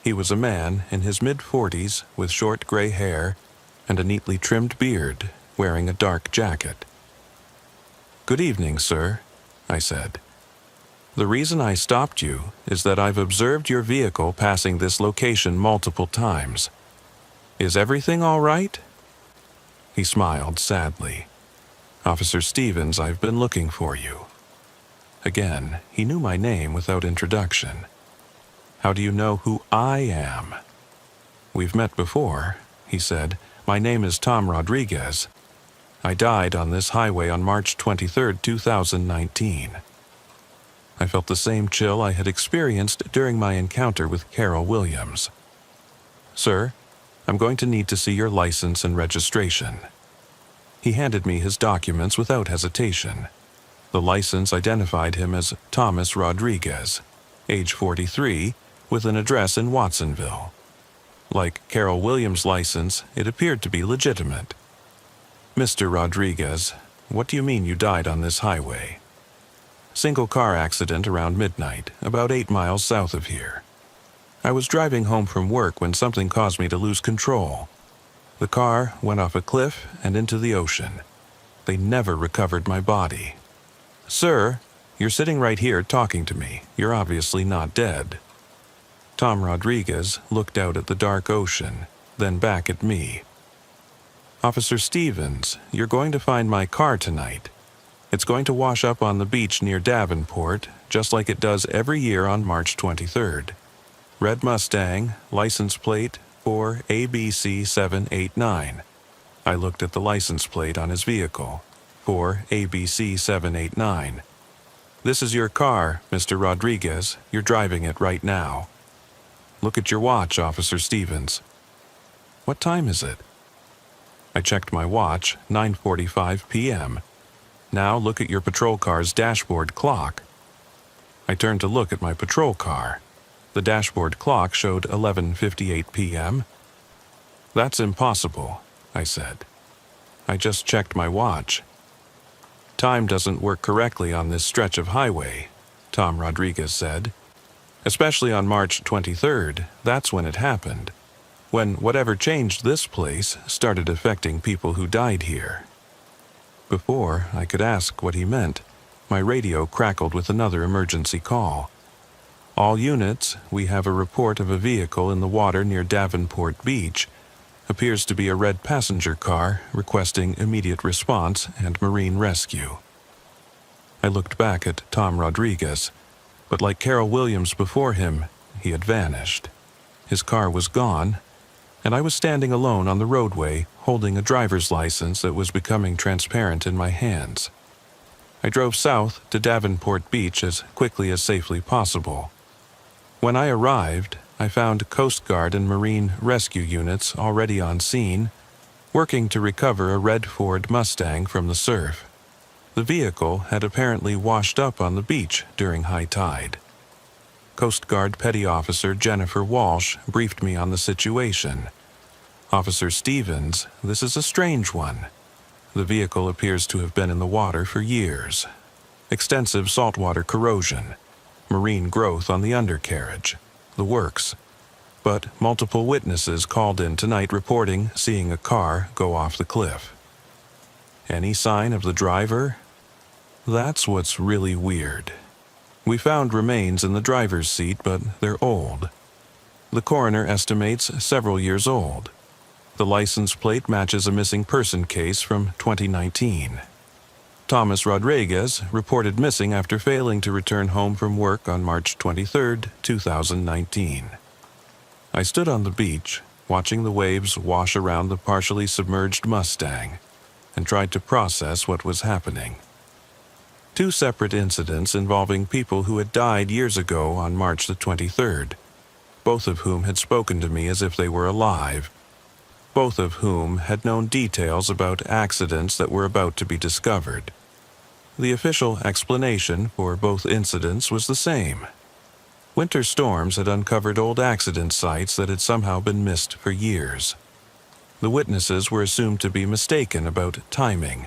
Speaker 1: He was a man in his mid-40s with short gray hair and a neatly trimmed beard, wearing a dark jacket. "Good evening, sir," I said. "The reason I stopped you is that I've observed your vehicle passing this location multiple times. Is everything all right?" He smiled sadly. "Officer Stevens, I've been looking for you." Again, he knew my name without introduction. "How do you know who I am?" "We've met before," he said. "My name is Tom Rodriguez. I died on this highway on March 23, 2019. I felt the same chill I had experienced during my encounter with Carol Williams. "Sir, I'm going to need to see your license and registration." He handed me his documents without hesitation. The license identified him as Thomas Rodriguez, age 43, with an address in Watsonville. Like Carol Williams' license, it appeared to be legitimate. "Mr. Rodriguez, what do you mean you died on this highway?" "Single car accident around midnight, about 8 miles south of here. I was driving home from work when something caused me to lose control. The car went off a cliff and into the ocean. They never recovered my body." "Sir, you're sitting right here talking to me. You're obviously not dead." Tom Rodriguez looked out at the dark ocean, then back at me. "Officer Stevens, you're going to find my car tonight. It's going to wash up on the beach near Davenport, just like it does every year on March 23rd. Red Mustang, license plate 4ABC789. I looked at the license plate on his vehicle. 4ABC789. "This is your car, Mr. Rodriguez. You're driving it right now." "Look at your watch, Officer Stevens." "What time is it?" I checked my watch, 9:45 p.m. "Now look at your patrol car's dashboard clock." I turned to look at my patrol car. The dashboard clock showed 11:58 p.m. "That's impossible," I said. "I just checked my watch." "Time doesn't work correctly on this stretch of highway," Tom Rodriguez said. "Especially on March 23rd, that's when it happened. When whatever changed this place started affecting people who died here." Before I could ask what he meant, my radio crackled with another emergency call. "All units, we have a report of a vehicle in the water near Davenport Beach. Appears to be a red passenger car requesting immediate response and marine rescue." I looked back at Tom Rodriguez, but like Carol Williams before him, he had vanished. His car was gone, and I was standing alone on the roadway, holding a driver's license that was becoming transparent in my hands. I drove south to Davenport Beach as quickly as safely possible. When I arrived, I found Coast Guard and Marine rescue units already on scene, working to recover a red Ford Mustang from the surf. The vehicle had apparently washed up on the beach during high tide. Coast Guard Petty Officer Jennifer Walsh briefed me on the situation. "Officer Stevens, this is a strange one. The vehicle appears to have been in the water for years. Extensive saltwater corrosion, marine growth on the undercarriage, the works. But multiple witnesses called in tonight reporting seeing a car go off the cliff." "Any sign of the driver?" "That's what's really weird. We found remains in the driver's seat, but they're old. The coroner estimates several years old. The license plate matches a missing person case from 2019. Thomas Rodriguez, reported missing after failing to return home from work on March 23, 2019. I stood on the beach, watching the waves wash around the partially submerged Mustang, and tried to process what was happening. Two separate incidents involving people who had died years ago on March the 23rd, both of whom had spoken to me as if they were alive, both of whom had known details about accidents that were about to be discovered. The official explanation for both incidents was the same. Winter storms had uncovered old accident sites that had somehow been missed for years. The witnesses were assumed to be mistaken about timing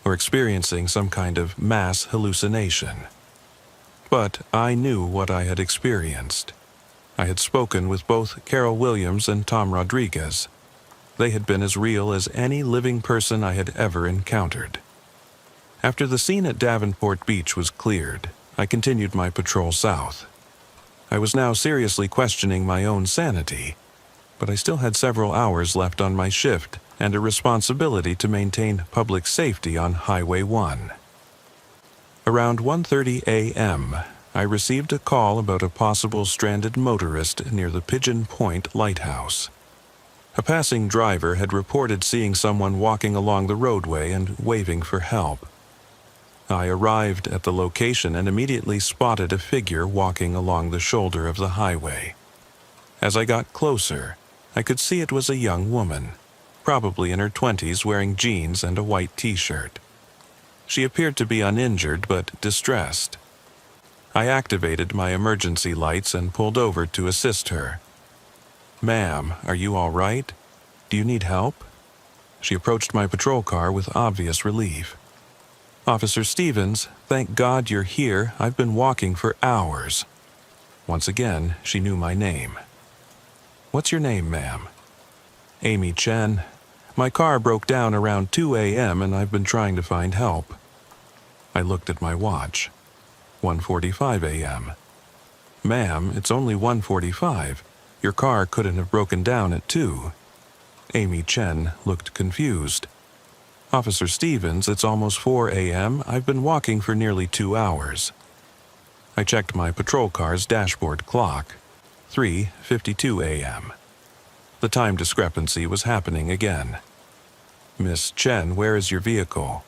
Speaker 1: or experiencing some kind of mass hallucination. But I knew what I had experienced. I had spoken with both Carol Williams and Tom Rodriguez. They had been as real as any living person I had ever encountered. After the scene at Davenport Beach was cleared, I continued my patrol south. I was now seriously questioning my own sanity, but I still had several hours left on my shift and a responsibility to maintain public safety on Highway 1. Around 1:30 a.m., I received a call about a possible stranded motorist near the Pigeon Point Lighthouse. A passing driver had reported seeing someone walking along the roadway and waving for help. I arrived at the location and immediately spotted a figure walking along the shoulder of the highway. As I got closer, I could see it was a young woman, probably in her 20s, wearing jeans and a white t-shirt. She appeared to be uninjured but distressed. I activated my emergency lights and pulled over to assist her. "Ma'am, are you all right? Do you need help?" She approached my patrol car with obvious relief. "Officer Stevens, thank God you're here. I've been walking for hours." Once again, she knew my name. "What's your name, ma'am?" "Amy Chen. My car broke down around 2 a.m. and I've been trying to find help." I looked at my watch. 1:45 a.m. "Ma'am, it's only 1:45. Your car couldn't have broken down at 2. Amy Chen looked confused. "Officer Stevens, it's almost 4 a.m. I've been walking for nearly 2 hours. I checked my patrol car's dashboard clock. 3:52 a.m. The time discrepancy was happening again. "Miss Chen, where is your vehicle?"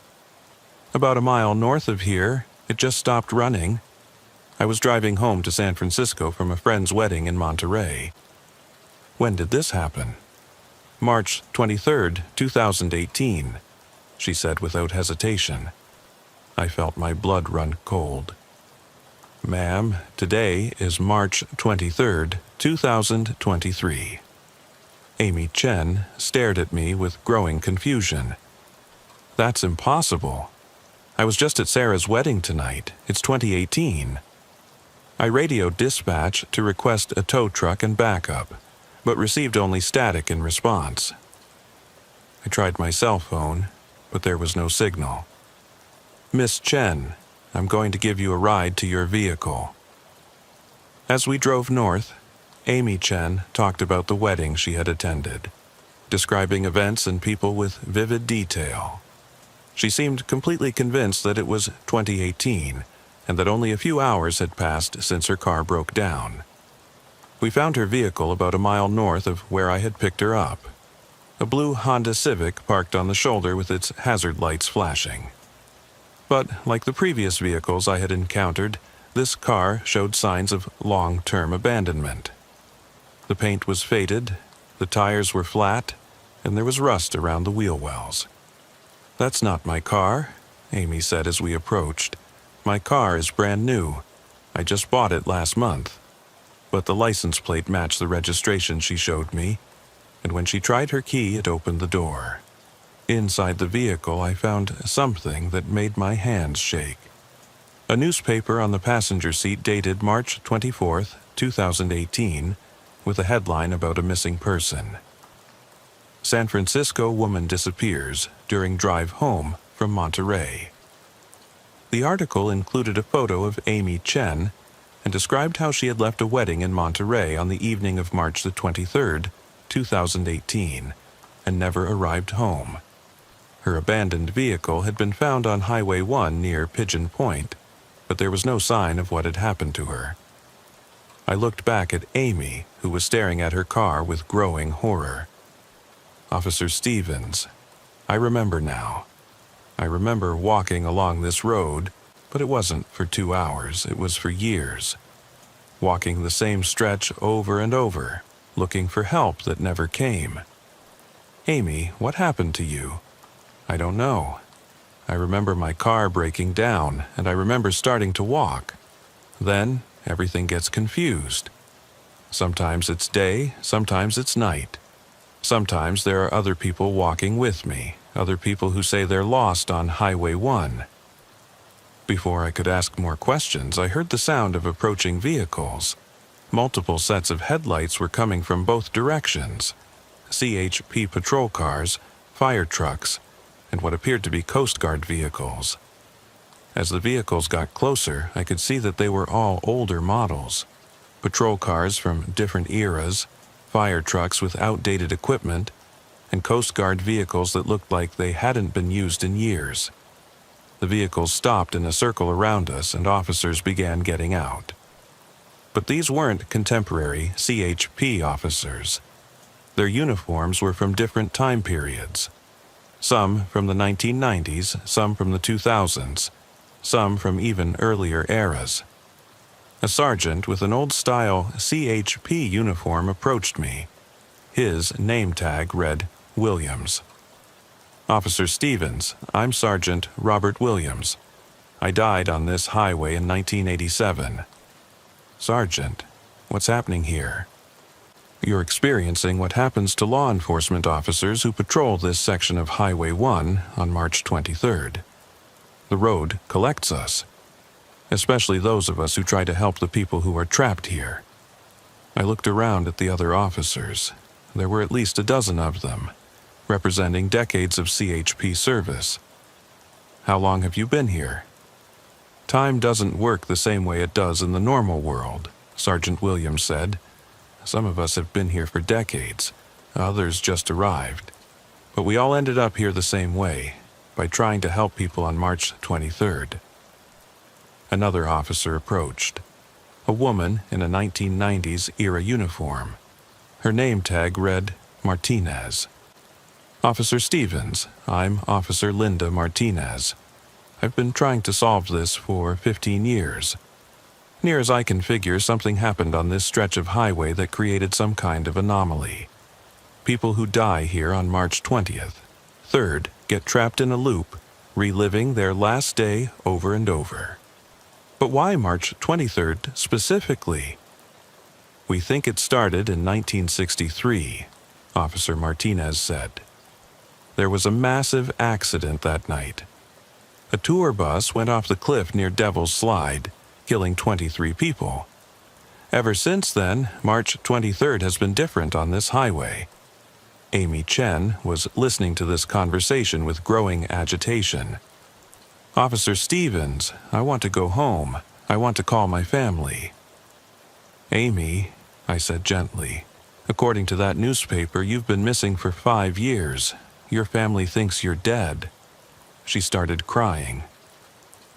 Speaker 1: "About a mile north of here. It just stopped running. I was driving home to San Francisco from a friend's wedding in Monterey." "When did this happen?" "March 23, 2018, she said without hesitation. I felt my blood run cold. "Ma'am, today is March 23, 2023. Amy Chen stared at me with growing confusion. "That's impossible. I was just at Sarah's wedding tonight. It's 2018. I radioed dispatch to request a tow truck and backup, but received only static in response. I tried my cell phone, but there was no signal. "Miss Chen, I'm going to give you a ride to your vehicle." As we drove north, Amy Chen talked about the wedding she had attended, describing events and people with vivid detail. She seemed completely convinced that it was 2018 and that only a few hours had passed since her car broke down. We found her vehicle about a mile north of where I had picked her up. A blue Honda Civic parked on the shoulder with its hazard lights flashing. But, like the previous vehicles I had encountered, this car showed signs of long-term abandonment. The paint was faded, the tires were flat, and there was rust around the wheel wells. "That's not my car," Amy said as we approached. "My car is brand new. I just bought it last month." But the license plate matched the registration she showed me, and when she tried her key, it opened the door. Inside the vehicle, I found something that made my hands shake. A newspaper on the passenger seat dated March 24, 2018, with a headline about a missing person. "San Francisco woman disappears during drive home from Monterey." The article included a photo of Amy Chen and described how she had left a wedding in Monterey on the evening of March the 23rd, 2018, and never arrived home. Her abandoned vehicle had been found on Highway 1 near Pigeon Point, but there was no sign of what had happened to her. I looked back at Amy, who was staring at her car with growing horror. Officer Stevens. I remember now. I remember walking along this road, but it wasn't for 2 hours, it was for years. Walking the same stretch over and over, looking for help that never came. Amy, what happened to you? I don't know. I remember my car breaking down, and I remember starting to walk. Then, everything gets confused. Sometimes it's day, sometimes it's night. Sometimes there are other people walking with me, other people who say they're lost on Highway 1. Before I could ask more questions, I heard the sound of approaching vehicles. Multiple sets of headlights were coming from both directions. CHP patrol cars, fire trucks, and what appeared to be Coast Guard vehicles. As the vehicles got closer, I could see that they were all older models. Patrol cars from different eras, fire trucks with outdated equipment, and Coast Guard vehicles that looked like they hadn't been used in years. The vehicles stopped in a circle around us, and officers began getting out. But these weren't contemporary CHP officers. Their uniforms were from different time periods. Some from the 1990s, some from the 2000s, some from even earlier eras. A sergeant with an old-style CHP uniform approached me. His name tag read Williams. Officer Stevens, I'm Sergeant Robert Williams. I died on this highway in 1987. Sergeant, what's happening here? You're experiencing what happens to law enforcement officers who patrol this section of Highway 1 on March 23rd. The road collects us, especially those of us who try to help the people who are trapped here. I looked around at the other officers. There were at least a dozen of them, representing decades of CHP service. How long have you been here? Time doesn't work the same way it does in the normal world, Sergeant Williams said. Some of us have been here for decades, others just arrived. But we all ended up here the same way, by trying to help people on March 23rd. Another officer approached. A woman in a 1990s era uniform. Her name tag read Martinez. Officer Stevens, I'm Officer Linda Martinez. I've been trying to solve this for 15 years. Near as I can figure, something happened on this stretch of highway that created some kind of anomaly. People who die here on March 20th, 3rd, get trapped in a loop, reliving their last day over and over. But why March 23rd specifically? We think it started in 1963, Officer Martinez said. There was a massive accident that night. A tour bus went off the cliff near Devil's Slide, killing 23 people. Ever since then, March 23rd has been different on this highway. Amy Chen was listening to this conversation with growing agitation. Officer Stevens, I want to go home. I want to call my family. Amy, I said gently, according to that newspaper, you've been missing for 5 years. Your family thinks you're dead. She started crying.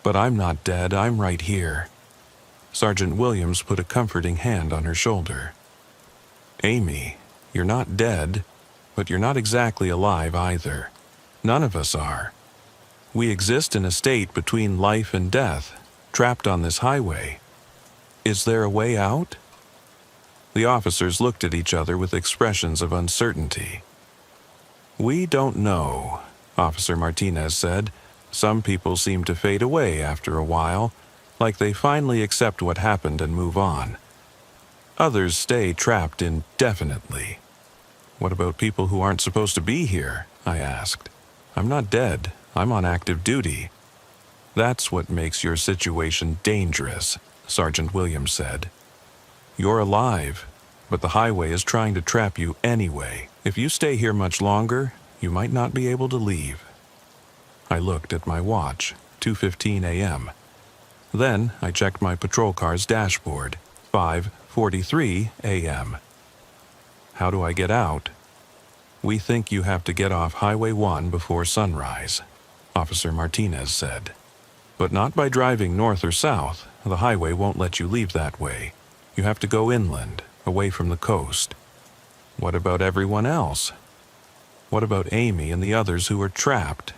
Speaker 1: But I'm not dead, I'm right here. Sergeant Williams put a comforting hand on her shoulder. Amy, you're not dead, but you're not exactly alive either. None of us are. We exist in a state between life and death, trapped on this highway. Is there a way out? The officers looked at each other with expressions of uncertainty. We don't know, Officer Martinez said. Some people seem to fade away after a while, like they finally accept what happened and move on. Others stay trapped indefinitely. What about people who aren't supposed to be here? I asked. I'm not dead. I'm on active duty. That's what makes your situation dangerous, Sergeant Williams said. You're alive, but the highway is trying to trap you anyway. If you stay here much longer, you might not be able to leave. I looked at my watch, 2:15 a.m. Then I checked my patrol car's dashboard, 5:43 a.m. How do I get out? "We think you have to get off Highway 1 before sunrise," Officer Martinez said. "But not by driving north or south. The highway won't let you leave that way. You have to go inland, away from the coast." "What about everyone else? What about Amy and the others who are trapped?"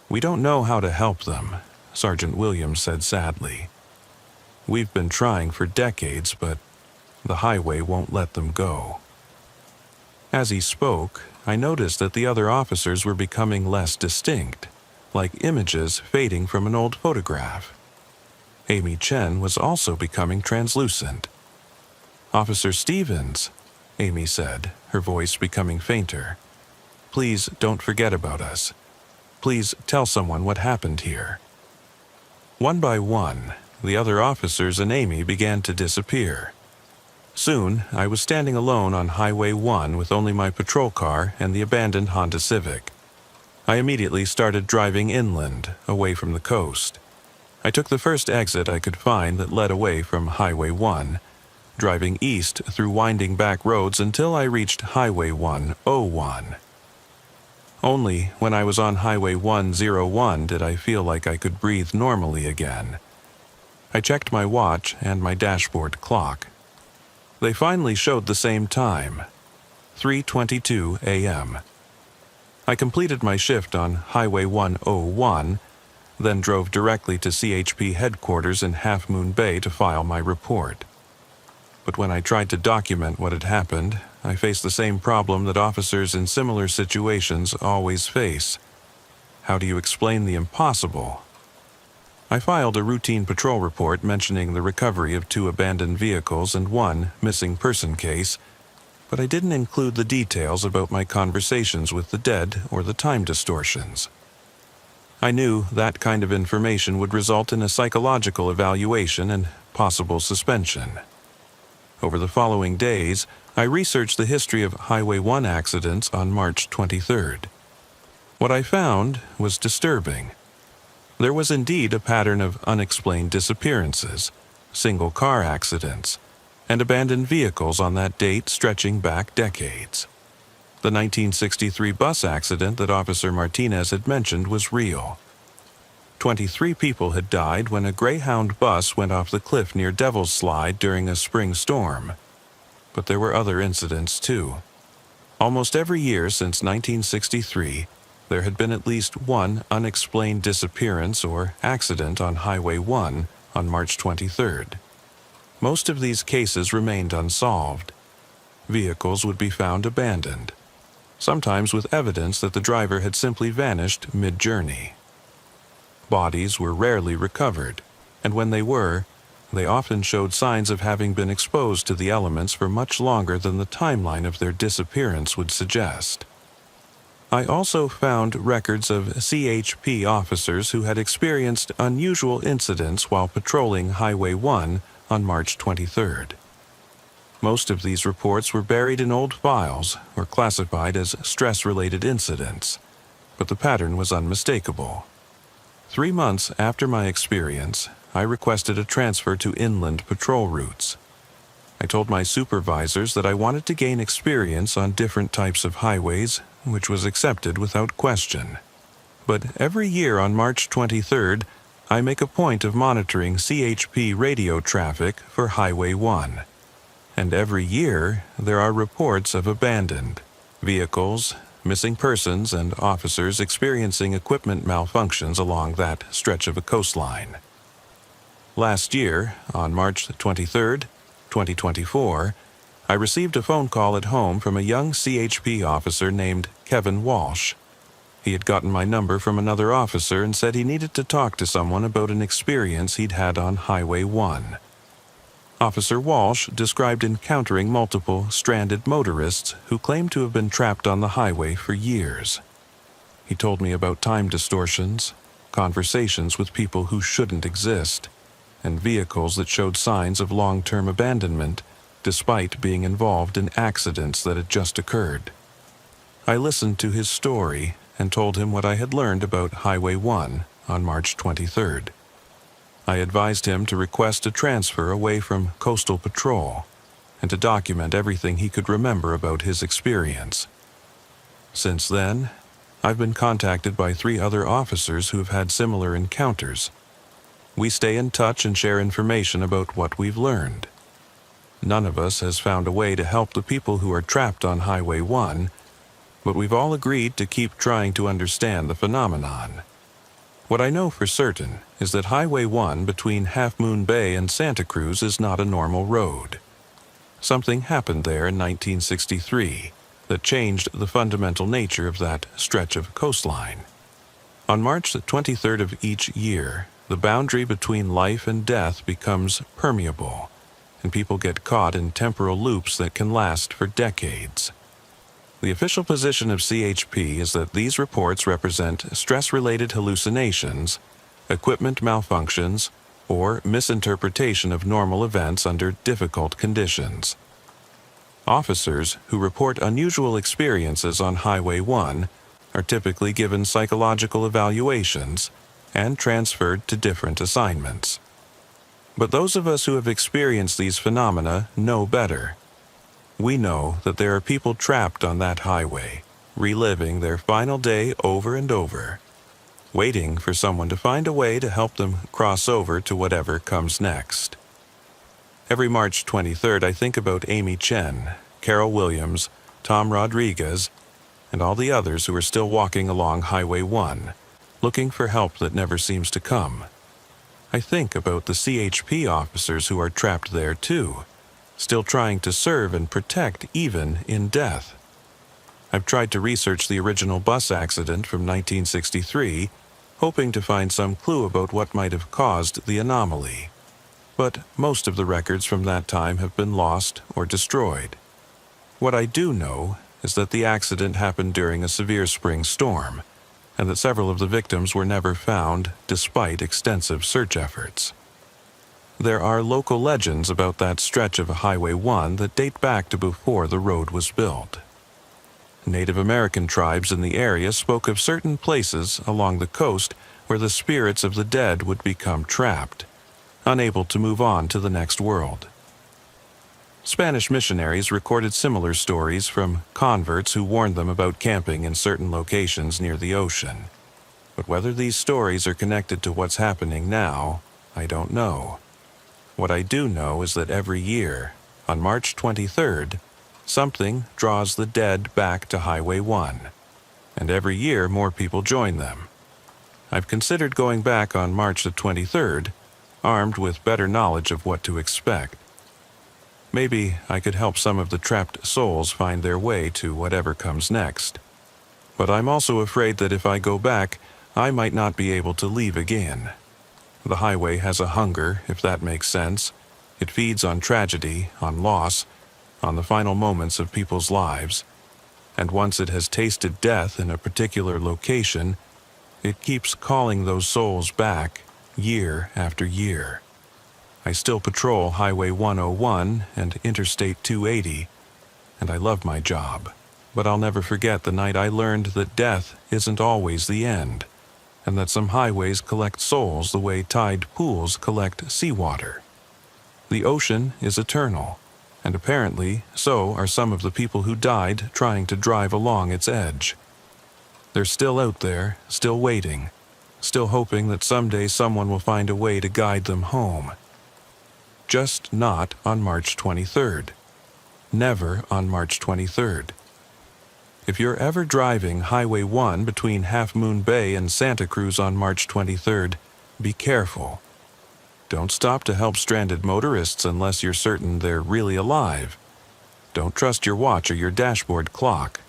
Speaker 1: "We don't know how to help them," Sergeant Williams said sadly. "We've been trying for decades, but the highway won't let them go." As he spoke, I noticed that the other officers were becoming less distinct, like images fading from an old photograph. Amy Chen was also becoming translucent. "Officer Stevens," Amy said, her voice becoming fainter. "Please don't forget about us. Please tell someone what happened here." One by one, the other officers and Amy began to disappear. Soon, I was standing alone on Highway 1 with only my patrol car and the abandoned Honda Civic. I immediately started driving inland, away from the coast. I took the first exit I could find that led away from Highway 1, driving east through winding back roads until I reached Highway 101. Only when I was on Highway 101 did I feel like I could breathe normally again. I checked my watch and my dashboard clock. They finally showed the same time, 3:22 a.m. I completed my shift on Highway 101, then drove directly to CHP headquarters in Half Moon Bay to file my report. But when I tried to document what had happened, I faced the same problem that officers in similar situations always face. How do you explain the impossible? I filed a routine patrol report mentioning the recovery of 2 abandoned vehicles and 1 missing person case, but I didn't include the details about my conversations with the dead or the time distortions. I knew that kind of information would result in a psychological evaluation and possible suspension. Over the following days, I researched the history of Highway 1 accidents on March 23rd. What I found was disturbing. There was indeed a pattern of unexplained disappearances, single car accidents, and abandoned vehicles on that date stretching back decades. The 1963 bus accident that Officer Martinez had mentioned was real. 23 people had died when a Greyhound bus went off the cliff near Devil's Slide during a spring storm. But there were other incidents too. Almost every year since 1963, there had been at least one unexplained disappearance or accident on Highway 1 on March 23rd. Most of these cases remained unsolved. Vehicles would be found abandoned, sometimes with evidence that the driver had simply vanished mid-journey. Bodies were rarely recovered, and when they were, they often showed signs of having been exposed to the elements for much longer than the timeline of their disappearance would suggest. I also found records of CHP officers who had experienced unusual incidents while patrolling Highway 1 on March 23rd. Most of these reports were buried in old files or classified as stress-related incidents, but the pattern was unmistakable. 3 months after my experience, I requested a transfer to inland patrol routes. I told my supervisors that I wanted to gain experience on different types of highways, which was accepted without question. But every year on March 23rd, I make a point of monitoring CHP radio traffic for Highway 1. And every year, there are reports of abandoned vehicles, missing persons, and officers experiencing equipment malfunctions along that stretch of a coastline. Last year, on March 23rd, 2024, I received a phone call at home from a young CHP officer named Kevin Walsh. He had gotten my number from another officer and said he needed to talk to someone about an experience he'd had on Highway 1. Officer Walsh described encountering multiple stranded motorists who claimed to have been trapped on the highway for years. He told me about time distortions, conversations with people who shouldn't exist, and vehicles that showed signs of long-term abandonment despite being involved in accidents that had just occurred. I listened to his story and told him what I had learned about Highway 1 on March 23rd. I advised him to request a transfer away from Coastal Patrol and to document everything he could remember about his experience. Since then, I've been contacted by 3 other officers who have had similar encounters. We stay in touch and share information about what we've learned. None of us has found a way to help the people who are trapped on Highway 1, but we've all agreed to keep trying to understand the phenomenon. What I know for certain is that Highway 1 between Half Moon Bay and Santa Cruz is not a normal road. Something happened there in 1963 that changed the fundamental nature of that stretch of coastline. On March the 23rd of each year, the boundary between life and death becomes permeable, and people get caught in temporal loops that can last for decades. The official position of CHP is that these reports represent stress-related hallucinations, equipment malfunctions, or misinterpretation of normal events under difficult conditions. Officers who report unusual experiences on Highway 1 are typically given psychological evaluations and transferred to different assignments. But those of us who have experienced these phenomena know better. We know that there are people trapped on that highway, reliving their final day over and over, waiting for someone to find a way to help them cross over to whatever comes next. Every March 23rd, I think about Amy Chen, Carol Williams, Tom Rodriguez, and all the others who are still walking along Highway 1, looking for help that never seems to come. I think about the CHP officers who are trapped there too, still trying to serve and protect even in death. I've tried to research the original bus accident from 1963, hoping to find some clue about what might have caused the anomaly. But most of the records from that time have been lost or destroyed. What I do know is that the accident happened during a severe spring storm, and that several of the victims were never found despite extensive search efforts. There are local legends about that stretch of Highway 1 that date back to before the road was built. Native American tribes in the area spoke of certain places along the coast where the spirits of the dead would become trapped, unable to move on to the next world. Spanish missionaries recorded similar stories from converts who warned them about camping in certain locations near the ocean. But whether these stories are connected to what's happening now, I don't know. What I do know is that every year, on March 23rd, something draws the dead back to Highway 1, and every year more people join them. I've considered going back on March the 23rd, armed with better knowledge of what to expect. Maybe I could help some of the trapped souls find their way to whatever comes next. But I'm also afraid that if I go back, I might not be able to leave again. The highway has a hunger, if that makes sense. It feeds on tragedy, on loss, on the final moments of people's lives. And once it has tasted death in a particular location, it keeps calling those souls back year after year. I still patrol Highway 101 and Interstate 280, and I love my job. But I'll never forget the night I learned that death isn't always the end, and that some highways collect souls the way tide pools collect seawater. The ocean is eternal, and apparently so are some of the people who died trying to drive along its edge. They're still out there, still waiting, still hoping that someday someone will find a way to guide them home. Just not on March 23rd. Never on March 23rd. If you're ever driving Highway 1 between Half Moon Bay and Santa Cruz on March 23rd, be careful. Don't stop to help stranded motorists unless you're certain they're really alive. Don't trust your watch or your dashboard clock.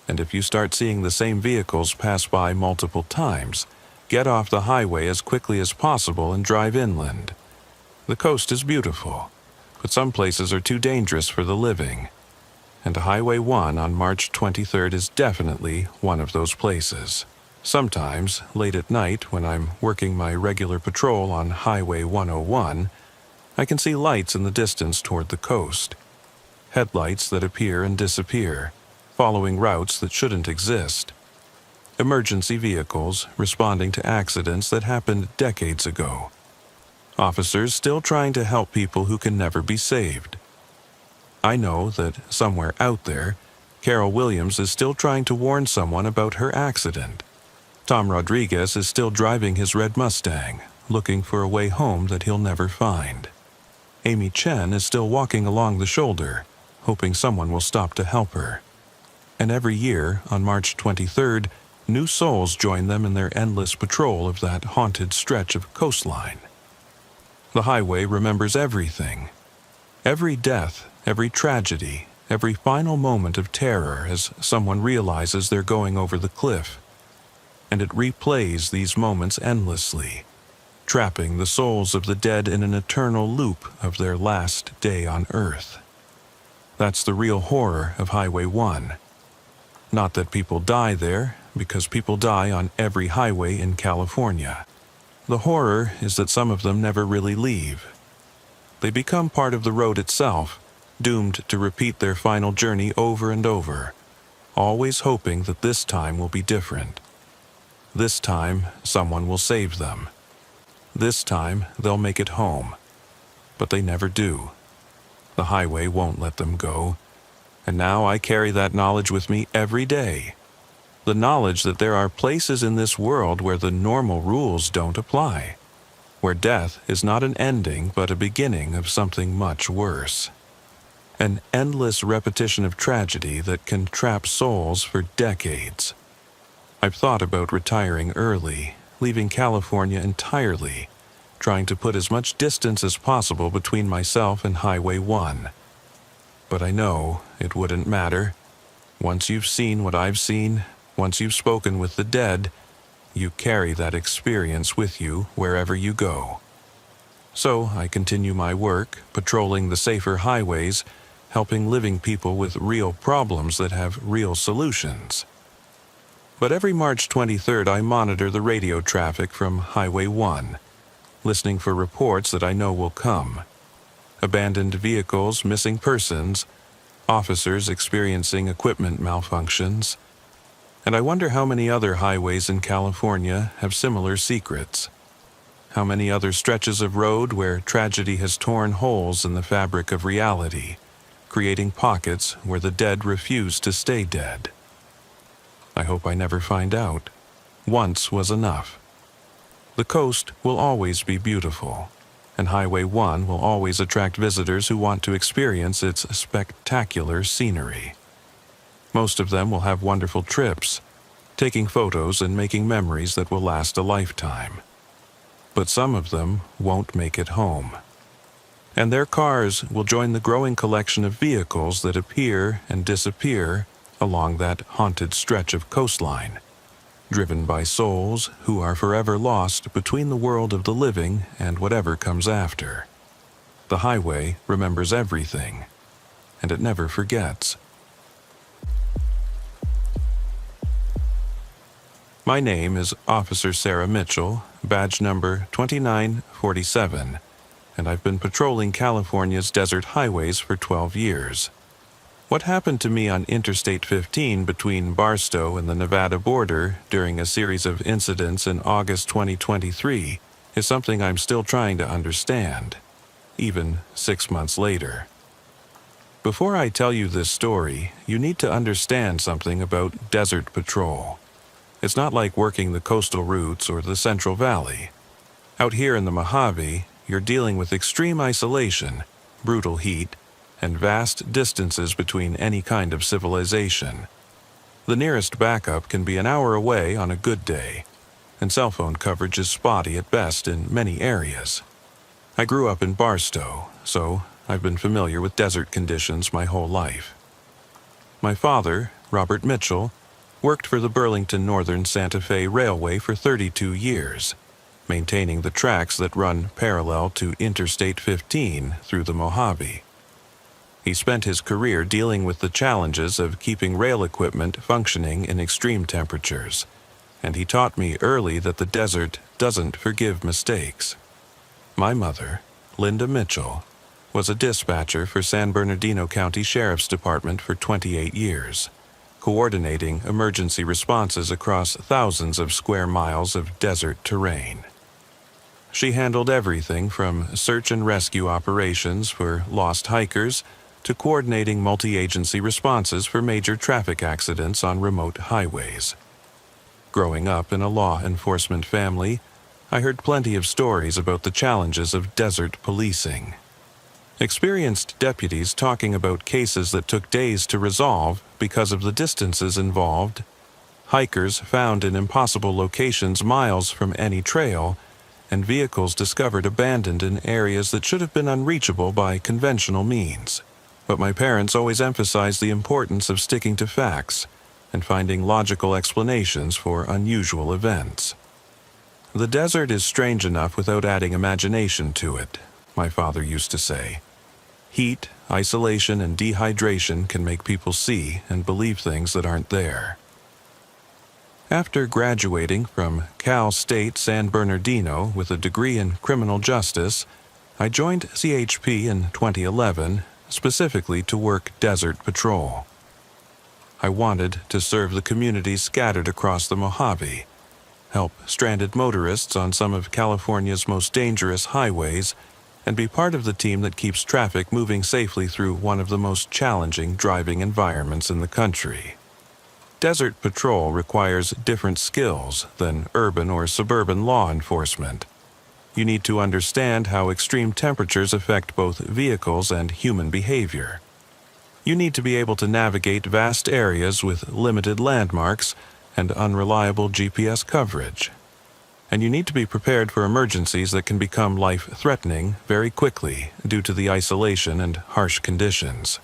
Speaker 1: And if you start seeing the same vehicles pass by multiple times, get off the highway as quickly as possible and drive inland. The coast is beautiful, but some places are too dangerous for the living. And Highway 1 on March 23rd is definitely one of those places. Sometimes, late at night, when I'm working my regular patrol on Highway 101, I can see lights in the distance toward the coast. Headlights that appear and disappear, following routes that shouldn't exist. Emergency vehicles responding to accidents that happened decades ago. Officers still trying to help people who can never be saved. I know that somewhere out there, Carol Williams is still trying to warn someone about her accident. Tom Rodriguez is still driving his red Mustang, looking for a way home that he'll never find. Amy Chen is still walking along the shoulder, hoping someone will stop to help her. And every year, on March 23rd, new souls join them in their endless patrol of that haunted stretch of coastline. The highway remembers everything. Every death, every tragedy, every final moment of terror as someone realizes they're going over the cliff. And it replays these moments endlessly, trapping the souls of the dead in an eternal loop of their last day on Earth. That's the real horror of Highway 1. Not that people die there, because people die on every highway in California. The horror is that some of them never really leave. They become part of the road itself, doomed to repeat their final journey over and over, always hoping that this time will be different. This time, someone will save them. This time, they'll make it home. But they never do. The highway won't let them go. And now I carry that knowledge with me every day. The knowledge that there are places in this world where the normal rules don't apply, where death is not an ending but a beginning of something much worse. An endless repetition of tragedy that can trap souls for decades. I've thought about retiring early, leaving California entirely, trying to put as much distance as possible between myself and Highway 1. But I know it wouldn't matter. Once you've seen what I've seen, once you've spoken with the dead, you carry that experience with you wherever you go. So I continue my work, patrolling the safer highways, helping living people with real problems that have real solutions. But every March 23rd I monitor the radio traffic from Highway 1, listening for reports that I know will come. Abandoned vehicles, missing persons, officers experiencing equipment malfunctions. And I wonder how many other highways in California have similar secrets. How many other stretches of road where tragedy has torn holes in the fabric of reality, creating pockets where the dead refuse to stay dead. I hope I never find out. Once was enough. The coast will always be beautiful, and Highway 1 will always attract visitors who want to experience its spectacular scenery. Most of them will have wonderful trips, taking photos and making memories that will last a lifetime. But some of them won't make it home. And their cars will join the growing collection of vehicles that appear and disappear along that haunted stretch of coastline, driven by souls who are forever lost between the world of the living and whatever comes after. The highway remembers everything, and it never forgets. My name is Officer Sarah Mitchell, badge number 2947, and I've been patrolling California's desert highways for 12 years. What happened to me on Interstate 15 between Barstow and the Nevada border during a series of incidents in August 2023 is something I'm still trying to understand, even 6 months later. Before I tell you this story, you need to understand something about desert patrol. It's not like working the coastal routes or the Central Valley. Out here in the Mojave, you're dealing with extreme isolation, brutal heat, and vast distances between any kind of civilization. The nearest backup can be an hour away on a good day, and cell phone coverage is spotty at best in many areas. I grew up in Barstow, so I've been familiar with desert conditions my whole life. My father, Robert Mitchell, worked for the Burlington Northern Santa Fe Railway for 32 years, maintaining the tracks that run parallel to Interstate 15 through the Mojave. He spent his career dealing with the challenges of keeping rail equipment functioning in extreme temperatures, and he taught me early that the desert doesn't forgive mistakes. My mother, Linda Mitchell, was a dispatcher for San Bernardino County Sheriff's Department for 28 years, coordinating emergency responses across thousands of square miles of desert terrain. She handled everything from search and rescue operations for lost hikers to coordinating multi-agency responses for major traffic accidents on remote highways. Growing up in a law enforcement family, I heard plenty of stories about the challenges of desert policing. Experienced deputies talking about cases that took days to resolve because of the distances involved, hikers found in impossible locations miles from any trail, and vehicles discovered abandoned in areas that should have been unreachable by conventional means. But my parents always emphasized the importance of sticking to facts and finding logical explanations for unusual events. The desert is strange enough without adding imagination to it, my father used to say. Heat, isolation, and dehydration can make people see and believe things that aren't there. After graduating from Cal State San Bernardino with a degree in criminal justice, I joined CHP in 2011, specifically to work desert patrol. I wanted to serve the communities scattered across the Mojave, help stranded motorists on some of California's most dangerous highways, and be part of the team that keeps traffic moving safely through one of the most challenging driving environments in the country. Desert patrol requires different skills than urban or suburban law enforcement. You need to understand how extreme temperatures affect both vehicles and human behavior. You need to be able to navigate vast areas with limited landmarks and unreliable GPS coverage. And you need to be prepared for emergencies that can become life-threatening very quickly due to the isolation and harsh conditions.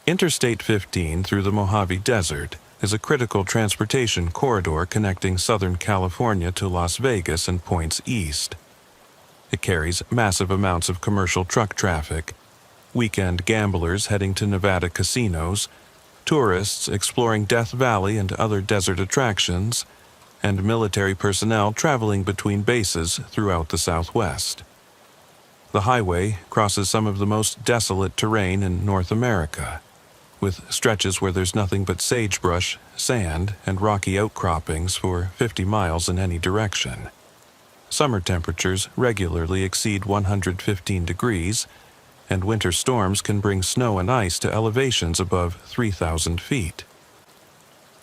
Speaker 1: Interstate 15 through the Mojave Desert is a critical transportation corridor connecting Southern California to Las Vegas and points east. It carries massive amounts of commercial truck traffic, weekend gamblers heading to Nevada casinos, tourists exploring Death Valley and other desert attractions, and military personnel traveling between bases throughout the Southwest. The highway crosses some of the most desolate terrain in North America, with stretches where there's nothing but sagebrush, sand, and rocky outcroppings for 50 miles in any direction. Summer temperatures regularly exceed 115 degrees, and winter storms can bring snow and ice to elevations above 3,000 feet.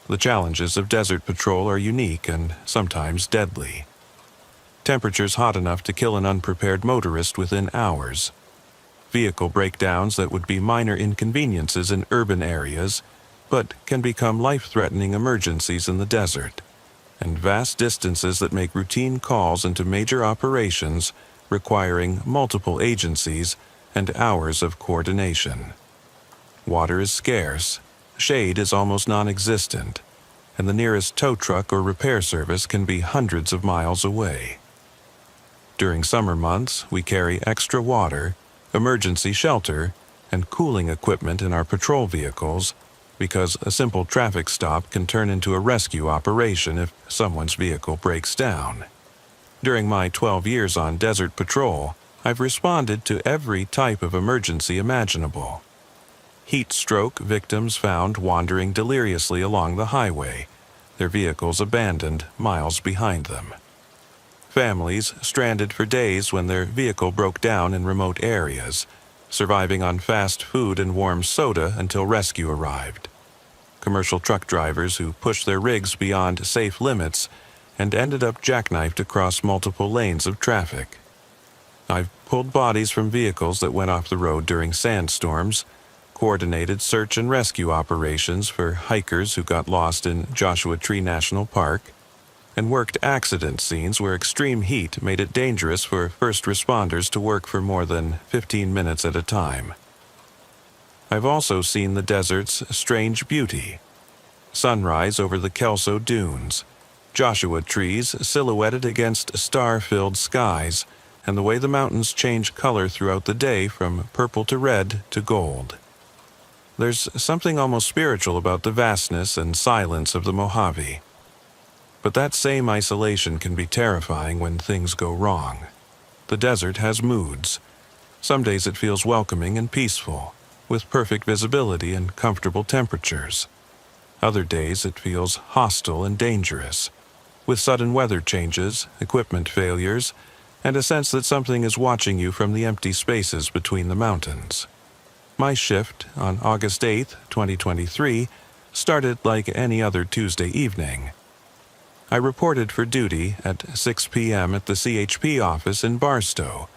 Speaker 1: The challenges of desert patrol are unique and sometimes deadly. Temperatures hot enough to kill an unprepared motorist within hours. Vehicle breakdowns that would be minor inconveniences in urban areas, but can become life-threatening emergencies in the desert. And vast distances that make routine calls into major operations requiring multiple agencies and hours of coordination. Water is scarce. Shade is almost non-existent, and the nearest tow truck or repair service can be hundreds of miles away. During summer months, we carry extra water, emergency shelter, and cooling equipment in our patrol vehicles because a simple traffic stop can turn into a rescue operation if someone's vehicle breaks down. During my 12 years on desert patrol, I've responded to every type of emergency imaginable. Heat stroke victims found wandering deliriously along the highway, their vehicles abandoned miles behind them. Families stranded for days when their vehicle broke down in remote areas, surviving on fast food and warm soda until rescue arrived. Commercial truck drivers who pushed their rigs beyond safe limits and ended up jackknifed across multiple lanes of traffic. I've pulled bodies from vehicles that went off the road during sandstorms, coordinated search and rescue operations for hikers who got lost in Joshua Tree National Park, and worked accident scenes where extreme heat made it dangerous for first responders to work for more than 15 minutes at a time. I've also seen the desert's strange beauty. Sunrise over the Kelso Dunes, Joshua trees silhouetted against star-filled skies, and the way the mountains change color throughout the day from purple to red to gold. There's something almost spiritual about the vastness and silence of the Mojave. But that same isolation can be terrifying when things go wrong. The desert has moods. Some days it feels welcoming and peaceful, with perfect visibility and comfortable temperatures. Other days it feels hostile and dangerous, with sudden weather changes, equipment failures, and a sense that something is watching you from the empty spaces between the mountains. My shift on August 8, 2023, started like any other Tuesday evening. I reported for duty at 6 p.m. at the CHP office in Barstow,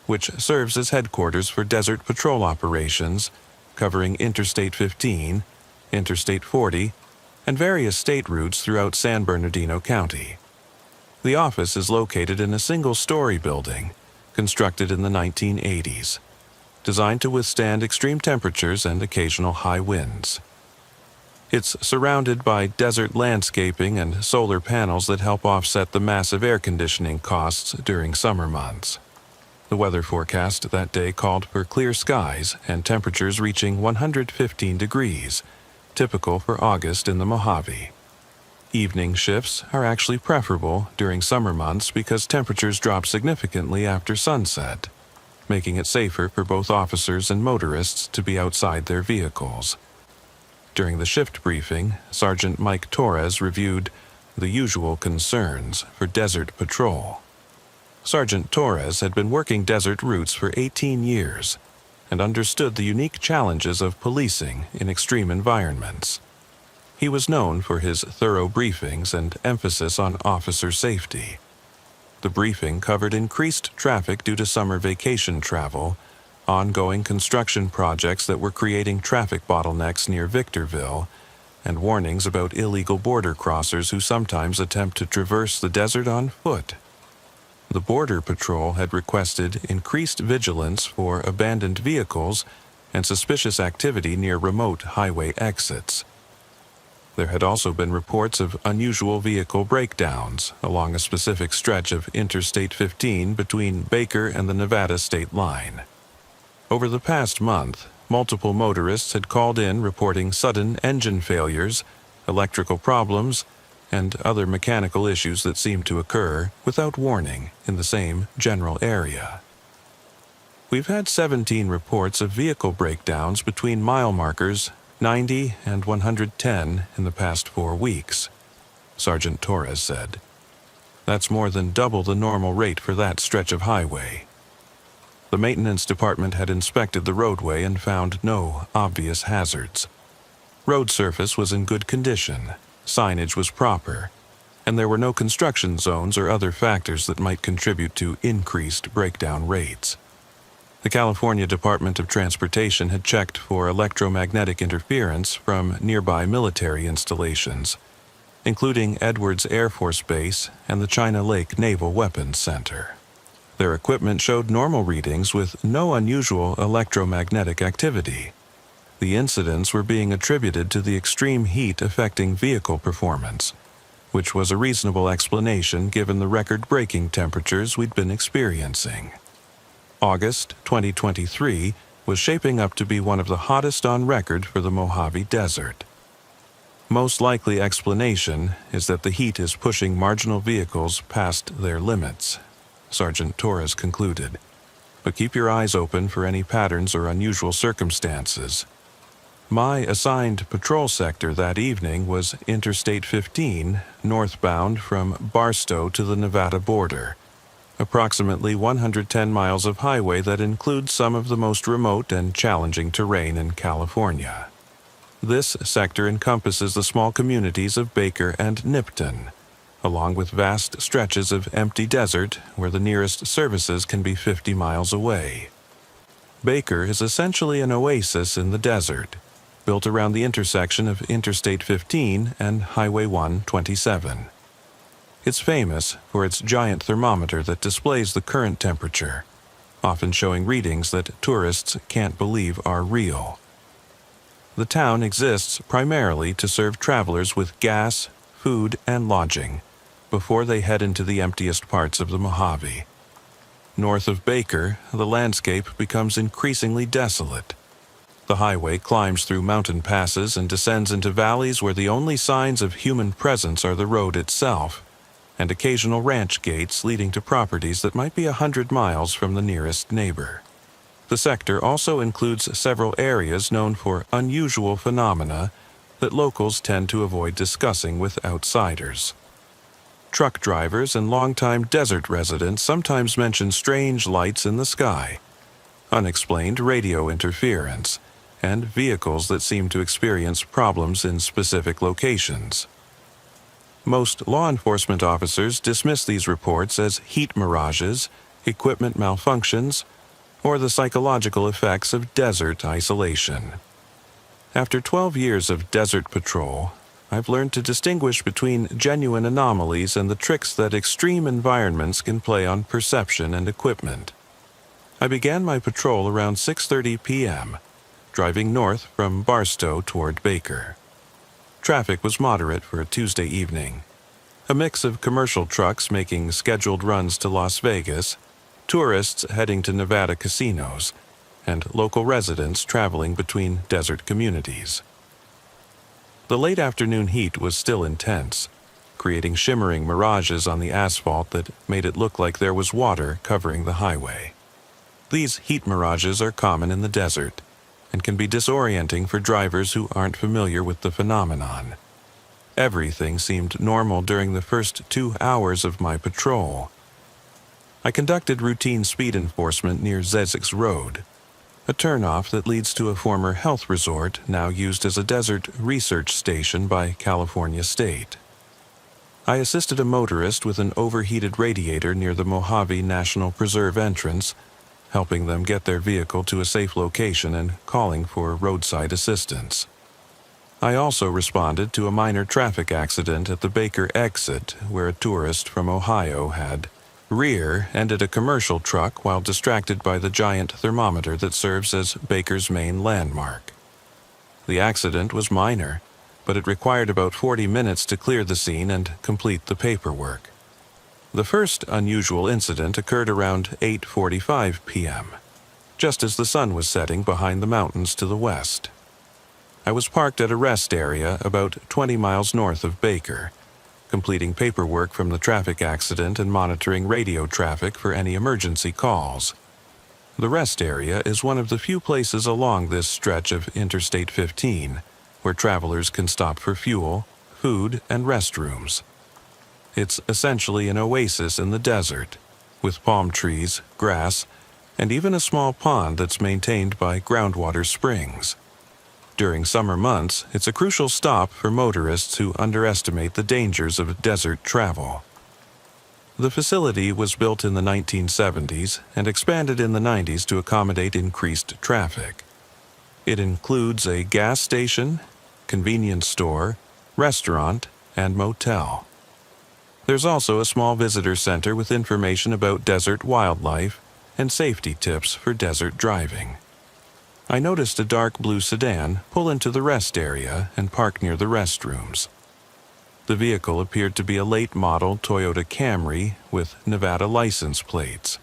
Speaker 1: which serves as headquarters for Desert Patrol operations covering Interstate 15, Interstate 40, and various state routes throughout San Bernardino County. The office is located in a single-story building, constructed in the 1980s, designed to withstand extreme temperatures and occasional high winds. It's surrounded by desert landscaping and solar panels that help offset the massive air conditioning costs during summer months. The weather forecast that day called for clear skies and temperatures reaching 115 degrees, typical for August in the Mojave. Evening shifts are actually preferable during summer months because temperatures drop significantly after sunset, making it safer for both officers and motorists to be outside their vehicles. During the shift briefing, Sergeant Mike Torres reviewed the usual concerns for Desert Patrol. Sergeant Torres had been working desert routes for 18 years and understood the unique challenges of policing in extreme environments. He was known for his thorough briefings and emphasis on officer safety. The briefing covered increased traffic due to summer vacation travel, ongoing construction projects that were creating traffic bottlenecks near Victorville, and warnings about illegal border crossers who sometimes attempt to traverse the desert on foot. The Border Patrol had requested increased vigilance for abandoned vehicles and suspicious activity near remote highway exits. There had also been reports of unusual vehicle breakdowns along a specific stretch of Interstate 15 between Baker and the Nevada state line. Over the past month, multiple motorists had called in reporting sudden engine failures, electrical problems, and other mechanical issues that seemed to occur without warning in the same general area. We've had 17 reports of vehicle breakdowns between mile markers 90 and 110 in the past 4 weeks, Sergeant Torres said. That's more than double the normal rate for that stretch of highway. The maintenance department had inspected the roadway and found no obvious hazards. Road surface was in good condition, signage was proper, and there were no construction zones or other factors that might contribute to increased breakdown rates. The California Department of Transportation had checked for electromagnetic interference from nearby military installations, including Edwards Air Force Base and the China Lake Naval Weapons Center. Their equipment showed normal readings with no unusual electromagnetic activity. The incidents were being attributed to the extreme heat affecting vehicle performance, which was a reasonable explanation given the record-breaking temperatures we'd been experiencing. August 2023 was shaping up to be one of the hottest on record for the Mojave Desert. Most likely explanation is that the heat is pushing marginal vehicles past their limits, Sergeant Torres concluded. But keep your eyes open for any patterns or unusual circumstances. My assigned patrol sector that evening was Interstate 15, northbound from Barstow to the Nevada border, approximately 110 miles of highway that includes some of the most remote and challenging terrain in California. This sector encompasses the small communities of Baker and Nipton, along with vast stretches of empty desert where the nearest services can be 50 miles away. Baker is essentially an oasis in the desert, built around the intersection of Interstate 15 and Highway 127. It's famous for its giant thermometer that displays the current temperature, often showing readings that tourists can't believe are real. The town exists primarily to serve travelers with gas, food, and lodging before they head into the emptiest parts of the Mojave. North of Baker, the landscape becomes increasingly desolate. The highway climbs through mountain passes and descends into valleys where the only signs of human presence are the road itself and occasional ranch gates leading to properties that might be 100 miles from the nearest neighbor. The sector also includes several areas known for unusual phenomena that locals tend to avoid discussing with outsiders. Truck drivers and longtime desert residents sometimes mention strange lights in the sky, unexplained radio interference, and vehicles that seem to experience problems in specific locations. Most law enforcement officers dismiss these reports as heat mirages, equipment malfunctions, or the psychological effects of desert isolation. After 12 years of desert patrol, I've learned to distinguish between genuine anomalies and the tricks that extreme environments can play on perception and equipment. I began my patrol around 6:30 p.m., driving north from Barstow toward Baker. Traffic was moderate for a Tuesday evening. A mix of commercial trucks making scheduled runs to Las Vegas, tourists heading to Nevada casinos, and local residents traveling between desert communities. The late afternoon heat was still intense, creating shimmering mirages on the asphalt that made it look like there was water covering the highway. These heat mirages are common in the desert and can be disorienting for drivers who aren't familiar with the phenomenon. Everything seemed normal during the first 2 hours of my patrol. I conducted routine speed enforcement near Zesix Road, a turnoff that leads to a former health resort now used as a desert research station by California State. I assisted a motorist with an overheated radiator near the Mojave National Preserve entrance, helping them get their vehicle to a safe location and calling for roadside assistance. I also responded to a minor traffic accident at the Baker exit where a tourist from Ohio had rear-ended a commercial truck while distracted by the giant thermometer that serves as Baker's main landmark. The accident was minor, but it required about 40 minutes to clear the scene and complete the paperwork. The first unusual incident occurred around 8:45 p.m., just as the sun was setting behind the mountains to the west. I was parked at a rest area about 20 miles north of Baker, completing paperwork from the traffic accident and monitoring radio traffic for any emergency calls. The rest area is one of the few places along this stretch of Interstate 15 where travelers can stop for fuel, food, and restrooms. It's essentially an oasis in the desert, with palm trees, grass, and even a small pond that's maintained by groundwater springs. During summer months, it's a crucial stop for motorists who underestimate the dangers of desert travel. The facility was built in the 1970s and expanded in the 90s to accommodate increased traffic. It includes a gas station, convenience store, restaurant, and motel. There's also a small visitor center with information about desert wildlife and safety tips for desert driving. I noticed a dark blue sedan pull into the rest area and park near the restrooms. The vehicle appeared to be a late-model Toyota Camry with Nevada license plates.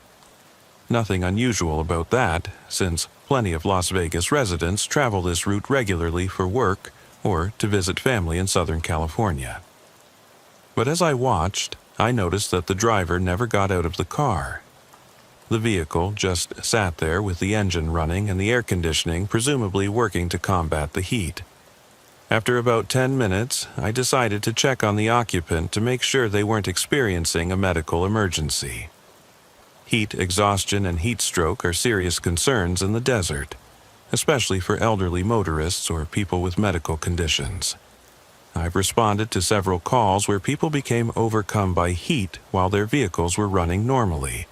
Speaker 1: Nothing unusual about that, since plenty of Las Vegas residents travel this route regularly for work or to visit family in Southern California. But as I watched, I noticed that the driver never got out of the car. The vehicle just sat there with the engine running and the air conditioning presumably working to combat the heat. After about 10 minutes, I decided to check on the occupant to make sure they weren't experiencing a medical emergency. Heat exhaustion and heat stroke are serious concerns in the desert, especially for elderly motorists or people with medical conditions. I've responded to several calls where people became overcome by heat while their vehicles were running normally,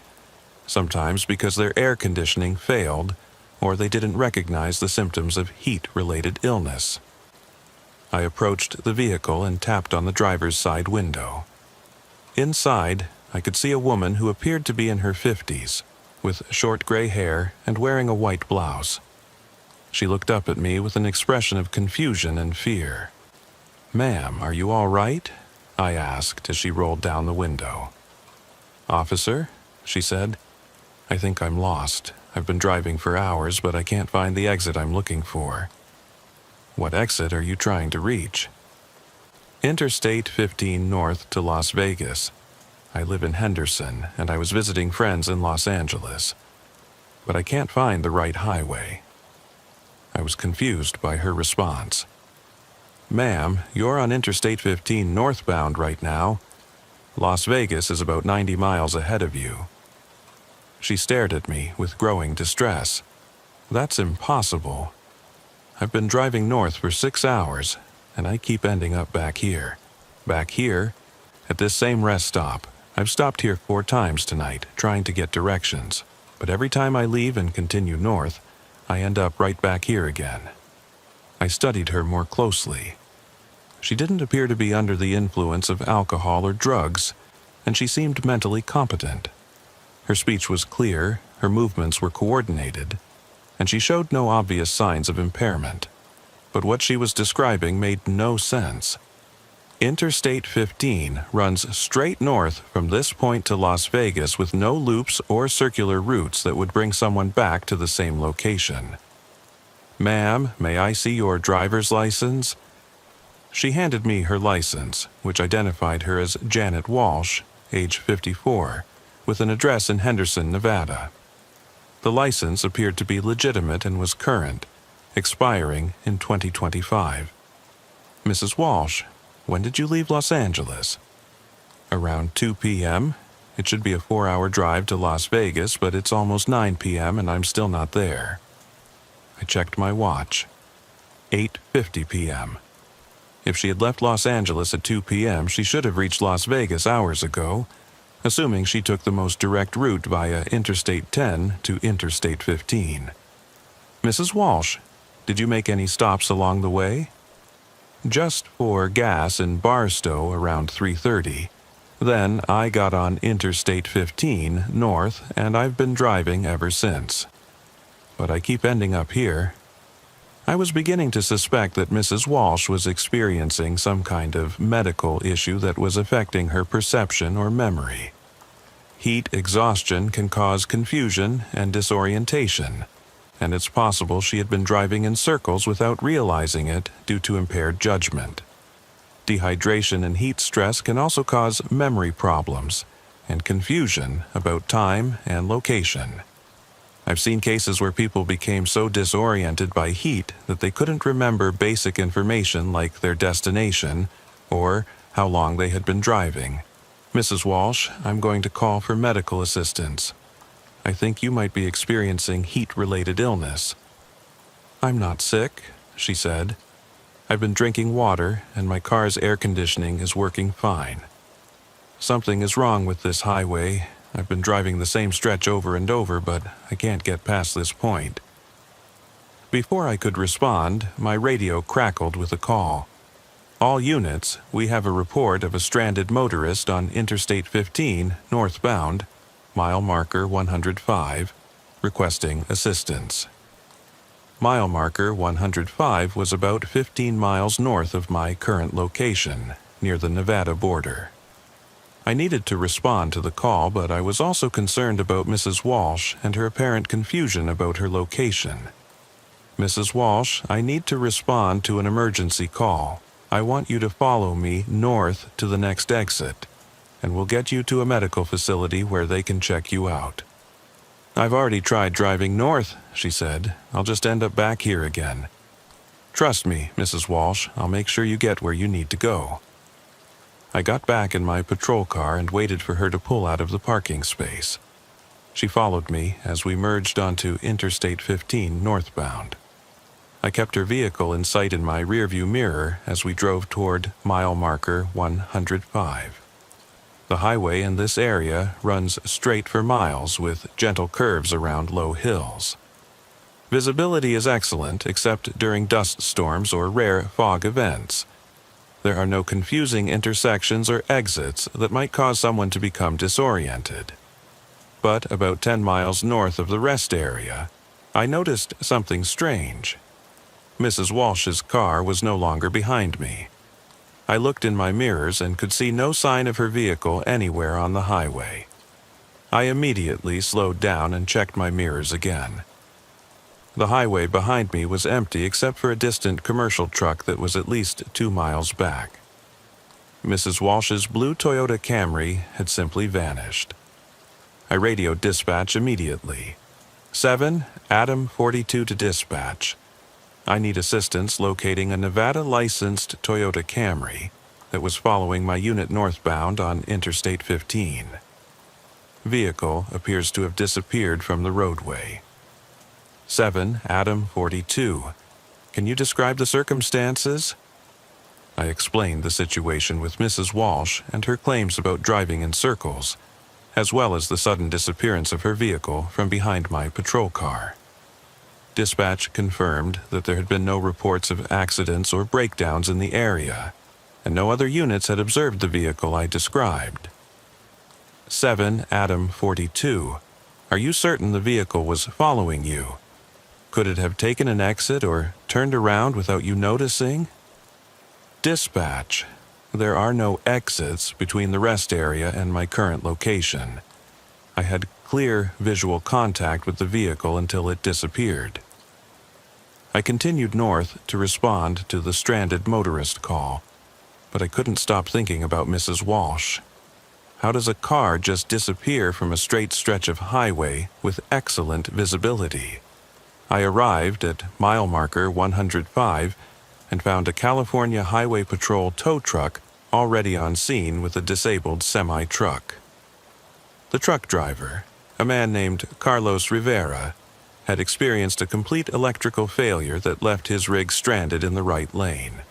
Speaker 1: sometimes because their air conditioning failed or they didn't recognize the symptoms of heat-related illness. I approached the vehicle and tapped on the driver's side window. Inside, I could see a woman who appeared to be in her 50s, with short gray hair and wearing a white blouse. She looked up at me with an expression of confusion and fear. "Ma'am, are you all right?" I asked as she rolled down the window. "Officer," she said, "I think I'm lost. I've been driving for hours, but I can't find the exit I'm looking for." "What exit are you trying to reach?" "Interstate 15 north to Las Vegas. I live in Henderson, and I was visiting friends in Los Angeles. But I can't find the right highway." I was confused by her response. "Ma'am, you're on Interstate 15 northbound right now. Las Vegas is about 90 miles ahead of you." She stared at me with growing distress. "That's impossible." I've been driving north for 6 hours, and I keep ending up back here. Back here, at this same rest stop. I've stopped here 4 times tonight, trying to get directions, but every time I leave and continue north, I end up right back here again." I studied her more closely. She didn't appear to be under the influence of alcohol or drugs, and she seemed mentally competent. Her speech was clear, her movements were coordinated, and she showed no obvious signs of impairment. But what she was describing made no sense. Interstate 15 runs straight north from this point to Las Vegas with no loops or circular routes that would bring someone back to the same location. "Ma'am, may I see your driver's license?" She handed me her license, which identified her as Janet Walsh, age 54, with an address in Henderson, Nevada. The license appeared to be legitimate and was current, expiring in 2025. "Mrs. Walsh, when did you leave Los Angeles?" "Around 2 p.m. It should be a 4-hour drive to Las Vegas, but it's almost 9 p.m. and I'm still not there." I checked my watch. 8:50 p.m. If she had left Los Angeles at 2 p.m., she should have reached Las Vegas hours ago, assuming she took the most direct route via Interstate 10 to Interstate 15. "Mrs. Walsh, did you make any stops along the way?" "Just for gas in Barstow around 3:30. Then I got on Interstate 15 north, and I've been driving ever since. But I keep ending up here." I was beginning to suspect that Mrs. Walsh was experiencing some kind of medical issue that was affecting her perception or memory. Heat exhaustion can cause confusion and disorientation, and it's possible she had been driving in circles without realizing it due to impaired judgment. Dehydration and heat stress can also cause memory problems and confusion about time and location. I've seen cases where people became so disoriented by heat that they couldn't remember basic information like their destination or how long they had been driving. "Mrs. Walsh, I'm going to call for medical assistance. I think you might be experiencing heat-related illness." "I'm not sick," she said. "I've been drinking water and my car's air conditioning is working fine. Something is wrong with this highway. I've been driving the same stretch over and over, but I can't get past this point." Before I could respond, my radio crackled with a call. "All units, we have a report of a stranded motorist on Interstate 15, northbound, mile marker 105, requesting assistance." Mile marker 105 was about 15 miles north of my current location, near the Nevada border. I needed to respond to the call, but I was also concerned about Mrs. Walsh and her apparent confusion about her location. "Mrs. Walsh, I need to respond to an emergency call. I want you to follow me north to the next exit, and we'll get you to a medical facility where they can check you out." "I've already tried driving north," she said. "I'll just end up back here again." "Trust me, Mrs. Walsh, I'll make sure you get where you need to go." I got back in my patrol car and waited for her to pull out of the parking space. She followed me as we merged onto Interstate 15 northbound. I kept her vehicle in sight in my rearview mirror as we drove toward mile marker 105. The highway in this area runs straight for miles with gentle curves around low hills. Visibility is excellent except during dust storms or rare fog events. There are no confusing intersections or exits that might cause someone to become disoriented. But about 10 miles north of the rest area, I noticed something strange. Mrs. Walsh's car was no longer behind me. I looked in my mirrors and could see no sign of her vehicle anywhere on the highway. I immediately slowed down and checked my mirrors again. The highway behind me was empty except for a distant commercial truck that was at least 2 miles back. Mrs. Walsh's blue Toyota Camry had simply vanished. I radioed dispatch immediately. 7, Adam 42 to dispatch. I need assistance locating a Nevada-licensed Toyota Camry that was following my unit northbound on Interstate 15. Vehicle appears to have disappeared from the roadway. 7, Adam 42. Can you describe the circumstances?" I explained the situation with Mrs. Walsh and her claims about driving in circles, as well as the sudden disappearance of her vehicle from behind my patrol car. Dispatch confirmed that there had been no reports of accidents or breakdowns in the area, and no other units had observed the vehicle I described. 7 Adam 42. Are you certain the vehicle was following you? Could it have taken an exit or turned around without you noticing? Dispatch. There are no exits between the rest area and my current location. I had clear visual contact with the vehicle until it disappeared. I continued north to respond to the stranded motorist call, but I couldn't stop thinking about Mrs. Walsh. How does a car just disappear from a straight stretch of highway with excellent visibility? I arrived at mile marker 105 and found a California Highway Patrol tow truck already on scene with a disabled semi-truck. The truck driver, a man named Carlos Rivera, had experienced a complete electrical failure that left his rig stranded in the right lane.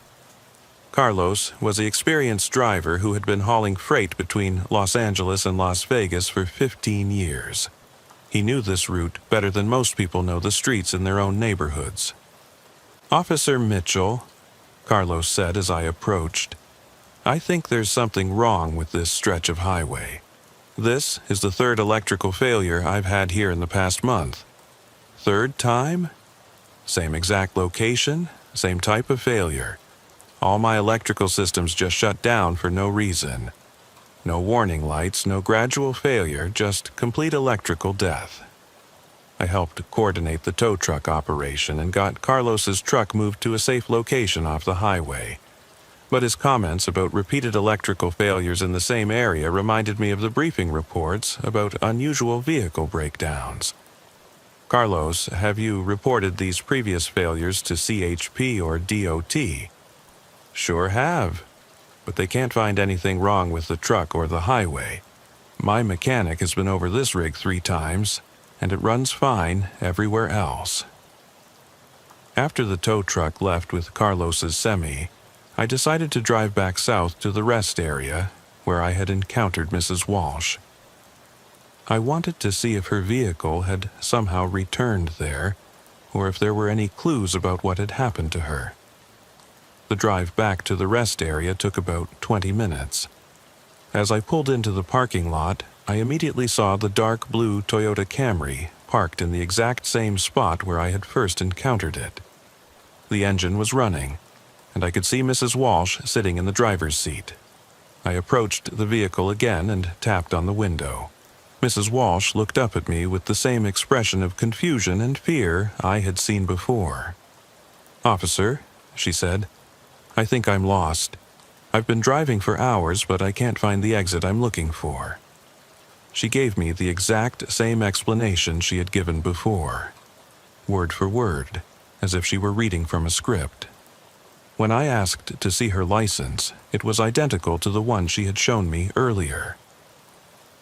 Speaker 1: Carlos was the experienced driver who had been hauling freight between Los Angeles and Las Vegas for 15 years. He knew this route better than most people know the streets in their own neighborhoods. "Officer Mitchell," Carlos said as I approached, "I think there's something wrong with this stretch of highway. This is the third electrical failure I've had here in the past month." "Third time? Same exact location, same type of failure. All my electrical systems just shut down for no reason. No warning lights, no gradual failure, just complete electrical death." I helped coordinate the tow truck operation and got Carlos's truck moved to a safe location off the highway. But his comments about repeated electrical failures in the same area reminded me of the briefing reports about unusual vehicle breakdowns. "Carlos, have you reported these previous failures to CHP or DOT?" "Sure have, but they can't find anything wrong with the truck or the highway. My mechanic has been over this rig 3 times, and it runs fine everywhere else." After the tow truck left with Carlos's semi, I decided to drive back south to the rest area where I had encountered Mrs. Walsh. I wanted to see if her vehicle had somehow returned there, or if there were any clues about what had happened to her. The drive back to the rest area took about 20 minutes. As I pulled into the parking lot, I immediately saw the dark blue Toyota Camry parked in the exact same spot where I had first encountered it. The engine was running, and I could see Mrs. Walsh sitting in the driver's seat. I approached the vehicle again and tapped on the window. Mrs. Walsh looked up at me with the same expression of confusion and fear I had seen before. "Officer," she said, "I think I'm lost. I've been driving for hours, but I can't find the exit I'm looking for." She gave me the exact same explanation she had given before, word for word, as if she were reading from a script. When I asked to see her license, it was identical to the one she had shown me earlier.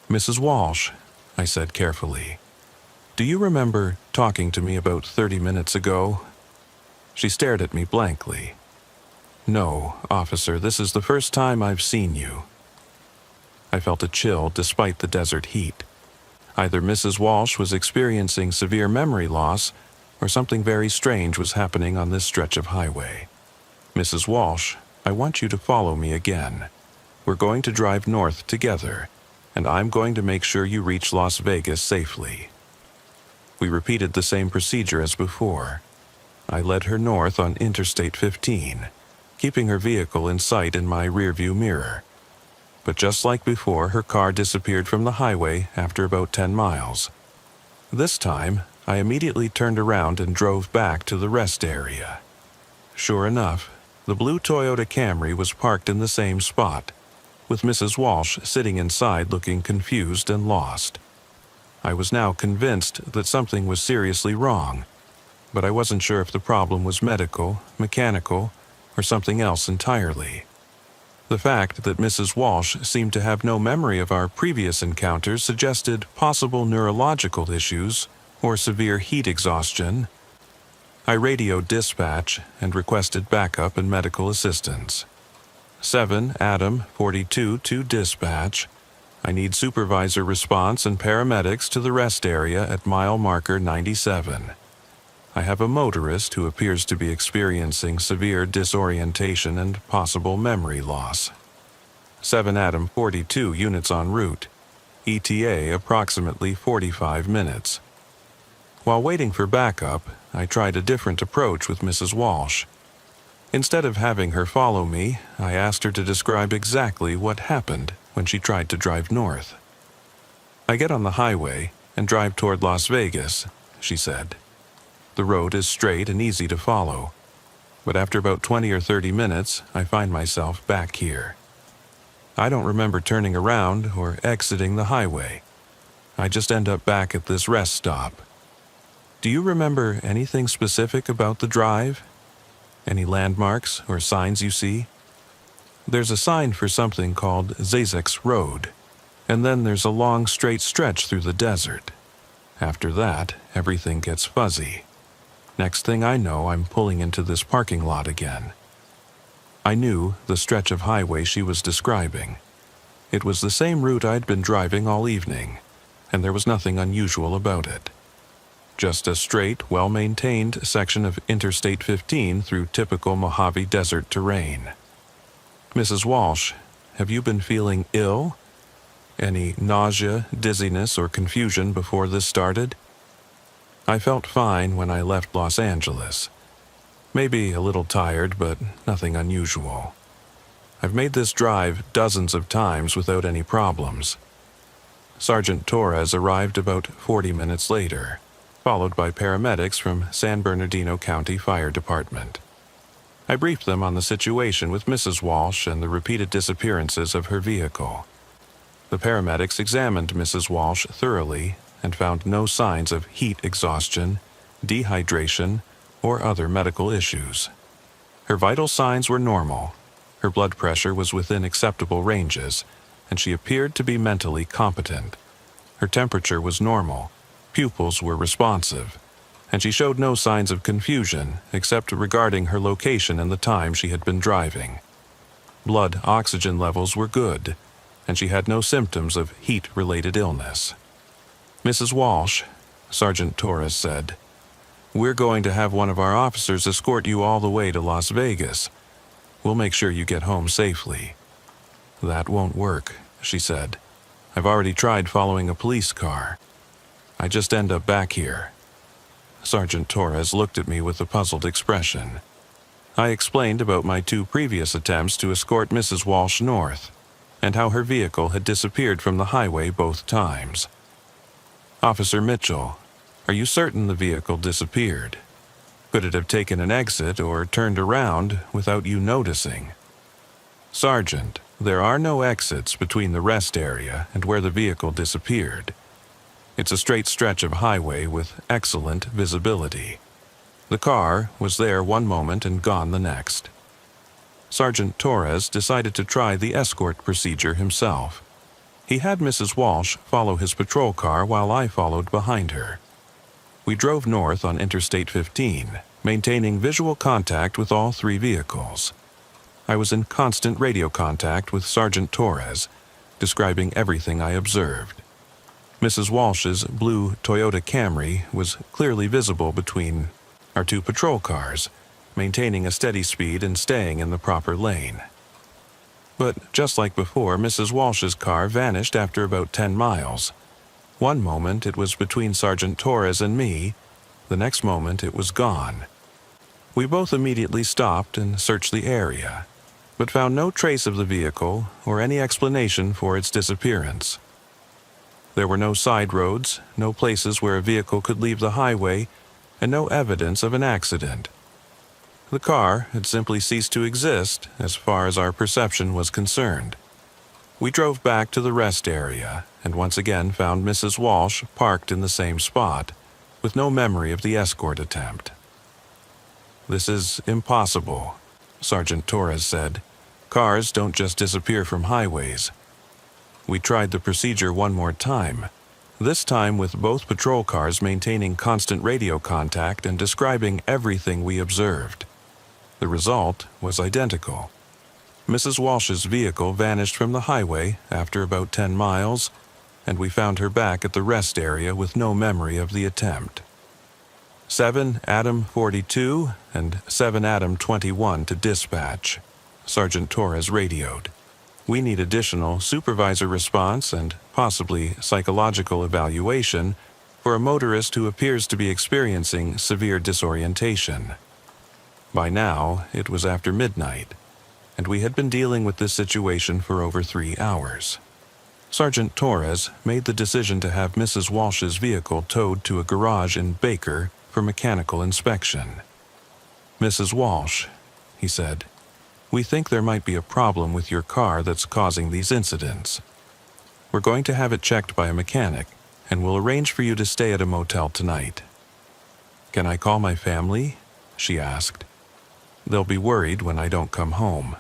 Speaker 1: "Mrs. Walsh," I said carefully, "do you remember talking to me about 30 minutes ago?" She stared at me blankly. "No, officer, this is the first time I've seen you." I felt a chill despite the desert heat. Either Mrs. Walsh was experiencing severe memory loss, or something very strange was happening on this stretch of highway. "Mrs. Walsh, I want you to follow me again. We're going to drive north together, and I'm going to make sure you reach Las Vegas safely." We repeated the same procedure as before. I led her north on Interstate 15, keeping her vehicle in sight in my rearview mirror. But just like before, her car disappeared from the highway after about 10 miles. This time, I immediately turned around and drove back to the rest area. Sure enough, the blue Toyota Camry was parked in the same spot, with Mrs. Walsh sitting inside looking confused and lost. I was now convinced that something was seriously wrong, but I wasn't sure if the problem was medical, mechanical, or something else entirely. The fact that Mrs. Walsh seemed to have no memory of our previous encounters suggested possible neurological issues or severe heat exhaustion. I radioed dispatch and requested backup and medical assistance. 7 Adam 42 to dispatch. I need supervisor response and paramedics to the rest area at mile marker 97. I have a motorist who appears to be experiencing severe disorientation and possible memory loss. 7 Adam 42 units en route. ETA approximately 45 minutes. While waiting for backup, I tried a different approach with Mrs. Walsh. Instead of having her follow me, I asked her to describe exactly what happened when she tried to drive north. "I get on the highway and drive toward Las Vegas," she said. "The road is straight and easy to follow, but after about 20 or 30 minutes, I find myself back here. I don't remember turning around or exiting the highway. I just end up back at this rest stop. Do you remember anything specific about the drive? Any landmarks or signs you see? There's a sign for something called Zazek's Road, and then there's a long straight stretch through the desert. After that, everything gets fuzzy. Next thing I know, I'm pulling into this parking lot again." I knew the stretch of highway she was describing. It was the same route I'd been driving all evening, and there was nothing unusual about it. Just a straight, well-maintained section of Interstate 15 through typical Mojave Desert terrain. "Mrs. Walsh, have you been feeling ill? Any nausea, dizziness, or confusion before this started?" I felt fine when I left Los Angeles. Maybe a little tired, but nothing unusual. I've made this drive dozens of times without any problems. Sergeant Torres arrived about 40 minutes later, followed by paramedics from San Bernardino County Fire Department. I briefed them on the situation with Mrs. Walsh and the repeated disappearances of her vehicle. The paramedics examined Mrs. Walsh thoroughly and found no signs of heat exhaustion, dehydration, or other medical issues. Her vital signs were normal. Her blood pressure was within acceptable ranges, and she appeared to be mentally competent. Her temperature was normal, pupils were responsive, and she showed no signs of confusion except regarding her location and the time she had been driving. Blood oxygen levels were good, and she had no symptoms of heat-related illness. "Mrs. Walsh," Sergeant Torres said, "we're going to have one of our officers escort you all the way to Las Vegas. We'll make sure you get home safely." "That won't work," she said. "I've already tried following a police car. I just end up back here." Sergeant Torres looked at me with a puzzled expression. I explained about my 2 previous attempts to escort Mrs. Walsh north, and how her vehicle had disappeared from the highway both times. "Officer Mitchell, are you certain the vehicle disappeared? Could it have taken an exit or turned around without you noticing?" "Sergeant, there are no exits between the rest area and where the vehicle disappeared. It's a straight stretch of highway with excellent visibility. The car was there one moment and gone the next." Sergeant Torres decided to try the escort procedure himself. He had Mrs. Walsh follow his patrol car while I followed behind her. We drove north on Interstate 15, maintaining visual contact with all 3 vehicles. I was in constant radio contact with Sergeant Torres, describing everything I observed. Mrs. Walsh's blue Toyota Camry was clearly visible between our 2 patrol cars, maintaining a steady speed and staying in the proper lane. But just like before, Mrs. Walsh's car vanished after about 10 miles. One moment it was between Sergeant Torres and me, the next moment it was gone. We both immediately stopped and searched the area, but found no trace of the vehicle or any explanation for its disappearance. There were no side roads, no places where a vehicle could leave the highway, and no evidence of an accident. The car had simply ceased to exist as far as our perception was concerned. We drove back to the rest area and once again found Mrs. Walsh parked in the same spot, with no memory of the escort attempt. "This is impossible," Sergeant Torres said. "Cars don't just disappear from highways." We tried the procedure one more time, this time with both patrol cars maintaining constant radio contact and describing everything we observed. The result was identical. Mrs. Walsh's vehicle vanished from the highway after about 10 miles, and we found her back at the rest area with no memory of the attempt. 7 Adam 42 and 7 Adam 21 to dispatch. Sergeant Torres radioed. We need additional supervisor response and possibly psychological evaluation for a motorist who appears to be experiencing severe disorientation. By now, it was after midnight, and we had been dealing with this situation for over 3 hours. Sergeant Torres made the decision to have Mrs. Walsh's vehicle towed to a garage in Baker for mechanical inspection. Mrs. Walsh, he said, we think there might be a problem with your car that's causing these incidents. We're going to have it checked by a mechanic, and we'll arrange for you to stay at a motel tonight. Can I call my family? She asked. They'll be worried when I don't come home.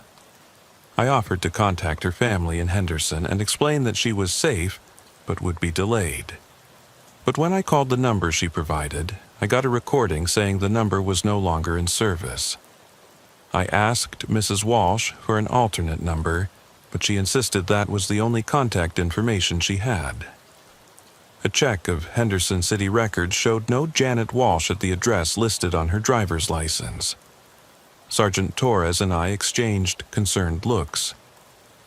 Speaker 1: I offered to contact her family in Henderson and explain that she was safe, but would be delayed. But when I called the number she provided, I got a recording saying the number was no longer in service. I asked Mrs. Walsh for an alternate number, but she insisted that was the only contact information she had. A check of Henderson City records showed no Janet Walsh at the address listed on her driver's license. Sergeant Torres and I exchanged concerned looks.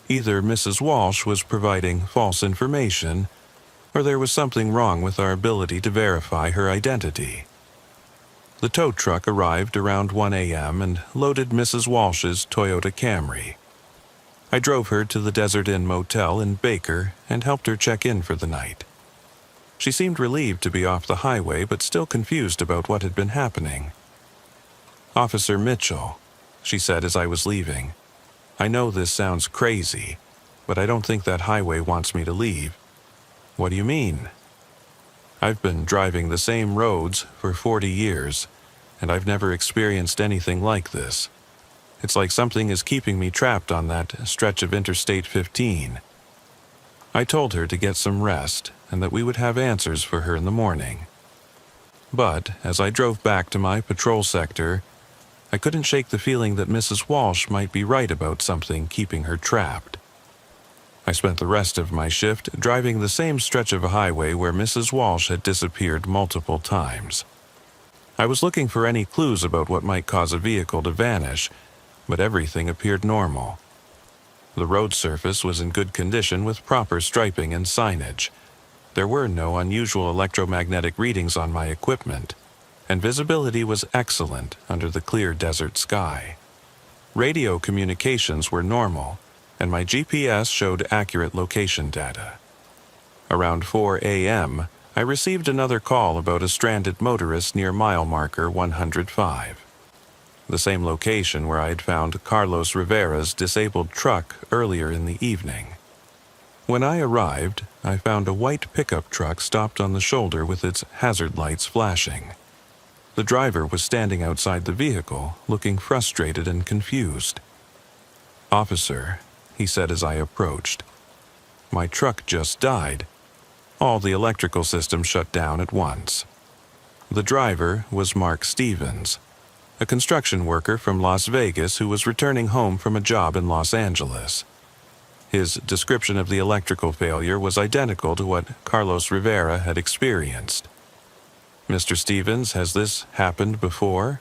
Speaker 1: Either Mrs. Walsh was providing false information, or there was something wrong with our ability to verify her identity. The tow truck arrived around 1 a.m. and loaded Mrs. Walsh's Toyota Camry. I drove her to the Desert Inn Motel in Baker and helped her check in for the night. She seemed relieved to be off the highway, but still confused about what had been happening. Officer Mitchell, she said as I was leaving, I know this sounds crazy, but I don't think that highway wants me to leave. What do you mean? I've been driving the same roads for 40 years, and I've never experienced anything like this. It's like something is keeping me trapped on that stretch of Interstate 15. I told her to get some rest and that we would have answers for her in the morning. But as I drove back to my patrol sector, I couldn't shake the feeling that Mrs. Walsh might be right about something keeping her trapped. I spent the rest of my shift driving the same stretch of highway where Mrs. Walsh had disappeared multiple times. I was looking for any clues about what might cause a vehicle to vanish, but everything appeared normal. The road surface was in good condition with proper striping and signage. There were no unusual electromagnetic readings on my equipment, and visibility was excellent under the clear desert sky. Radio communications were normal, and my GPS showed accurate location data. Around 4 a.m., I received another call about a stranded motorist near mile marker 105, the same location where I had found Carlos Rivera's disabled truck earlier in the evening. When I arrived, I found a white pickup truck stopped on the shoulder with its hazard lights flashing. The driver was standing outside the vehicle, looking frustrated and confused. "Officer," he said as I approached, "my truck just died. All the electrical systems shut down at once." The driver was Mark Stevens, a construction worker from Las Vegas who was returning home from a job in Los Angeles. His description of the electrical failure was identical to what Carlos Rivera had experienced. "Mr. Stevens, has this happened before?"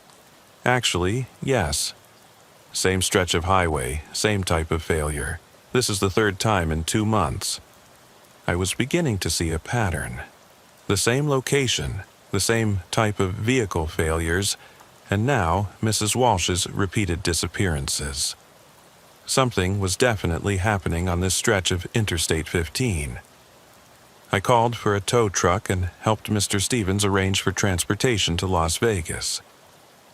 Speaker 1: "Actually, yes. Same stretch of highway, same type of failure. This is the third time in 2 months." I was beginning to see a pattern. The same location, the same type of vehicle failures, and now Mrs. Walsh's repeated disappearances. Something was definitely happening on this stretch of Interstate 15. I called for a tow truck and helped Mr. Stevens arrange for transportation to Las Vegas.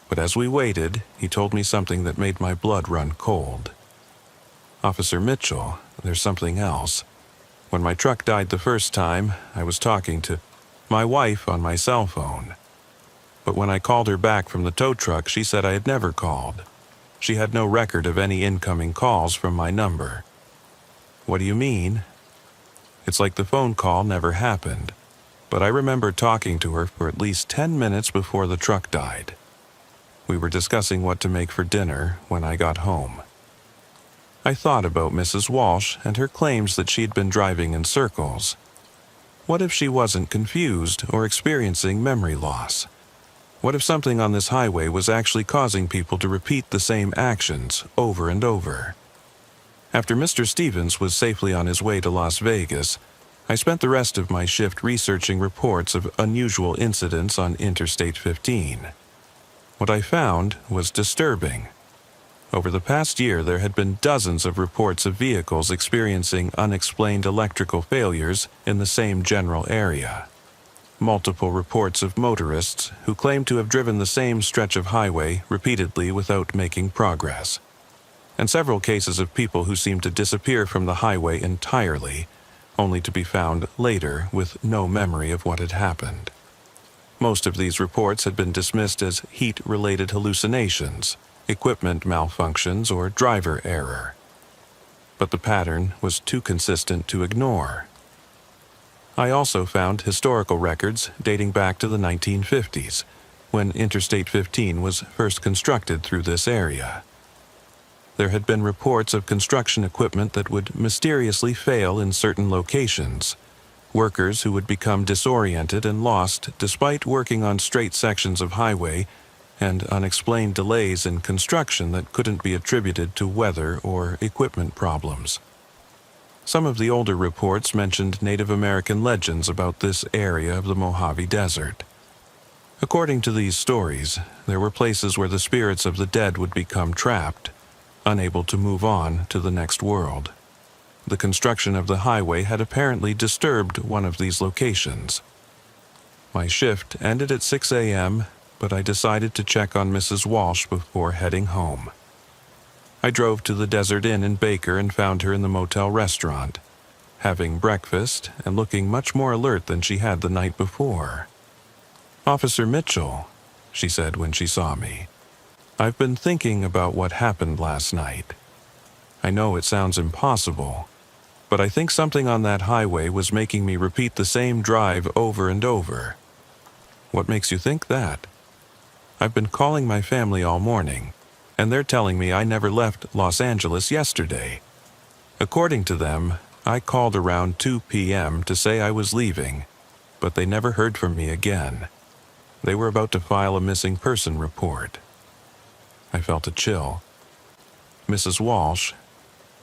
Speaker 1: But as we waited, he told me something that made my blood run cold. "Officer Mitchell, there's something else. When my truck died the first time, I was talking to my wife on my cell phone. But when I called her back from the tow truck, she said I had never called. She had no record of any incoming calls from my number." "What do you mean?" "It's like the phone call never happened. but I remember talking to her for at least 10 minutes before the truck died. We were discussing what to make for dinner when I got home. I thought about Mrs. Walsh and her claims that she'd been driving in circles. What if she wasn't confused or experiencing memory loss? What if something on this highway was actually causing people to repeat the same actions over and over? After Mr. Stevens was safely on his way to Las Vegas, I spent the rest of my shift researching reports of unusual incidents on Interstate 15. What I found was disturbing. Over the past year, there had been dozens of reports of vehicles experiencing unexplained electrical failures in the same general area. Multiple reports of motorists who claimed to have driven the same stretch of highway repeatedly without making progress. And several cases of people who seemed to disappear from the highway entirely, only to be found later with no memory of what had happened. Most of these reports had been dismissed as heat-related hallucinations, equipment malfunctions, or driver error. But the pattern was too consistent to ignore. I also found historical records dating back to the 1950s, when Interstate 15 was first constructed through this area. There had been reports of construction equipment that would mysteriously fail in certain locations, workers who would become disoriented and lost despite working on straight sections of highway, and unexplained delays in construction that couldn't be attributed to weather or equipment problems. Some of the older reports mentioned Native American legends about this area of the Mojave Desert. According to these stories, there were places where the spirits of the dead would become trapped, unable to move on to the next world. The construction of the highway had apparently disturbed one of these locations. My shift ended at 6 a.m., but I decided to check on Mrs. Walsh before heading home. I drove to the Desert Inn in Baker and found her in the motel restaurant, having breakfast and looking much more alert than she had the night before. "Officer Mitchell," she said when she saw me, "I've been thinking about what happened last night. I know it sounds impossible, but I think something on that highway was making me repeat the same drive over and over." "What makes you think that?" "I've been calling my family all morning, and they're telling me I never left Los Angeles yesterday. According to them, I called around 2 p.m. to say I was leaving, but they never heard from me again. They were about to file a missing person report." I felt a chill. "Mrs. Walsh,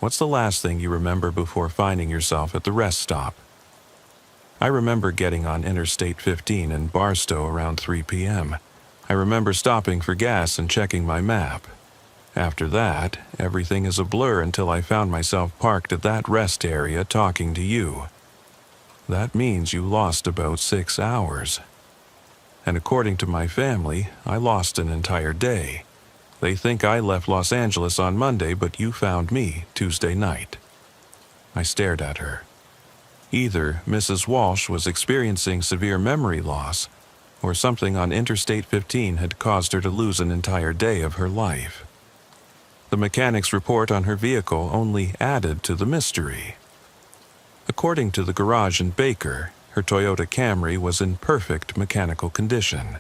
Speaker 1: what's the last thing you remember before finding yourself at the rest stop?" "I remember getting on Interstate 15 in Barstow around 3 p.m. I remember stopping for gas and checking my map. After that, everything is a blur until I found myself parked at that rest area talking to you. That means you lost about 6 hours. And according to my family, I lost an entire day. They think I left Los Angeles on Monday, but you found me Tuesday night." I stared at her. Either Mrs. Walsh was experiencing severe memory loss, or something on Interstate 15 had caused her to lose an entire day of her life. The mechanic's report on her vehicle only added to the mystery. According to the garage in Baker, her Toyota Camry was in perfect mechanical condition.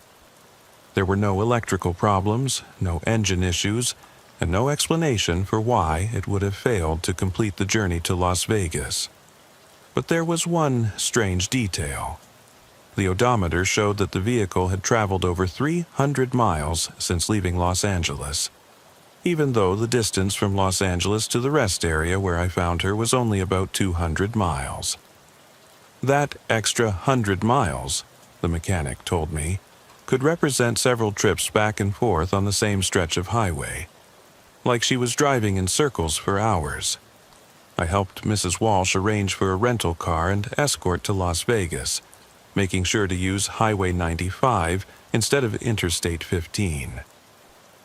Speaker 1: There were no electrical problems, no engine issues, and no explanation for why it would have failed to complete the journey to Las Vegas. But there was one strange detail. The odometer showed that the vehicle had traveled over 300 miles since leaving Los Angeles, even though the distance from Los Angeles to the rest area where I found her was only about 200 miles. That extra 100 miles, the mechanic told me, could represent several trips back and forth on the same stretch of highway, like she was driving in circles for hours. I helped Mrs. Walsh arrange for a rental car and escort to Las Vegas, making sure to use Highway 95 instead of Interstate 15.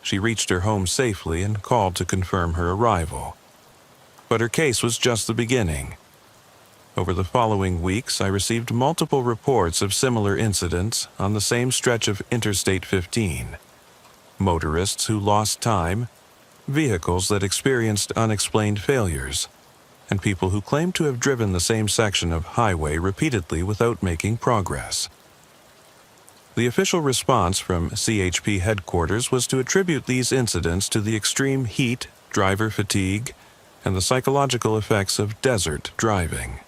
Speaker 1: She reached her home safely and called to confirm her arrival. But her case was just the beginning. Over the following weeks, I received multiple reports of similar incidents on the same stretch of Interstate 15. Motorists who lost time, vehicles that experienced unexplained failures, and people who claimed to have driven the same section of highway repeatedly without making progress. The official response from CHP headquarters was to attribute these incidents to the extreme heat, driver fatigue, and the psychological effects of desert driving.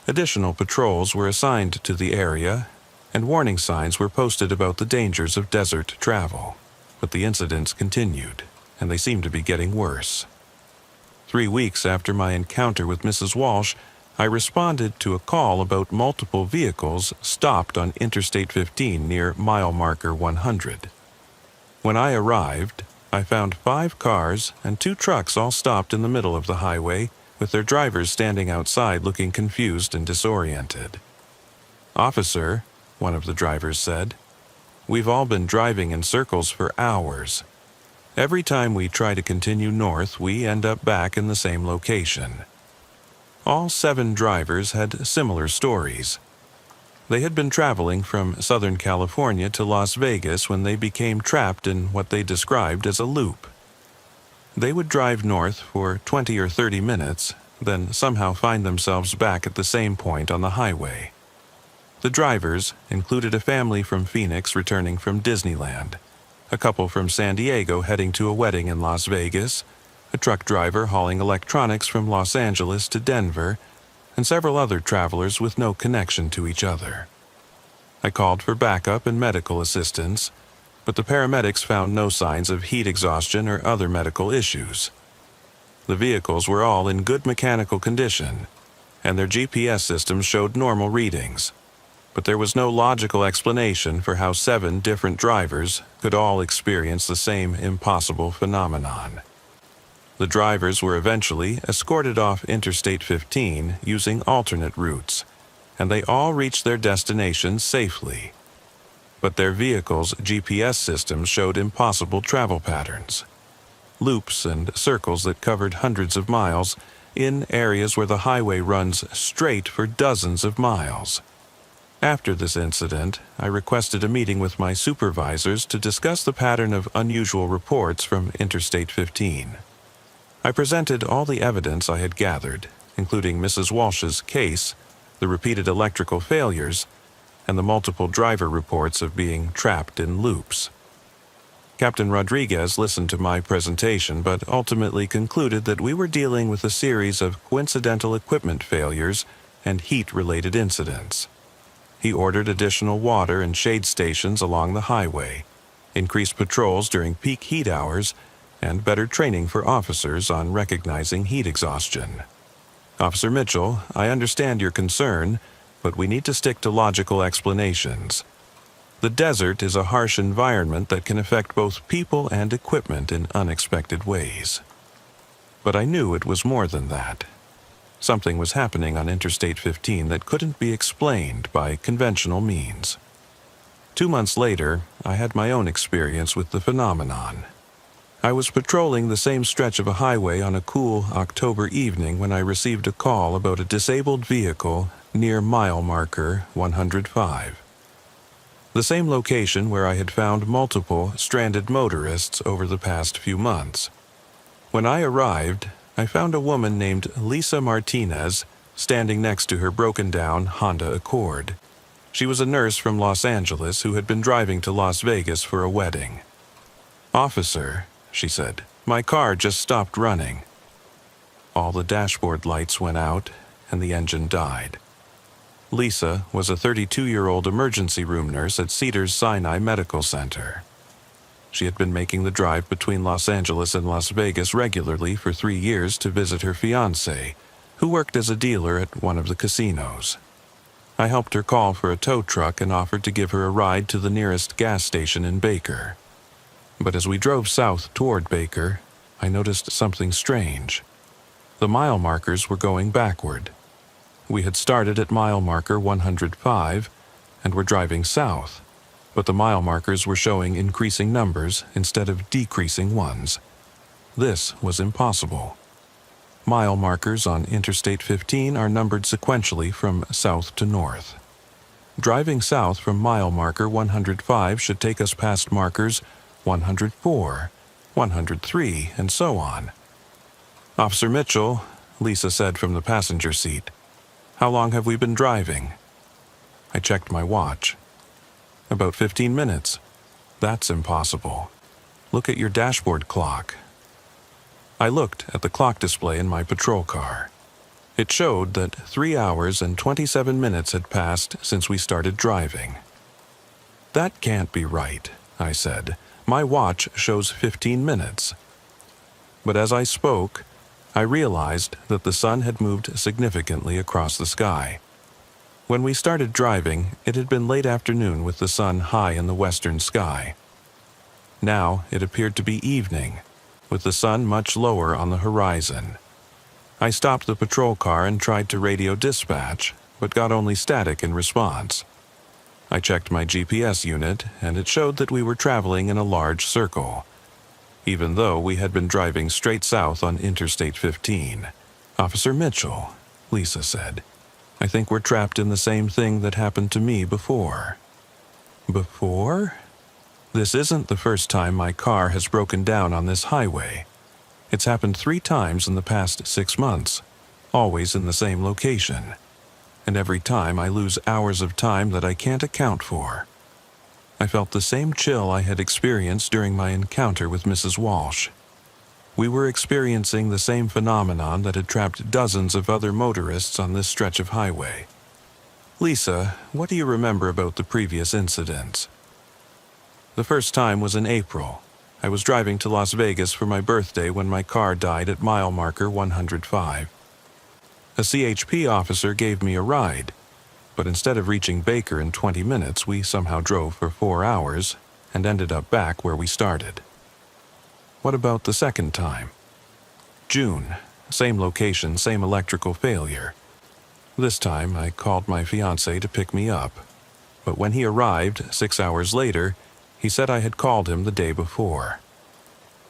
Speaker 1: Additional patrols were assigned to the area, and warning signs were posted about the dangers of desert travel. But the incidents continued, and they seemed to be getting worse. 3 weeks after my encounter with Mrs. Walsh, I responded to a call about multiple vehicles stopped on Interstate 15 near mile marker 100. When I arrived, I found 5 cars and 2 trucks all stopped in the middle of the highway, with their drivers standing outside looking confused and disoriented. "Officer," one of the drivers said, "we've all been driving in circles for hours. Every time we try to continue north, we end up back in the same location." All 7 drivers had similar stories. They had been traveling from Southern California to Las Vegas when they became trapped in what they described as a loop. They would drive north for 20 or 30 minutes, then somehow find themselves back at the same point on the highway. The drivers included a family from Phoenix returning from Disneyland, a couple from San Diego heading to a wedding in Las Vegas, a truck driver hauling electronics from Los Angeles to Denver, and several other travelers with no connection to each other. I called for backup and medical assistance, but the paramedics found no signs of heat exhaustion or other medical issues. The vehicles were all in good mechanical condition, and their GPS systems showed normal readings, but there was no logical explanation for how 7 different drivers could all experience the same impossible phenomenon. The drivers were eventually escorted off Interstate 15 using alternate routes, and they all reached their destinations safely. But their vehicles' GPS systems showed impossible travel patterns. Loops and circles that covered hundreds of miles in areas where the highway runs straight for dozens of miles. After this incident, I requested a meeting with my supervisors to discuss the pattern of unusual reports from Interstate 15. I presented all the evidence I had gathered, including Mrs. Walsh's case, the repeated electrical failures, and the multiple driver reports of being trapped in loops. Captain Rodriguez listened to my presentation but ultimately concluded that we were dealing with a series of coincidental equipment failures and heat-related incidents. He ordered additional water and shade stations along the highway, increased patrols during peak heat hours, and better training for officers on recognizing heat exhaustion. "Officer Mitchell, I understand your concern, but we need to stick to logical explanations. The desert is a harsh environment that can affect both people and equipment in unexpected ways." But I knew it was more than that. Something was happening on Interstate 15 that couldn't be explained by conventional means. 2 months later, I had my own experience with the phenomenon. I was patrolling the same stretch of a highway on a cool October evening when I received a call about a disabled vehicle near mile marker 105. The same location where I had found multiple stranded motorists over the past few months. When I arrived, I found a woman named Lisa Martinez standing next to her broken-down Honda Accord. She was a nurse from Los Angeles who had been driving to Las Vegas for a wedding. "Officer," she said, "my car just stopped running." All the dashboard lights went out, and the engine died. Lisa was a 32-year-old emergency room nurse at Cedars-Sinai Medical Center. She had been making the drive between Los Angeles and Las Vegas regularly for 3 years to visit her fiancé, who worked as a dealer at one of the casinos. I helped her call for a tow truck and offered to give her a ride to the nearest gas station in Baker. But as we drove south toward Baker, I noticed something strange. The mile markers were going backward. We had started at mile marker 105 and were driving south, but the mile markers were showing increasing numbers instead of decreasing ones. This was impossible. Mile markers on Interstate 15 are numbered sequentially from south to north. Driving south from mile marker 105 should take us past markers 104, 103, and so on. "Officer Mitchell, Lisa said from the passenger seat. "How long have we been driving?" I checked my watch. "About 15 minutes. That's impossible. Look at your dashboard clock." I looked at the clock display in my patrol car. It showed that 3 hours and 27 minutes had passed since we started driving. "That can't be right," I said. "My watch shows 15 minutes." But as I spoke, I realized that the sun had moved significantly across the sky. When we started driving, it had been late afternoon with the sun high in the western sky. Now it appeared to be evening, with the sun much lower on the horizon. I stopped the patrol car and tried to radio dispatch, but got only static in response. I checked my GPS unit, and it showed that we were traveling in a large circle, even though we had been driving straight south on Interstate 15. "Officer Mitchell," Lisa said, "I think we're trapped in the same thing that happened to me before." "Before?" "This isn't the first time my car has broken down on this highway. It's happened 3 times in the past 6 months, always in the same location. And every time I lose hours of time that I can't account for." I felt the same chill I had experienced during my encounter with Mrs. Walsh. We were experiencing the same phenomenon that had trapped dozens of other motorists on this stretch of highway. "Lisa, what do you remember about the previous incidents?" "The first time was in April. I was driving to Las Vegas for my birthday when my car died at mile marker 105. A CHP officer gave me a ride, but instead of reaching Baker in 20 minutes, we somehow drove for 4 hours and ended up back where we started." "What about the second time?" "June. Same location, same electrical failure. This time I called my fiancé to pick me up, but when he arrived 6 hours later, he said I had called him the day before.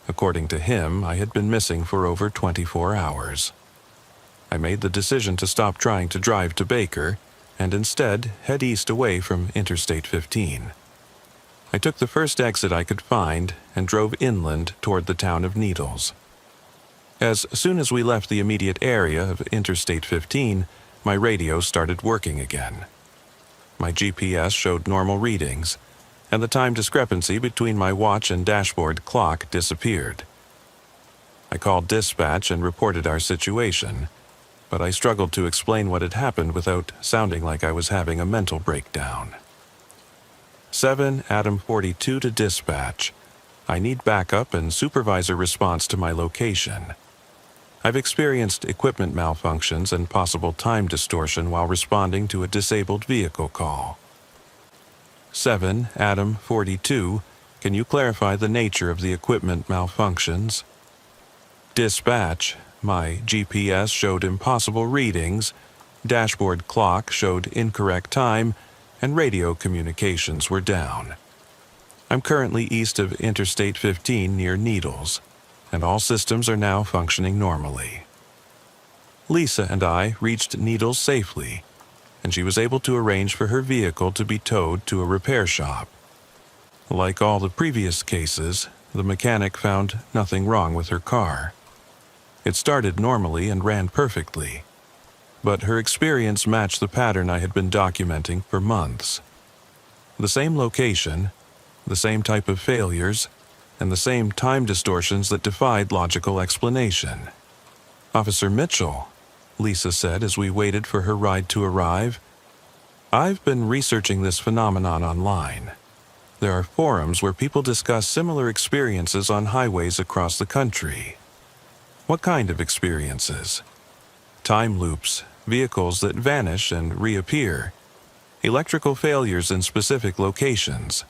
Speaker 1: According to him, I had been missing for over 24 hours. I made the decision to stop trying to drive to Baker and instead head east away from Interstate 15. I took the first exit I could find and drove inland toward the town of Needles. As soon as we left the immediate area of Interstate 15, my radio started working again. My GPS showed normal readings, and the time discrepancy between my watch and dashboard clock disappeared. I called dispatch and reported our situation, but I struggled to explain what had happened without sounding like I was having a mental breakdown. 7 Adam 42 to dispatch. I need backup and supervisor response to my location. I've experienced equipment malfunctions and possible time distortion while responding to a disabled vehicle call. 7 Adam 42, can you clarify the nature of the equipment malfunctions? Dispatch, my GPS showed impossible readings, dashboard clock showed incorrect time, and radio communications were down. I'm currently east of Interstate 15 near Needles, and all systems are now functioning normally. Lisa and I reached Needles safely, and she was able to arrange for her vehicle to be towed to a repair shop. Like all the previous cases, the mechanic found nothing wrong with her car. It started normally and ran perfectly, but her experience matched the pattern I had been documenting for months. The same location, the same type of failures, and the same time distortions that defied logical explanation. "Officer Mitchell," Lisa said as we waited for her ride to arrive, "I've been researching this phenomenon online. There are forums where people discuss similar experiences on highways across the country." "What kind of experiences?" "Time loops, vehicles that vanish and reappear, electrical failures in specific locations.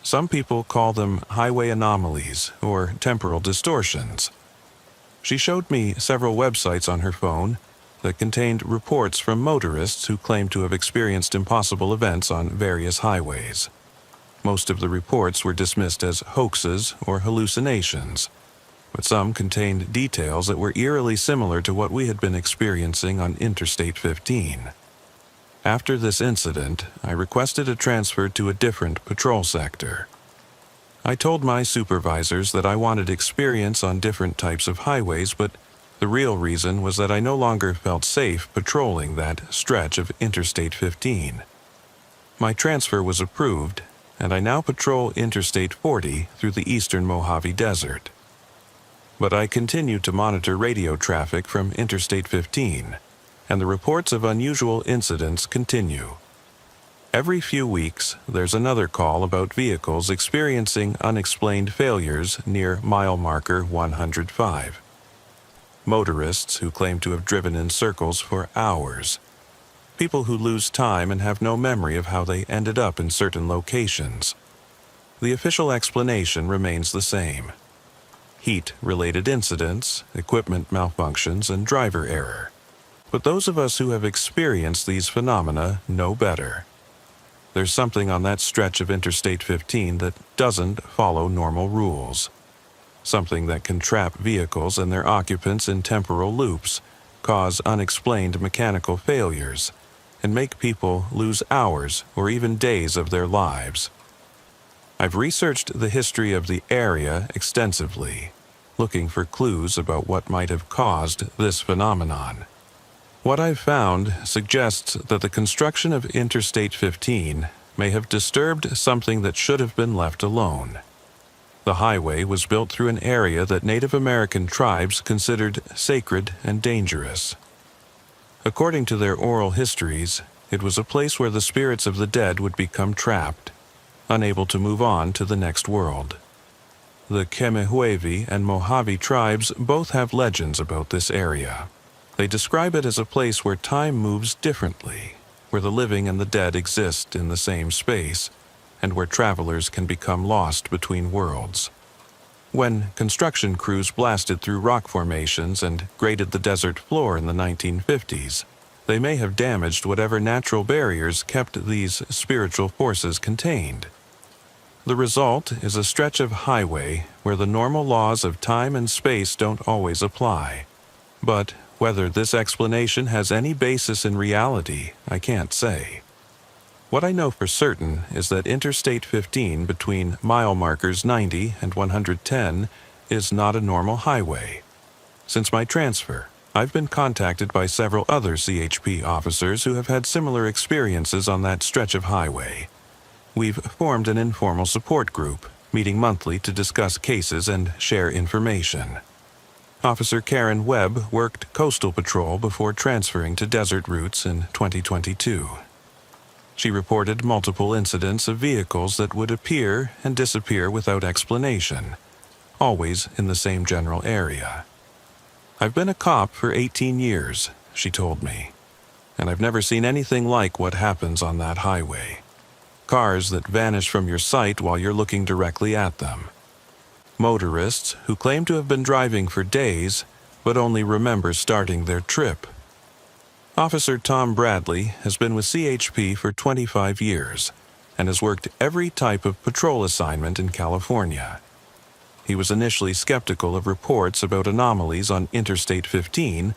Speaker 1: Some people call them highway anomalies or temporal distortions." She showed me several websites on her phone that contained reports from motorists who claimed to have experienced impossible events on various highways. Most of the reports were dismissed as hoaxes or hallucinations, but some contained details that were eerily similar to what we had been experiencing on Interstate 15. After this incident, I requested a transfer to a different patrol sector. I told my supervisors that I wanted experience on different types of highways, but The real reason was that I no longer felt safe patrolling that stretch of Interstate 15. My transfer was approved, and I now patrol Interstate 40 through the eastern Mojave Desert. But I continue to monitor radio traffic from Interstate 15, and the reports of unusual incidents continue. Every few weeks, there's another call about vehicles experiencing unexplained failures near mile marker 105. Motorists who claim to have driven in circles for hours. People who lose time and have no memory of how they ended up in certain locations. The official explanation remains the same: heat-related incidents, equipment malfunctions, and driver error. But those of us who have experienced these phenomena know better. There's something on that stretch of Interstate 15 that doesn't follow normal rules. Something that can trap vehicles and their occupants in temporal loops, cause unexplained mechanical failures, and make people lose hours or even days of their lives. I've researched the history of the area extensively, looking for clues about what might have caused this phenomenon. What I've found suggests that the construction of Interstate 15 may have disturbed something that should have been left alone. The highway was built through an area that Native American tribes considered sacred and dangerous. According to their oral histories, it was a place where the spirits of the dead would become trapped, unable to move on to the next world. The Chemehuevi and Mojave tribes both have legends about this area. They describe it as a place where time moves differently, where the living and the dead exist in the same space, and where travelers can become lost between worlds. When construction crews blasted through rock formations and graded the desert floor in the 1950s, they may have damaged whatever natural barriers kept these spiritual forces contained. The result is a stretch of highway where the normal laws of time and space don't always apply. But whether this explanation has any basis in reality, I can't say. What I know for certain is that Interstate 15 between mile markers 90 and 110 is not a normal highway. Since my transfer, I've been contacted by several other CHP officers who have had similar experiences on that stretch of highway. We've formed an informal support group, meeting monthly to discuss cases and share information. Officer Karen Webb worked Coastal Patrol before transferring to Desert Routes in 2022. She reported multiple incidents of vehicles that would appear and disappear without explanation, always in the same general area. I've been a cop for 18 years, she told me, and I've never seen anything like what happens on that highway. Cars that vanish from your sight while you're looking directly at them. Motorists who claim to have been driving for days, but only remember starting their trip. Officer Tom Bradley has been with CHP for 25 years and has worked every type of patrol assignment in California. He was initially skeptical of reports about anomalies on Interstate 15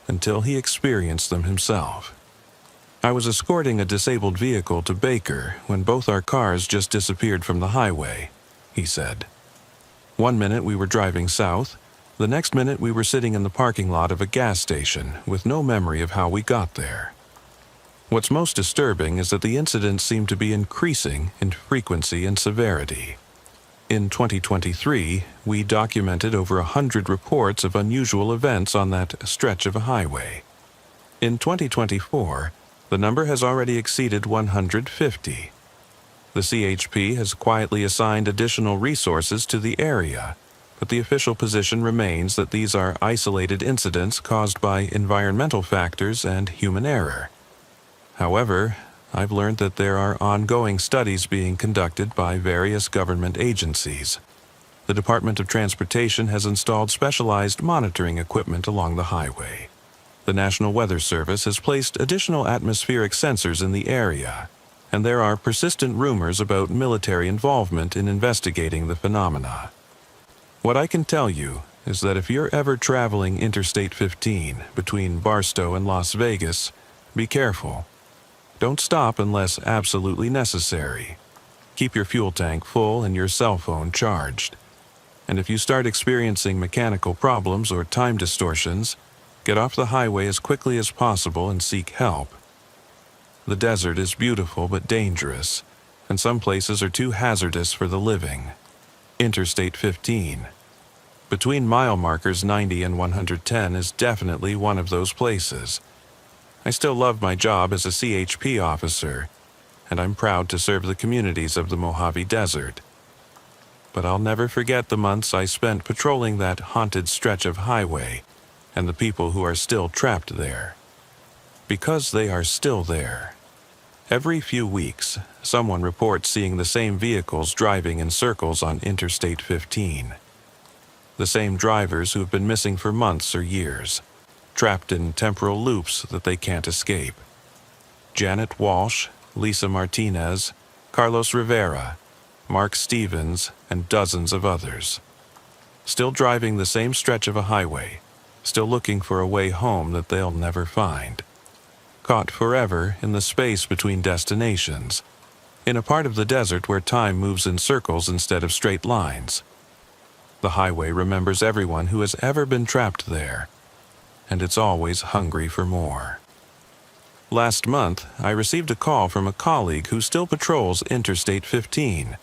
Speaker 1: until he experienced them himself. I was escorting a disabled vehicle to Baker when both our cars just disappeared from the highway, he said. One minute we were driving south, the next minute we were sitting in the parking lot of a gas station with no memory of how we got there. What's most disturbing is that the incidents seem to be increasing in frequency and severity. In 2023, we documented over 100 reports of unusual events on that stretch of a highway. In 2024, the number has already exceeded 150. The CHP has quietly assigned additional resources to the area, but the official position remains that these are isolated incidents caused by environmental factors and human error. However, I've learned that there are ongoing studies being conducted by various government agencies. The Department of Transportation has installed specialized monitoring equipment along the highway. The National Weather Service has placed additional atmospheric sensors in the area, and there are persistent rumors about military involvement in investigating the phenomena. What I can tell you is that if you're ever traveling Interstate 15 between Barstow and Las Vegas, be careful. Don't stop unless absolutely necessary. Keep your fuel tank full and your cell phone charged. And if you start experiencing mechanical problems or time distortions, get off the highway as quickly as possible and seek help. The desert is beautiful but dangerous, and some places are too hazardous for the living. Interstate 15. Between mile markers 90 and 110 is definitely one of those places. I still love my job as a CHP officer, and I'm proud to serve the communities of the Mojave Desert. But I'll never forget the months I spent patrolling that haunted stretch of highway and the people who are still trapped there. Because they are still there. Every few weeks, someone reports seeing the same vehicles driving in circles on Interstate 15. The same drivers who have been missing for months or years, trapped in temporal loops that they can't escape. Janet Walsh, Lisa Martinez, Carlos Rivera, Mark Stevens, and dozens of others. Still driving the same stretch of a highway, still looking for a way home that they'll never find. Caught forever in the space between destinations, in a part of the desert where time moves in circles instead of straight lines. The highway remembers everyone who has ever been trapped there, and it's always hungry for more. Last month, I received a call from a colleague who still patrols Interstate 15.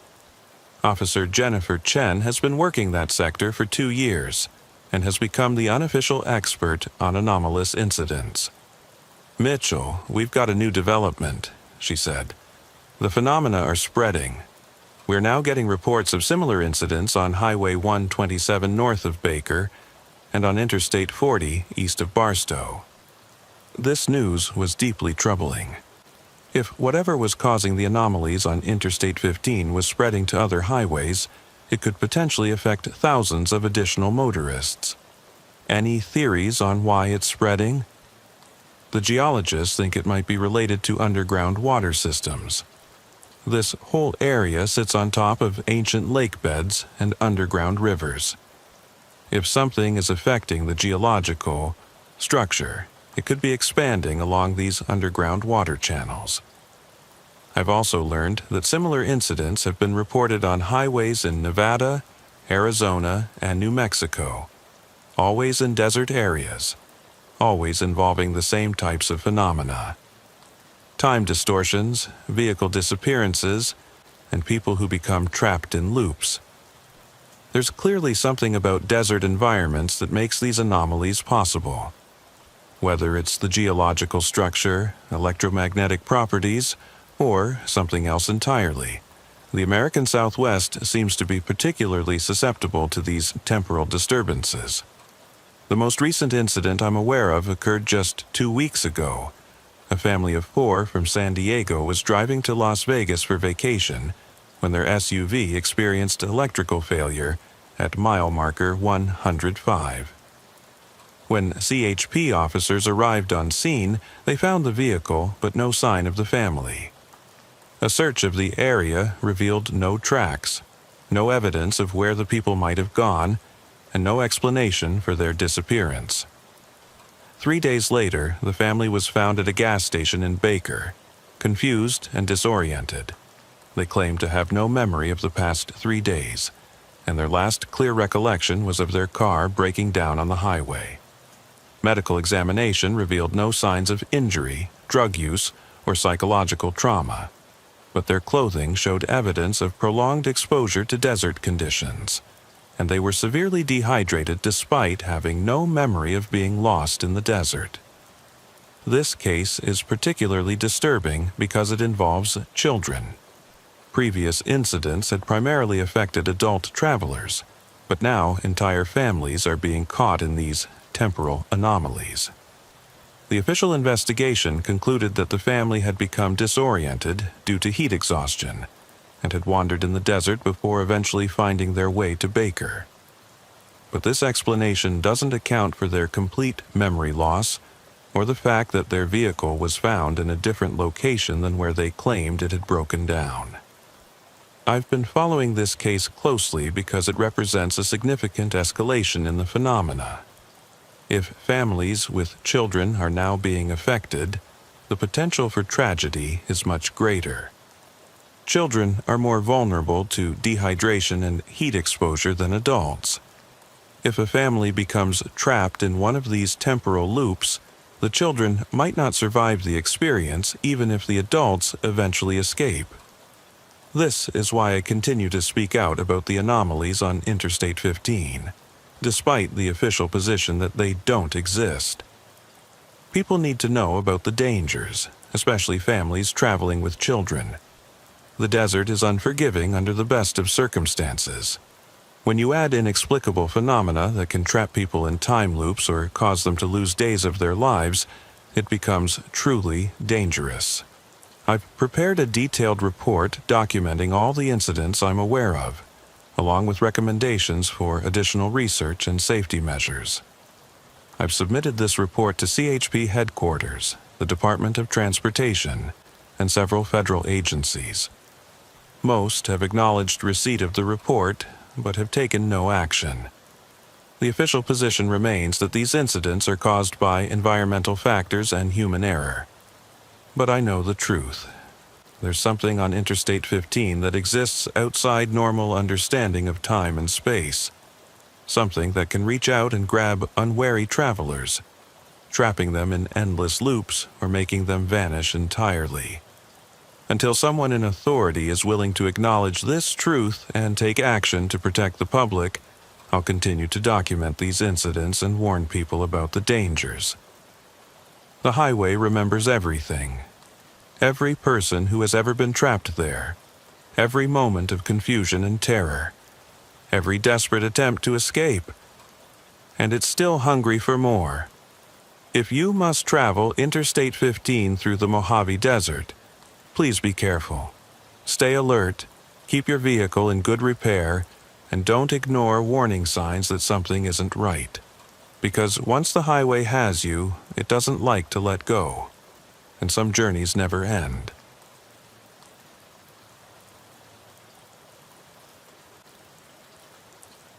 Speaker 1: Officer Jennifer Chen has been working that sector for 2 years and has become the unofficial expert on anomalous incidents. "Mitchell, we've got a new development," she said. "The phenomena are spreading. We're now getting reports of similar incidents on Highway 127 north of Baker and on Interstate 40 east of Barstow." This news was deeply troubling. If whatever was causing the anomalies on Interstate 15 was spreading to other highways, it could potentially affect thousands of additional motorists. Any theories on why it's spreading? The geologists think it might be related to underground water systems. This whole area sits on top of ancient lake beds and underground rivers. If something is affecting the geological structure, it could be expanding along these underground water channels. I've also learned that similar incidents have been reported on highways in Nevada, Arizona, and New Mexico, always in desert areas, always involving the same types of phenomena. Time distortions, vehicle disappearances, and people who become trapped in loops. There's clearly something about desert environments that makes these anomalies possible. Whether it's the geological structure, electromagnetic properties, or something else entirely, the American Southwest seems to be particularly susceptible to these temporal disturbances. The most recent incident I'm aware of occurred just 2 weeks ago. A family of 4 from San Diego was driving to Las Vegas for vacation when their SUV experienced electrical failure at mile marker 105. When CHP officers arrived on scene, they found the vehicle but no sign of the family. A search of the area revealed no tracks, no evidence of where the people might have gone, and no explanation for their disappearance. 3 days later, the family was found at a gas station in Baker, confused and disoriented. They claimed to have no memory of the past 3 days, and their last clear recollection was of their car breaking down on the highway. Medical examination revealed no signs of injury, drug use, or psychological trauma, but their clothing showed evidence of prolonged exposure to desert conditions, and they were severely dehydrated despite having no memory of being lost in the desert. This case is particularly disturbing because it involves children. Previous incidents had primarily affected adult travelers, but now entire families are being caught in these temporal anomalies. The official investigation concluded that the family had become disoriented due to heat exhaustion and had wandered in the desert before eventually finding their way to Baker. But this explanation doesn't account for their complete memory loss or the fact that their vehicle was found in a different location than where they claimed it had broken down. I've been following this case closely because it represents a significant escalation in the phenomena. If families with children are now being affected, the potential for tragedy is much greater. Children are more vulnerable to dehydration and heat exposure than adults. If a family becomes trapped in one of these temporal loops, the children might not survive the experience even if the adults eventually escape. This is why I continue to speak out about the anomalies on Interstate 15, despite the official position that they don't exist. People need to know about the dangers, especially families traveling with children. The desert is unforgiving under the best of circumstances. When you add inexplicable phenomena that can trap people in time loops or cause them to lose days of their lives, it becomes truly dangerous. I've prepared a detailed report documenting all the incidents I'm aware of, along with recommendations for additional research and safety measures. I've submitted this report to CHP headquarters, the Department of Transportation, and several federal agencies. Most have acknowledged receipt of the report, but have taken no action. The official position remains that these incidents are caused by environmental factors and human error. But I know the truth. There's something on Interstate 15 that exists outside normal understanding of time and space. Something that can reach out and grab unwary travelers, trapping them in endless loops or making them vanish entirely. Until someone in authority is willing to acknowledge this truth and take action to protect the public, I'll continue to document these incidents and warn people about the dangers. The highway remembers everything. Every person who has ever been trapped there. Every moment of confusion and terror. Every desperate attempt to escape. And it's still hungry for more. If you must travel Interstate 15 through the Mojave Desert, please be careful. Stay alert, keep your vehicle in good repair, and don't ignore warning signs that something isn't right. Because once the highway has you, it doesn't like to let go. And some journeys never end.